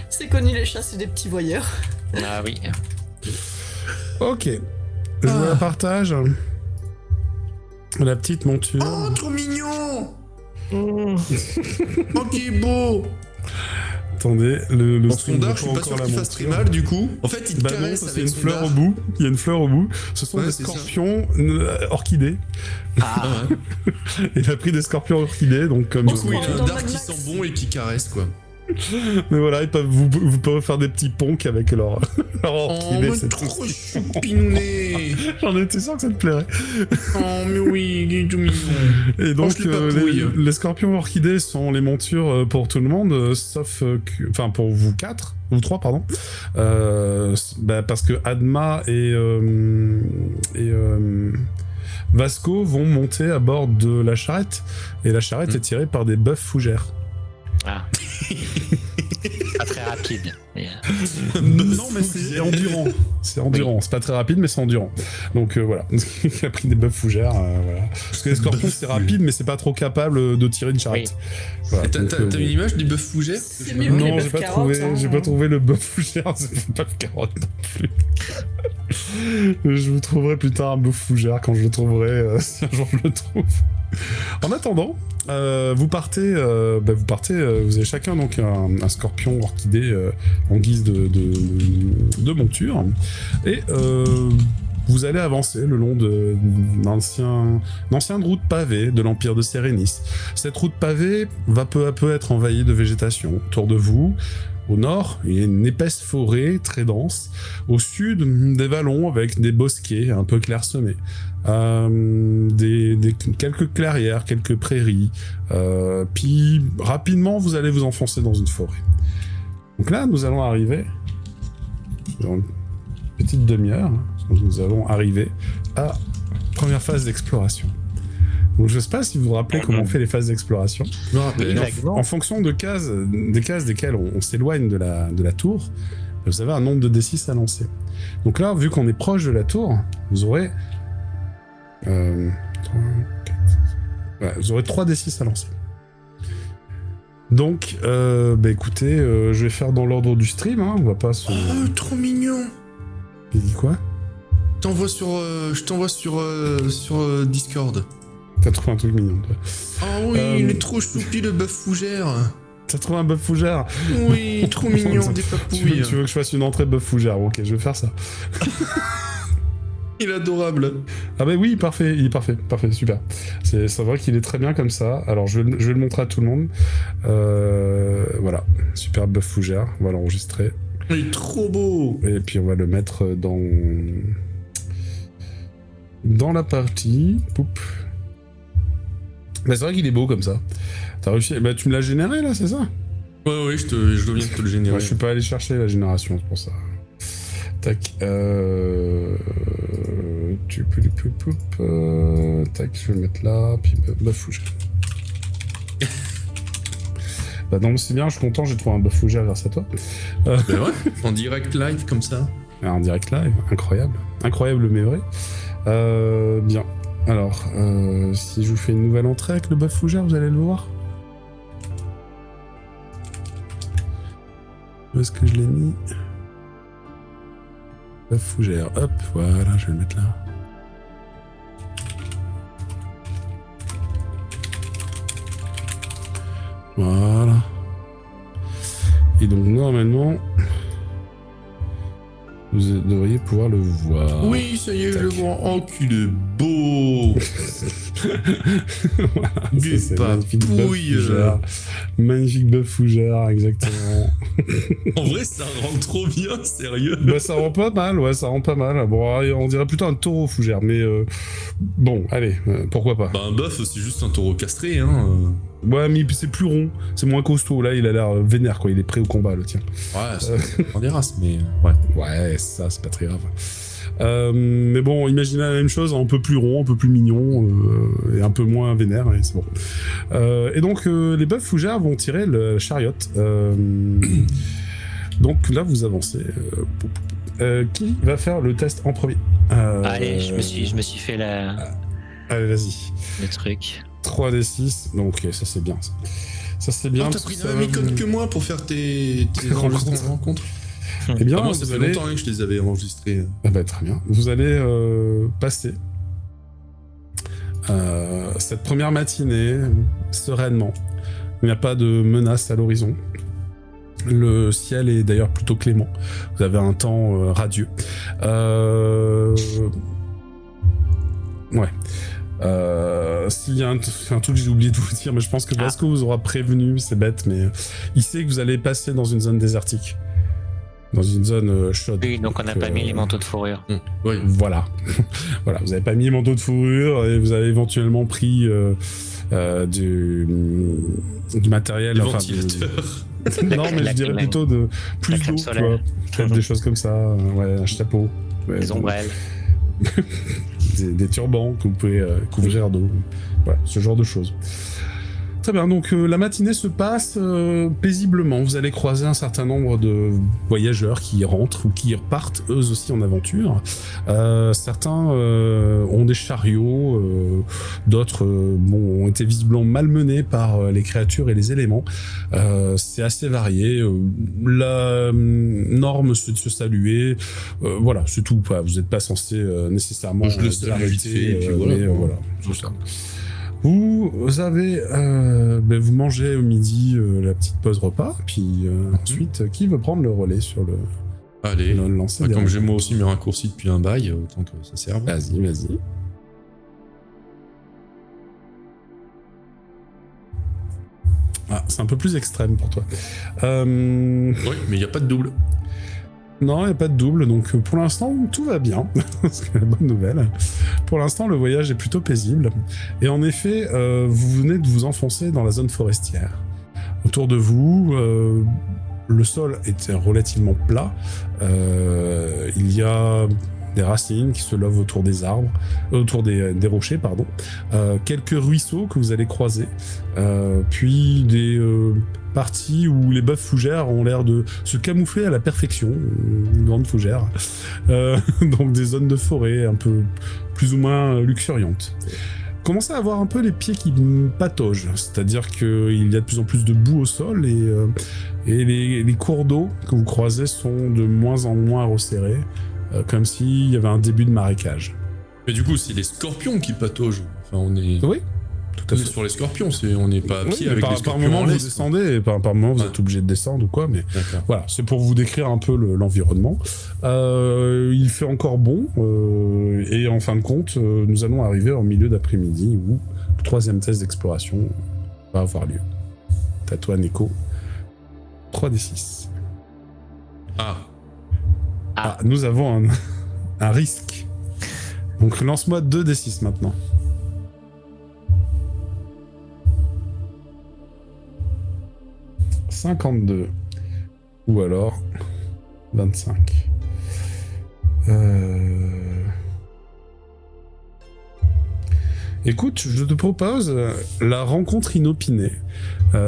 C'est connu, les chats, c'est des petits voyeurs. Ah oui. Ok. Je vous la partage. La petite monture. Oh, trop mignon. Oh, qui beau. Attendez, le Dans son stream dard, veut je suis pas sûr encore qu'il la fasse très monture. mal du coup. En fait, il te Bah non, caresse parce qu'il y a avec une son fleur dard. au bout. Il y a une fleur au bout. Ce sont Ouais, des c'est ça. scorpions orchidés. Ah, Il a pris des scorpions orchidés, donc comme... Du coup, il a un Dans dard Mad qui Max. sent bon et qui caresse quoi. Mais voilà, vous pouvez faire des petits ponks avec leur Oh, orchidée. mais c'est trop tout. choupinounet. J'en étais sûr que ça te plairait. Oh, mais oui, il est tout mignon. Et donc, Penche le papouille. les scorpions orchidés sont les montures pour tout le monde, sauf enfin pour vous trois, pardon. Parce que Adma et Vasco vont monter à bord de la charrette, et la charrette est tirée par des bœufs fougères. ah. Pas très rapide. Mais, Non, mais c'est endurant. C'est endurant. C'est pas très rapide, mais c'est endurant. Donc voilà. Il a pris des bœufs fougères. Voilà. Parce que les scorpions, c'est rapide, mais c'est pas trop capable de tirer une charrette. Voilà, T'as une image du bœuf fougère? C'est mieux que les Non, bœufs j'ai pas carottes, trouvé. hein. J'ai pas trouvé le bœuf fougère. C'est pas de carotte non plus. Je vous trouverai plus tard un bœuf fougère quand je le trouverai, si un jour je le trouve. En attendant, vous partez, vous avez chacun donc un scorpion orchidée en guise de monture, et vous allez avancer le long d'une ancienne route pavée de l'Empire de Sérénis. Cette route pavée va peu à peu être envahie de végétation. Autour de vous, au nord, il y a une épaisse forêt très dense. Au sud, des vallons avec des bosquets un peu clairsemés. Quelques clairières, quelques prairies. Puis, rapidement, vous allez vous enfoncer dans une forêt. Donc là, nous allons arriver, dans une petite demi-heure, nous allons arriver à la première phase d'exploration. Donc je sais pas si vous vous rappelez comment on fait les phases d'exploration. Je me rappelle. vaguement. En fonction des cases desquelles on s'éloigne de la tour, vous avez un nombre de D6 à lancer. Donc là, vu qu'on est proche de la tour, vous aurez 3 D6 à lancer. Donc, écoutez, je vais faire dans l'ordre du stream, hein, on va pas se... Oh, trop mignon. Il dit quoi? Je t'envoie sur Discord. T'as trouvé un truc mignon, toi. Ah oui, il est trop choupi le bœuf fougère. T'as trouvé un bœuf fougère? Oui, trop mignon, des tu papouilles. veux que je fasse une entrée bœuf fougère? Ok, je vais faire ça. Il est adorable. Ah bah oui, parfait, il est parfait, super. C'est vrai qu'il est très bien comme ça. Alors je vais le montrer à tout le monde. Voilà, super bœuf fougère, on va l'enregistrer. Il est trop beau. Et puis on va le mettre dans la partie. Poup. Bah c'est vrai qu'il est beau comme ça. T'as réussi. Bah tu me l'as généré là, c'est ça? Ouais, je viens de te le générer. Ouais, je suis pas allé chercher la génération, c'est pour ça. Tac. Tac, je vais le mettre là. Puis bœuf fougère. Bah non, c'est bien, je suis content, j'ai trouvé un bœuf fougère grâce à toi. Ben ouais, en direct live comme ça. En direct live, incroyable. Incroyable mais vrai. Bien. Alors, si je vous fais une nouvelle entrée avec le bœuf fougère, vous allez le voir. Où est-ce que je l'ai mis? Bœuf fougère, hop, voilà, je vais le mettre là. Voilà. Et donc, normalement, vous devriez pouvoir le voir. Oui, ça y est, je le vois. Oh, qu'il est beau. Voilà, Des ça, c'est magnifique bœuf papouilles. fougère. Magnifique bœuf fougère, exactement. En vrai, ça rend trop bien, sérieux. Bah ça rend pas mal, ouais, ça rend pas mal. Bon, on dirait plutôt un taureau fougère, mais bon, allez, pourquoi pas. Bah, un bœuf, c'est juste un taureau castré, hein. Ouais, mais c'est plus rond, c'est moins costaud. Là, il a l'air vénère, quoi. Il est prêt au combat, le tien. Ouais, c'est on des races, mais ouais. Ouais, ça, c'est pas très grave. Mais bon, imaginez la même chose, un peu plus rond, un peu plus mignon, et un peu moins vénère, et c'est bon. Et donc, les bœufs fougères vont tirer le chariot. Donc là, vous avancez. Qui va faire le test en premier? Allez, je me suis fait Allez, vas-y. le truc. 3d6, donc ok, ça c'est bien. Ça c'est bien. Oh, t'as pris la même méthode que moi pour faire tes rencontres. Eh bien, moi, ça fait longtemps que je les avais enregistrés. Ah bah, très bien. Vous allez passer cette première matinée sereinement. Il n'y a pas de menace à l'horizon. Le ciel est d'ailleurs plutôt clément. Vous avez un temps radieux. Ouais. S'il y a un truc que j'ai oublié de vous dire, mais je pense que Vasco vous aura prévenu, c'est bête, mais il sait que vous allez passer dans une zone désertique. Dans une zone chaude. Oui, donc on n'a pas mis les manteaux de fourrure. Oui. Voilà. Voilà, vous n'avez pas mis les manteaux de fourrure et vous avez éventuellement pris du matériel. Des ventilateurs. Non, mais je dirais plutôt de plus d'eau, tu vois. Peut-être des choses comme ça. Ouais, un chapeau. Ouais, Les ombrelles. des turbans que vous pouvez couvrir d'eau. Voilà, ce genre de choses. Très bien, donc la matinée se passe paisiblement. Vous allez croiser un certain nombre de voyageurs qui rentrent ou qui repartent eux aussi en aventure. Certains ont des chariots, d'autres ont été visiblement malmenés par les créatures et les éléments. C'est assez varié. La norme, c'est de se saluer. Voilà, c'est tout. Vous n'êtes pas censé nécessairement Je le salue vite fait, et puis voilà. mais, voilà, c'est ça. Vous avez, vous mangez au midi la petite pause repas, puis ensuite, qui veut prendre le relais sur le Allez, lancer des comme j'ai rencontres. moi aussi mes raccourcis depuis un bail, autant que ça serve. Vas-y. Ah, c'est un peu plus extrême pour toi. Oui, mais il n'y a pas de double. Non, il n'y a pas de double, donc pour l'instant, tout va bien. C'est la bonne nouvelle. Pour l'instant, le voyage est plutôt paisible. Et en effet, vous venez de vous enfoncer dans la zone forestière. Autour de vous, le sol est relativement plat. Il y a des racines qui se lèvent autour des arbres, autour des rochers, pardon. Quelques ruisseaux que vous allez croiser. Puis des parties où les bœufs fougères ont l'air de se camoufler à la perfection, une grande fougère. Donc des zones de forêt un peu plus ou moins luxuriantes. Commencez à avoir un peu les pieds qui pataugent, c'est-à-dire qu'il y a de plus en plus de boue au sol et les cours d'eau que vous croisez sont de moins en moins resserrés, comme s'il y avait un début de marécage. Mais du coup, c'est les scorpions qui pataugent. Enfin, on est... Oui, tout à On fait. est sur les scorpions, on n'est pas à pied Oui, avec par, les par scorpions moment en vous laisse. descendez et par moment vous Ouais. êtes obligé de descendre ou quoi, mais D'accord. voilà, c'est pour vous décrire un peu l'environnement. Il fait encore bon et en fin de compte, nous allons arriver au milieu d'après-midi où le troisième test d'exploration va avoir lieu. À toi, Neko. 3d6. Ah, nous avons un risque. Donc lance-moi 2d6 maintenant. « 52. Ou alors 25. Écoute, je te propose la rencontre inopinée.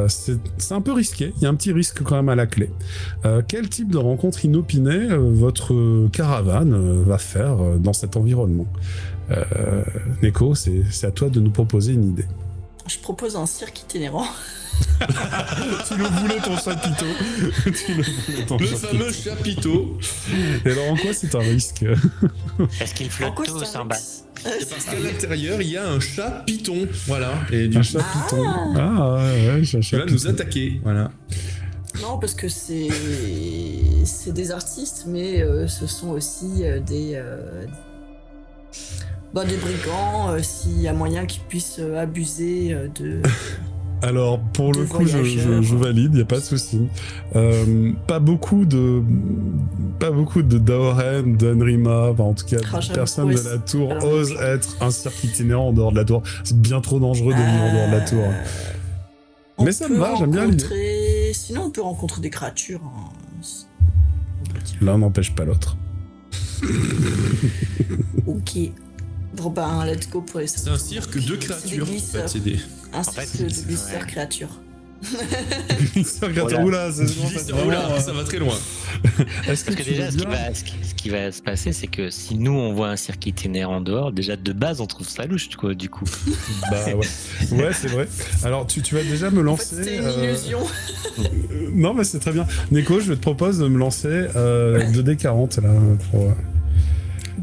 C'est un peu risqué, il y a un petit risque quand même à la clé. Quel type de rencontre inopinée votre caravane va faire dans cet environnement? Neko, c'est à toi de nous proposer une idée. Je propose un cirque itinérant. Tu le voulais ton chapiteau. Tu le voulais ton Le chapiteau. fameux chapiteau. Et alors en quoi c'est un risque? Est-ce qu'il En flotte quoi tous c'est en un bas mix Parce qu'à l'intérieur, il y a un chat python. Voilà. Et du Un coup, chapiton. Ah ouais, il va chapiton. nous attaquer. Voilà. Non, parce que c'est des artistes, mais ce sont aussi des brigands, s'il y a moyen qu'ils puissent abuser de... Alors, pour le Des coup, voyageurs. je valide, il n'y a pas de souci. Pas beaucoup de Daoren, d'Anrima, enfin, en tout cas, Ah, j'avoue, personne ouais, de la tour alors, ose être un cirque itinérant en dehors de la tour. C'est bien trop dangereux de venir en dehors de la tour. On Mais ça me peut va, j'aime bien l'idée. rencontrer- Sinon, on peut rencontrer des créatures. Hein. On va dire. L'un n'empêche pas l'autre. Ok. Bon ben, let's go pour les C'est un cirque de créatures. En fait, c'est des... Un fait, cirque de c'est- glisseurs ouais. créatures. Oula, c'est Oula, ça va très loin. Est-ce que Parce que tu déjà, veux ce bien qui va se passer, c'est que si nous, on voit un cirque itinérant en dehors, déjà de base, on trouve ça louche, quoi, du coup. Bah ouais, ouais c'est vrai. Alors tu vas déjà me En fait, lancer. c'était une illusion. Non, mais c'est très bien. Neko, je te propose de me lancer 2D40 là. Pour,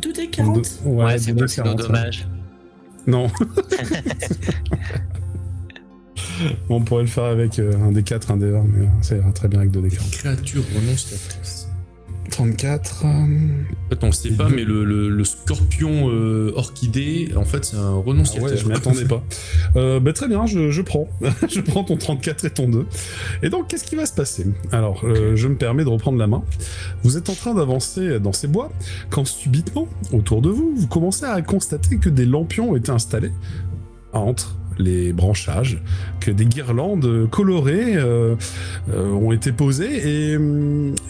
2D40. Ouais, c'est 2D40, dommage. Non. Bon, on pourrait le faire avec un D4, un D20, mais ça ira très bien avec 2D40. Créatures renonciatrices. 34. En fait, on sait pas, mais le scorpion orchidée, en fait, c'est un Ah renonciateur. ouais, je m'y attendais pas. Très bien, je prends. Je prends ton 34 et ton 2. Et donc, qu'est-ce qui va se passer? Alors, je me permets de reprendre la main. Vous êtes en train d'avancer dans ces bois, quand subitement, autour de vous, vous commencez à constater que des lampions ont été installés entre les branchages, que des guirlandes colorées ont été posées,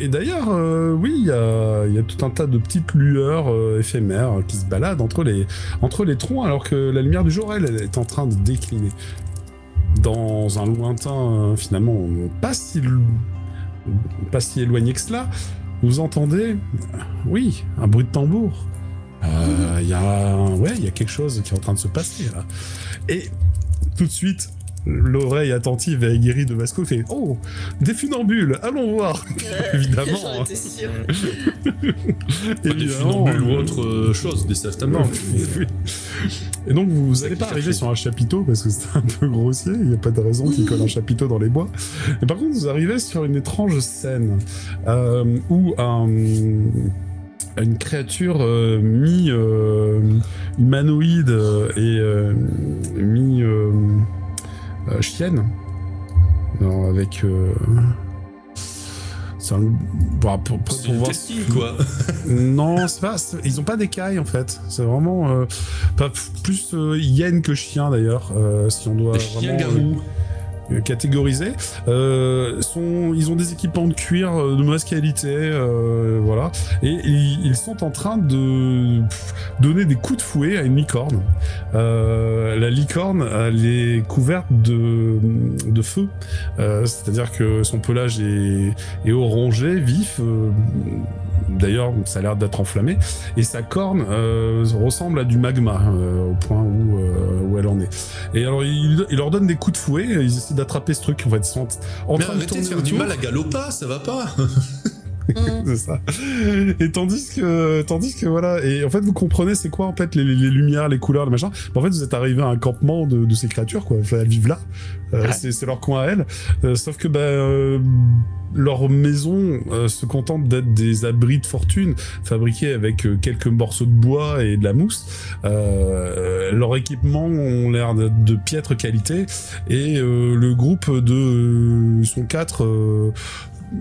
et d'ailleurs, oui, il y a tout un tas de petites lueurs éphémères qui se baladent entre les troncs, alors que la lumière du jour, elle est en train de décliner. dans un lointain, finalement, pas si éloigné que cela, vous entendez, oui, un bruit de tambour. Il y a quelque chose qui est en train de se passer là. Et tout de suite, l'oreille attentive et aguerrie de Vasco fait « Oh, des funambules, allons voir !» Évidemment. J'en étais sûre. Des funambules ou autre chose, des saltimbanques. Et donc vous n'allez pas arriver sur un chapiteau parce que c'est un peu grossier, il n'y a pas de raison qu'ils collent un chapiteau dans les bois. Et par contre vous arrivez sur une étrange scène où une créature mi-humanoïde et mi-chienne, avec... c'est un... pour une voir testine, quoi. Non, ils ont pas d'écailles en fait. C'est vraiment pas plus hyène que chien d'ailleurs. Si on doit des chiens vraiment garous. Catégoriser. Ils ont des équipements de cuir de mauvaise qualité, voilà. Et ils sont en train de donner des coups de fouet à une licorne. La licorne, elle est couverte de feu. C'est-à-dire que son pelage est orangé, vif. D'ailleurs, ça a l'air d'être enflammé. Et sa corne ressemble à du magma, au point où elle en est. Et alors, il leur donne des coups de fouet, ils essaient d'attraper ce truc. En fait, ils sont en train de tourner faire autour. du mal à Galopa, ça va pas. C'est ça. Et tandis que voilà, et en fait vous comprenez c'est quoi en fait les lumières, les couleurs, les machins. En fait vous êtes arrivé à un campement de ces créatures quoi. Enfin, elles vivent là. C'est leur coin à elles. Sauf que leur maison se contente d'être des abris de fortune fabriqués avec quelques morceaux de bois et de la mousse. Leurs équipements ont l'air de piètre qualité et le groupe sont 4.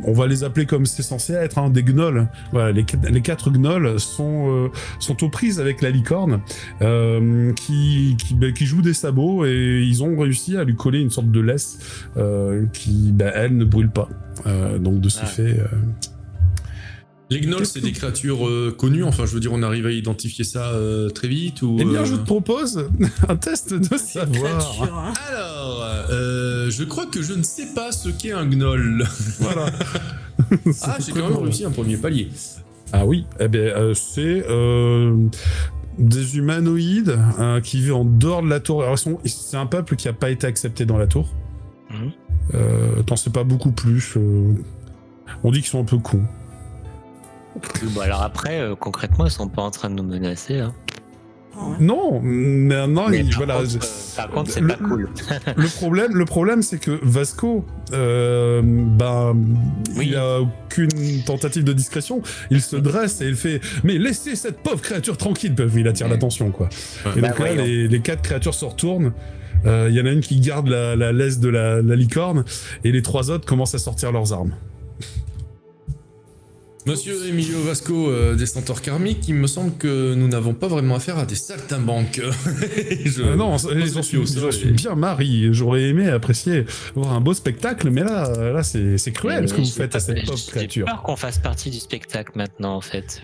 On va les appeler comme c'est censé être, des gnolls. Voilà, les 4 gnolls sont aux prises avec la licorne, qui joue des sabots et ils ont réussi à lui coller une sorte de laisse qui, elle, ne brûle pas. Donc de ce fait. Les gnolls, c'est des créatures connues. Enfin, je veux dire, on arrive à identifier ça très vite ou. Eh bien, je te propose un test de savoir. Alors, je crois que je ne sais pas ce qu'est un gnoll. Voilà. J'ai quand même réussi un premier palier. Ah oui, c'est des humanoïdes qui vivent en dehors de la tour. Alors, c'est un peuple qui n'a pas été accepté dans la tour. T'en sais pas beaucoup plus. On dit qu'ils sont un peu cons. Bon, alors après, concrètement, ils sont pas en train de nous menacer. Hein. Non, mais voilà. Par contre, c'est pas cool. Le problème, c'est que Vasco, il a aucune tentative de discrétion. Il se dresse et il fait « Mais laissez cette pauvre créature tranquille !» Il attire l'attention, quoi. Et donc là, les 4 créatures se retournent. Il y en a une qui garde la laisse de la licorne et les 3 autres commencent à sortir leurs armes. Monsieur Emilio Vasco des Centaures Karmiques, il me semble que nous n'avons pas vraiment affaire à des saltimbanques. Non, j'en suis bien Marie. J'aurais aimé apprécier voir un beau spectacle, mais là c'est cruel ce que vous faites à cette pauvre créature. J'ai peur qu'on fasse partie du spectacle maintenant, en fait.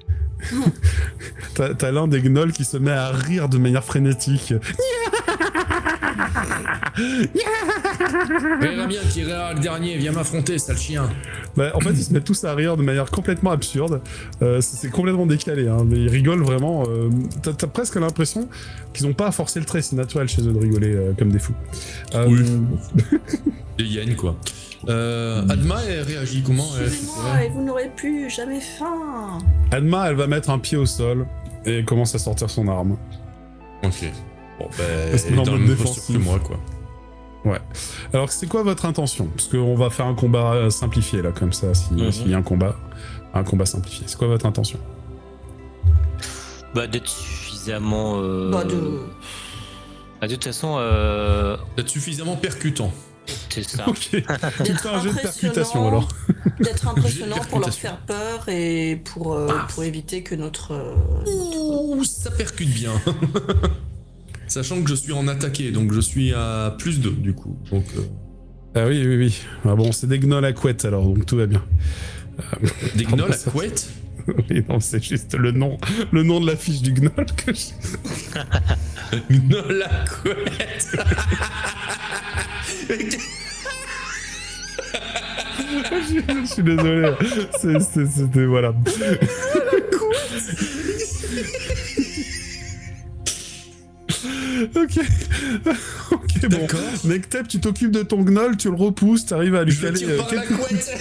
T'as l'un des gnolls qui se met à rire de manière frénétique. Verra bien qui rira le dernier, viens m'affronter, sale chien. En fait, ils se mettent tous à rire de manière complètement absurde. C'est complètement décalé, mais ils rigolent vraiment. T'as presque l'impression qu'ils n'ont pas à forcer le trait, c'est naturel chez eux de rigoler comme des fous. Oui. Des hyènes, quoi. Adma, elle réagit comment? Excusez-moi, et vous n'aurez plus jamais faim. Adma, elle va mettre un pied au sol et commence à sortir son arme. Ok. Bon, elle est dans le même posture que moi, quoi. Ouais. Alors, c'est quoi votre intention? Parce qu'on va faire un combat simplifié, là, comme ça, s'il y a un combat simplifié. C'est quoi votre intention? D'être suffisamment... de toute façon... D'être suffisamment percutant. C'est ça. Ok. Tu fais un jeu de percutation, alors. D'être impressionnant pour leur faire peur et pour éviter que notre... Ouh, ça percute bien. Sachant que je suis en attaqué, donc je suis à +2 du coup. Donc, Ah oui. Ah bon, c'est des gnolls à couette alors, donc tout va bien. Des gnolls à couette? Oui, non, c'est juste le nom de la fiche du gnoll que je... Gnoll à couette. Je suis désolé. C'était voilà. Ok, bon. D'accord. Nectep, tu t'occupes de ton gnoll, tu le repousses, t'arrives à lui Je le caler tire par la quelques coups. couette.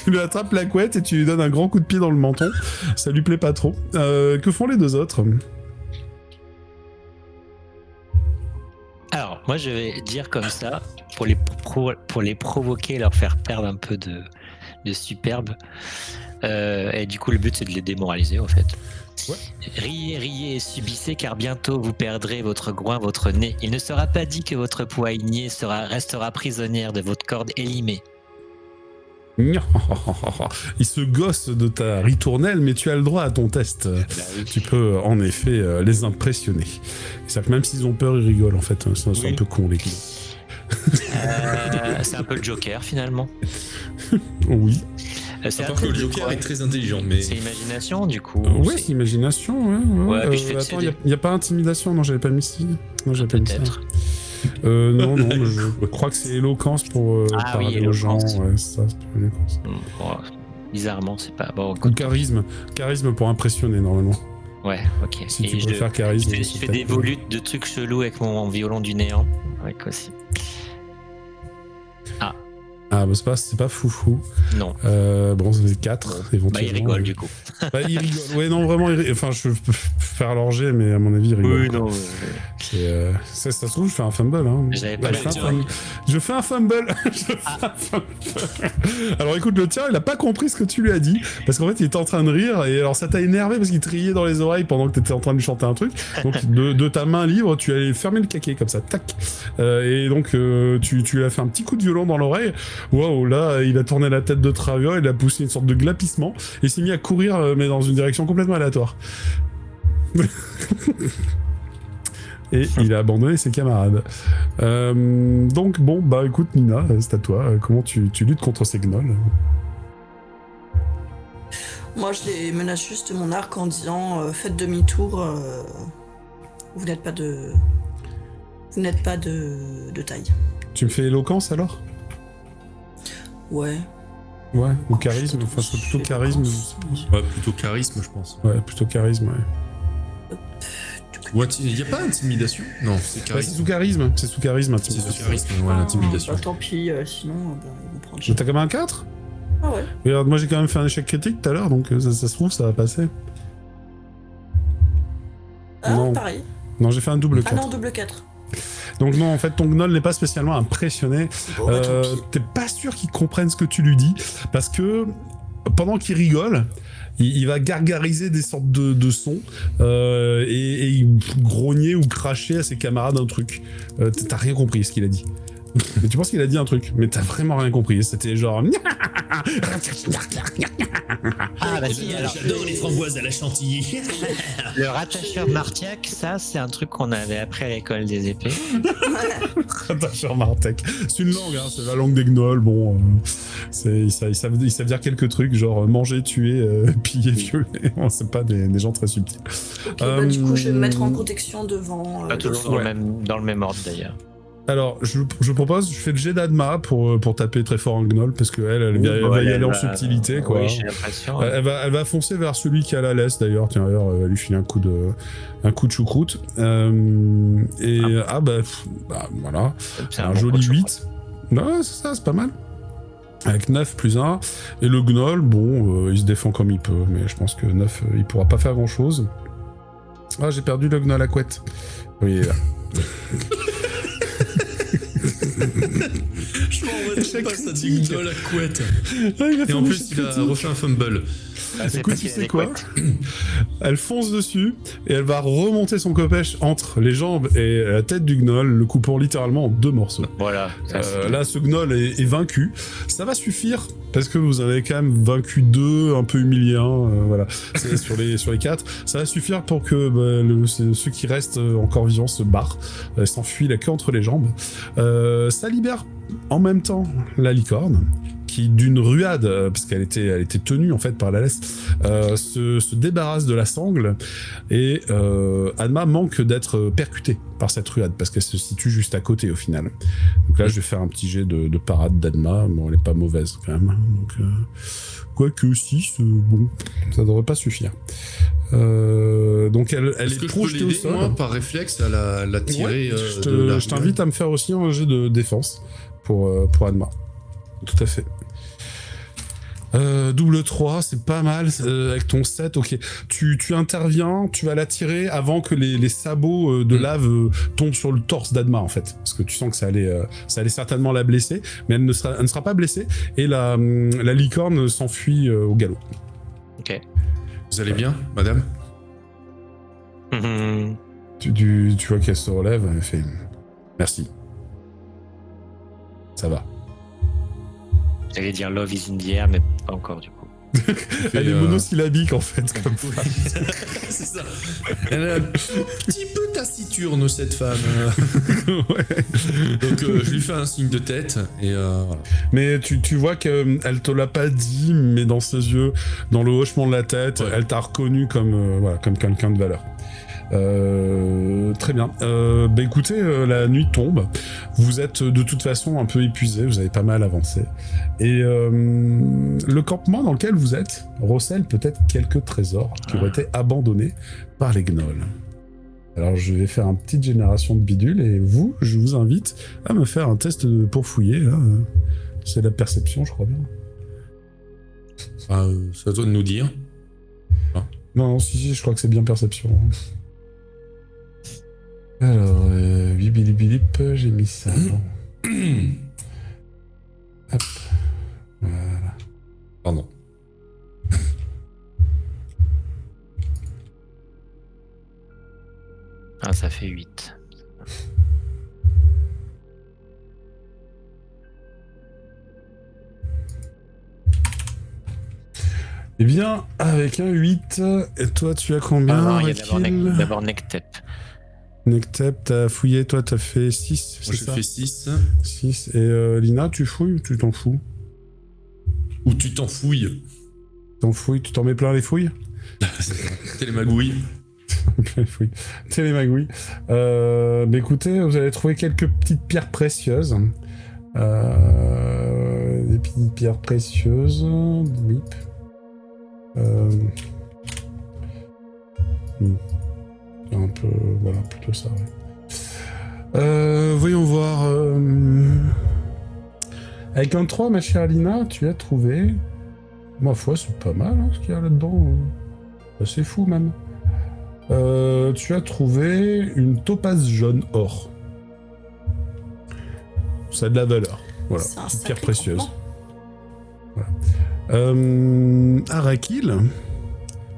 Tu lui attrapes la couette et tu lui donnes un grand coup de pied dans le menton. Ça lui plaît pas trop. Que font les deux autres? Alors, moi, je vais dire comme ça, pour les provoquer, leur faire perdre un peu de superbe. Et du coup, le but, c'est de les démoraliser, en fait. Ouais. Riez et subissez, car bientôt vous perdrez votre groin, votre nez. Il ne sera pas dit que votre poignée restera prisonnière de votre corde élimée. Il se gosse de ta ritournelle, mais tu as le droit à ton test. Oui. Tu peux en effet les impressionner. C'est-à-dire que même s'ils ont peur, ils rigolent en fait. C'est Oui. un peu con les gars. C'est un peu le Joker, finalement. Oui. C'est À part un que le truc, Joker ouais. est très intelligent, mais... C'est imagination, du coup. Ouais, c'est imagination. Ouais. puis je fais Attends, céder. il n'y a pas intimidation. Non, j'avais pas mis ici. Non, j'avais pas mis ça. Peut-être. Non, mais je crois que c'est éloquence pour Ah oui, parler aux gens. éloquence. Ouais, c'est ça, c'est pas éloquence. Bon, bizarrement, c'est pas... Bon, Ou charisme. Charisme pour impressionner, normalement. ouais, ok. Si Et tu je préfères charisme. je c'est fais peut-être- des volutes de trucs chelous avec mon violon du néant. Avec aussi. Ah, bah c'est pas foufou. Non. Bon, ça fait 4, éventuellement. Bah, il rigole, du coup. Bah, il rigole. Ouais, non, vraiment, enfin, je peux faire l'orger, mais à mon avis, il rigole. quoi. non. Ça se trouve, je fais un fumble. Hein. J'avais pas je, fais un dire. fumble. Je fais un fumble. Je fais un fumble. Alors écoute, le tien, il a pas compris ce que tu lui as dit, parce qu'en fait, il était en train de rire, et alors ça t'a énervé parce qu'il te riait dans les oreilles pendant que t'étais en train de lui chanter un truc. Donc de ta main libre, tu allais fermer le caquet comme ça, tac. Et donc tu lui as fait un petit coup de violon dans l'oreille. Waouh, là, il a tourné la tête de travers, il a poussé une sorte de glapissement, et il s'est mis à courir, mais dans une direction complètement aléatoire. Et il a abandonné ses camarades. Donc bon, bah écoute Nina, c'est à toi. Comment tu luttes contre ces gnolls? Moi, je les menace juste de mon arc en disant faites demi-tour, vous n'êtes pas de taille. Tu me fais éloquence alors? Ouais. Ouais, ou charisme, enfin c'est plutôt charisme. Ouais, plutôt charisme, je pense. Ouais, plutôt charisme, ouais. Il n'y a pas intimidation? Non, c'est Ouais, c'est charisme. sous charisme, c'est sous charisme, C'est intimidation. sous charisme, ouais, l'intimidation. Bah, tant pis, sinon, ils vont prendre Mais cher. t'as quand même un 4? Ah ouais. Regarde, moi j'ai quand même fait un échec critique tout à l'heure, donc ça se trouve, ça va passer. Ah, Non. pareil. Non, j'ai fait un double 4. Ah non, double 4. Donc non, en fait, ton gnoll n'est pas spécialement impressionné. Bon, bah, tant pis. T'es pas sûr qu'il comprenne ce que tu lui dis, parce que pendant qu'il rigole, il va gargariser des sortes de sons et grogner ou cracher à ses camarades un truc. T'as rien compris ce qu'il a dit. Mais tu penses qu'il a dit un truc, mais t'as vraiment rien compris. C'était genre... Ah, bah si, alors. J'adore les framboises à la chantilly. Le rattacheur Martiac, ça, c'est un truc qu'on avait appris à l'école des épées. Rattacheur Martek. C'est une langue, hein, c'est la langue des gnolls. Bon, ils savent dire quelques trucs, genre manger, tuer, piller, violer. Bon, c'est pas des gens très subtils. Ok, bah, du coup, je vais me mettre en protection devant. Pas toujours dans le même ordre, d'ailleurs. Alors, je propose, je fais le jet d'Adma pour taper très fort un gnoll, parce qu'elle va y aller en subtilité, quoi. Oui, j'ai l'impression. Elle va foncer vers celui qui a la laisse, d'ailleurs. Tiens, d'ailleurs, elle va lui filer un coup de choucroute. Bah voilà. C'est Un bon joli coach, 8. Ouais, c'est ça, c'est pas mal. Avec 9 plus 1. Et le gnoll, bon, il se défend comme il peut, mais je pense que 9, il pourra pas faire grand-chose. Ah, j'ai perdu le gnoll à couette. Oui, il est là. Je m'en retrouve pas, ça dit gnoll à couette. Ah, il a fait Et en un plus, échec il a critique. refait un fumble. Ah, c'est Écoute, parce tu qu'il y a sais des quoi couettes. Elle fonce dessus et elle va remonter son copèche entre les jambes et la tête du gnoll, le coupant littéralement en 2 morceaux. Voilà. ça, c'est- Là, ce gnoll est vaincu. Ça va suffire parce que vous avez quand même vaincu 2, un peu humilié un. Voilà, c'est sur les 4. Ça va suffire pour que ceux qui restent encore vivants se barrent, s'enfuient la queue entre les jambes. Ça libère en même temps la licorne qui d'une ruade, parce qu'elle était tenue en fait par la laisse, se débarrasse de la sangle et Adma manque d'être percutée par cette ruade parce qu'elle se situe juste à côté au final. Donc là je vais faire un petit jet de parade d'Adma, bon elle est pas mauvaise quand même, donc quoique 6, bon ça devrait pas suffire. Donc elle est projetée au sol. Moi, par réflexe à la tirer. Ouais, je t'invite à me faire aussi un jet de défense pour Adma. Tout à fait. Double 3, c'est pas mal. Avec ton 7, ok. Tu interviens, tu vas la tirer avant que les sabots de lave tombent sur le torse d'Adma, en fait. Parce que tu sens que ça allait certainement la blesser, mais elle ne sera pas blessée. Et la licorne s'enfuit au galop. Ok. Vous allez bien, madame? Tu vois qu'elle se relève, elle fait merci. Ça va. J'allais dire love is in the air, mais pas encore du coup. Elle est monosyllabique en fait, comme ça. C'est ça. Elle a un petit peu taciturne, cette femme. Ouais. Donc je lui fais un signe de tête et voilà. Mais tu vois qu'elle te l'a pas dit, mais dans ses yeux, dans le hochement de la tête, elle t'a reconnu comme quelqu'un de valeur. Très bien. Bah écoutez, la nuit tombe. Vous êtes de toute façon un peu épuisé, vous avez pas mal avancé. Et le campement dans lequel vous êtes recèle peut-être quelques trésors qui ont été abandonnés par les gnolls. Alors je vais faire une petite génération de bidules et vous, je vous invite à me faire un test pour fouiller. Là. C'est la perception, je crois bien. C'est à toi de nous dire. Non, si, je crois que c'est bien perception. Alors, bibilibilip, j'ai mis ça. Bon. Hop. Voilà. Pardon. Ah, ça fait 8. Eh bien, avec un 8, et toi tu as combien? Ah non, il y a d'abord Nectep. Nectep, t'as fouillé, toi t'as fait 6, Moi c'est ça? j'ai fait 6. 6, et Lina, tu fouilles ou tu t'en fous? Ou tu t'en fouilles. T'en fouilles, tu t'en mets plein les fouilles? T'es les magouilles. Plein les fouilles. T'es les magouilles. Bah écoutez, vous allez trouver quelques petites pierres précieuses. Des petites pierres précieuses. Bip. Un peu, voilà, plutôt ça, ouais. Voyons voir. Avec un 3, ma chère Lina, tu as trouvé. Ma foi, c'est pas mal hein, ce qu'il y a là-dedans. C'est fou même. Tu as trouvé une topaze jaune or. Ça a de la valeur. Voilà, petite pierre précieuse. Voilà. Arakil,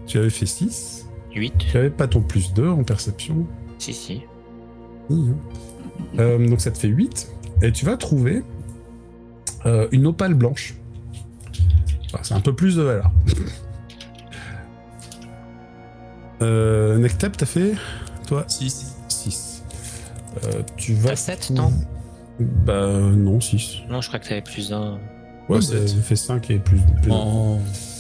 tu avais fait 6. 8. Tu avais pas ton plus 2 en perception. Si. Donc ça te fait 8. Et tu vas trouver une opale blanche. Enfin, c'est un peu plus de valeur. Nectep, t'as fait toi 6. Tu vas. T'as 7, non? Bah non, 6. Non, je crois que t'avais plus 1. Ouais, ça fait 5 et plus.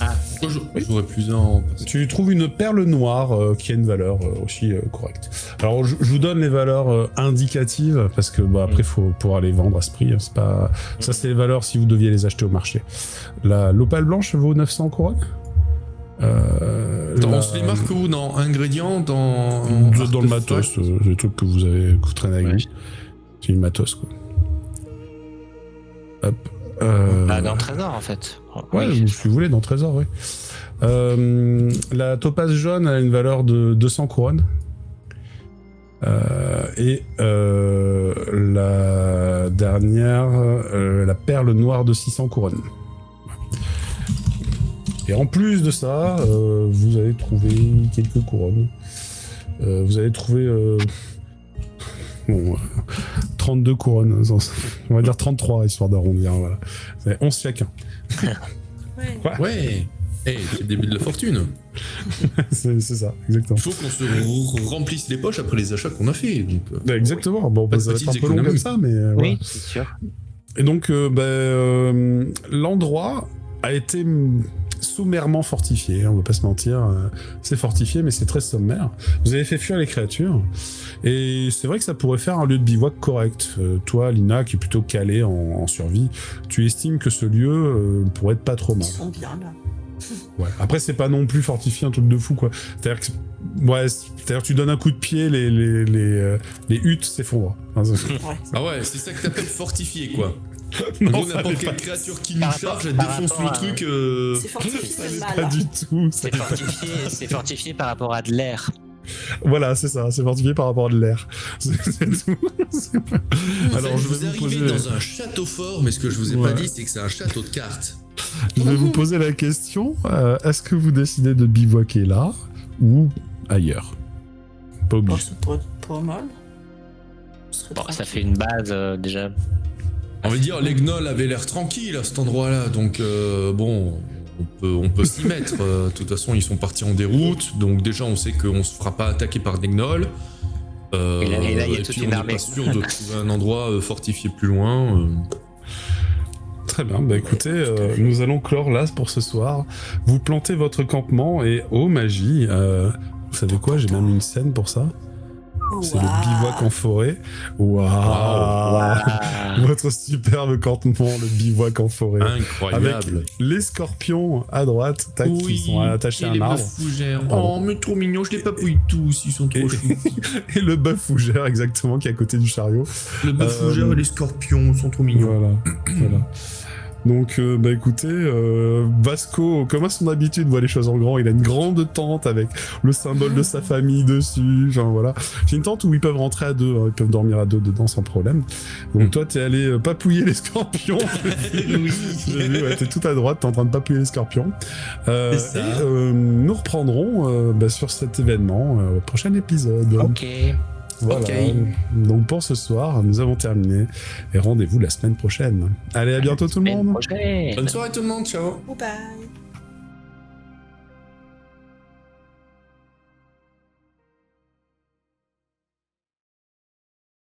Ah, j'aurais plus 1. Tu trouves une perle noire qui a une valeur aussi correcte. Alors, je vous donne les valeurs indicatives parce que après, il faut pouvoir les vendre à ce prix. C'est pas... Ça, c'est les valeurs si vous deviez les acheter au marché. L'opale blanche vaut 900 couronnes. On se les marque où? Dans ingrédients? Dans le matos, des trucs que vous traînez avec vous. C'est une matos, quoi. Hop. Dans Trésor, en fait. Ouais, oui. Si vous voulez, dans Trésor, oui. La topaze jaune a une valeur de 200 couronnes. Et la dernière, la perle noire de 600 couronnes. Et en plus de ça, vous allez trouver quelques couronnes. Vous allez trouver 32 couronnes. On va dire 33, histoire d'arrondir. Voilà. C'est 11 chacun. Ouais. Hey, c'est le début de la fortune. c'est ça, exactement. Il faut qu'on se remplisse les poches après les achats qu'on a fait. Donc, exactement. Bon, ça va être un peu long comme ça, mais... oui, c'est sûr. Et donc, l'endroit a été sommairement fortifié, on va pas se mentir. C'est fortifié, mais c'est très sommaire. Vous avez fait fuir les créatures, et c'est vrai que ça pourrait faire un lieu de bivouac correct. Toi, Lina, qui est plutôt calée en survie, tu estimes que ce lieu pourrait être pas trop mal. Ils sont bien là. Ouais. Après, c'est pas non plus fortifié un truc de fou, quoi. C'est-à-dire que tu donnes un coup de pied, les huttes s'effondrent. Ouais. Ah ouais, c'est ça que t'appelles fortifié, quoi. Non, Gros, ça n'importe l'est quelle pas. créature qui nous Par charge, rapport- elle par défonce le rapport à- truc. C'est fortifié, Ça c'est l'est mal. pas du tout. C'est fortifié par rapport à de l'air. Voilà, c'est ça, c'est fortifié par rapport à de l'air. C'est tout. Alors, je vous vais vous arrivez poser... dans un château fort, mais ce que je vous ai Ouais. pas dit, c'est que c'est un château de cartes. Je vais vous poser la question, est-ce que vous décidez de bivouaquer là ou ailleurs? Pas Oh, obligé. ça pourrait être pas mal. Ce serait Bon, ça tranquille. fait une base déjà. On va dire, les gnolls avaient l'air tranquilles à cet endroit-là, donc bon, on peut s'y mettre. De toute façon, ils sont partis en déroute, donc déjà, on sait qu'on se fera pas attaquer par des gnolls. Et là, il y a et toute puis, une on n'est armée. pas sûr de trouver un endroit fortifié plus loin. Très bien, bah écoutez, nous allons clore là pour ce soir. Vous plantez votre campement et oh magie, vous savez quoi, j'ai même une scène pour ça. C'est le bivouac en forêt. Waouh. Ah. Votre superbe campement, le bivouac en forêt. Incroyable. Avec les scorpions à droite, tac, qui sont attachés à un arbre. fougères. Pardon. Oh, mais trop mignons, je les papouille tous, ils sont trop choux. Et le bœuf fougère, exactement, qui est à côté du chariot. Le bœuf fougère et les scorpions sont trop mignons. Voilà. Donc, bah écoutez, Vasco, comme à son habitude, voit les choses en grand. Il a une grande tente avec le symbole de sa famille dessus. Enfin voilà. C'est une tente où ils peuvent rentrer à deux. Hein, ils peuvent dormir à deux dedans sans problème. Donc toi, t'es allé papouiller les scorpions. Oui. J'ai vu, ouais, t'es tout à droite, t'es en train de papouiller les scorpions. C'est ça. Et nous reprendrons sur cet événement au prochain épisode. Ok. Voilà. Ok. Donc pour ce soir, nous avons terminé. Et rendez-vous la semaine prochaine. Allez, à bientôt tout le monde. Prochaine. Bonne soirée tout le monde, ciao. Bye bye.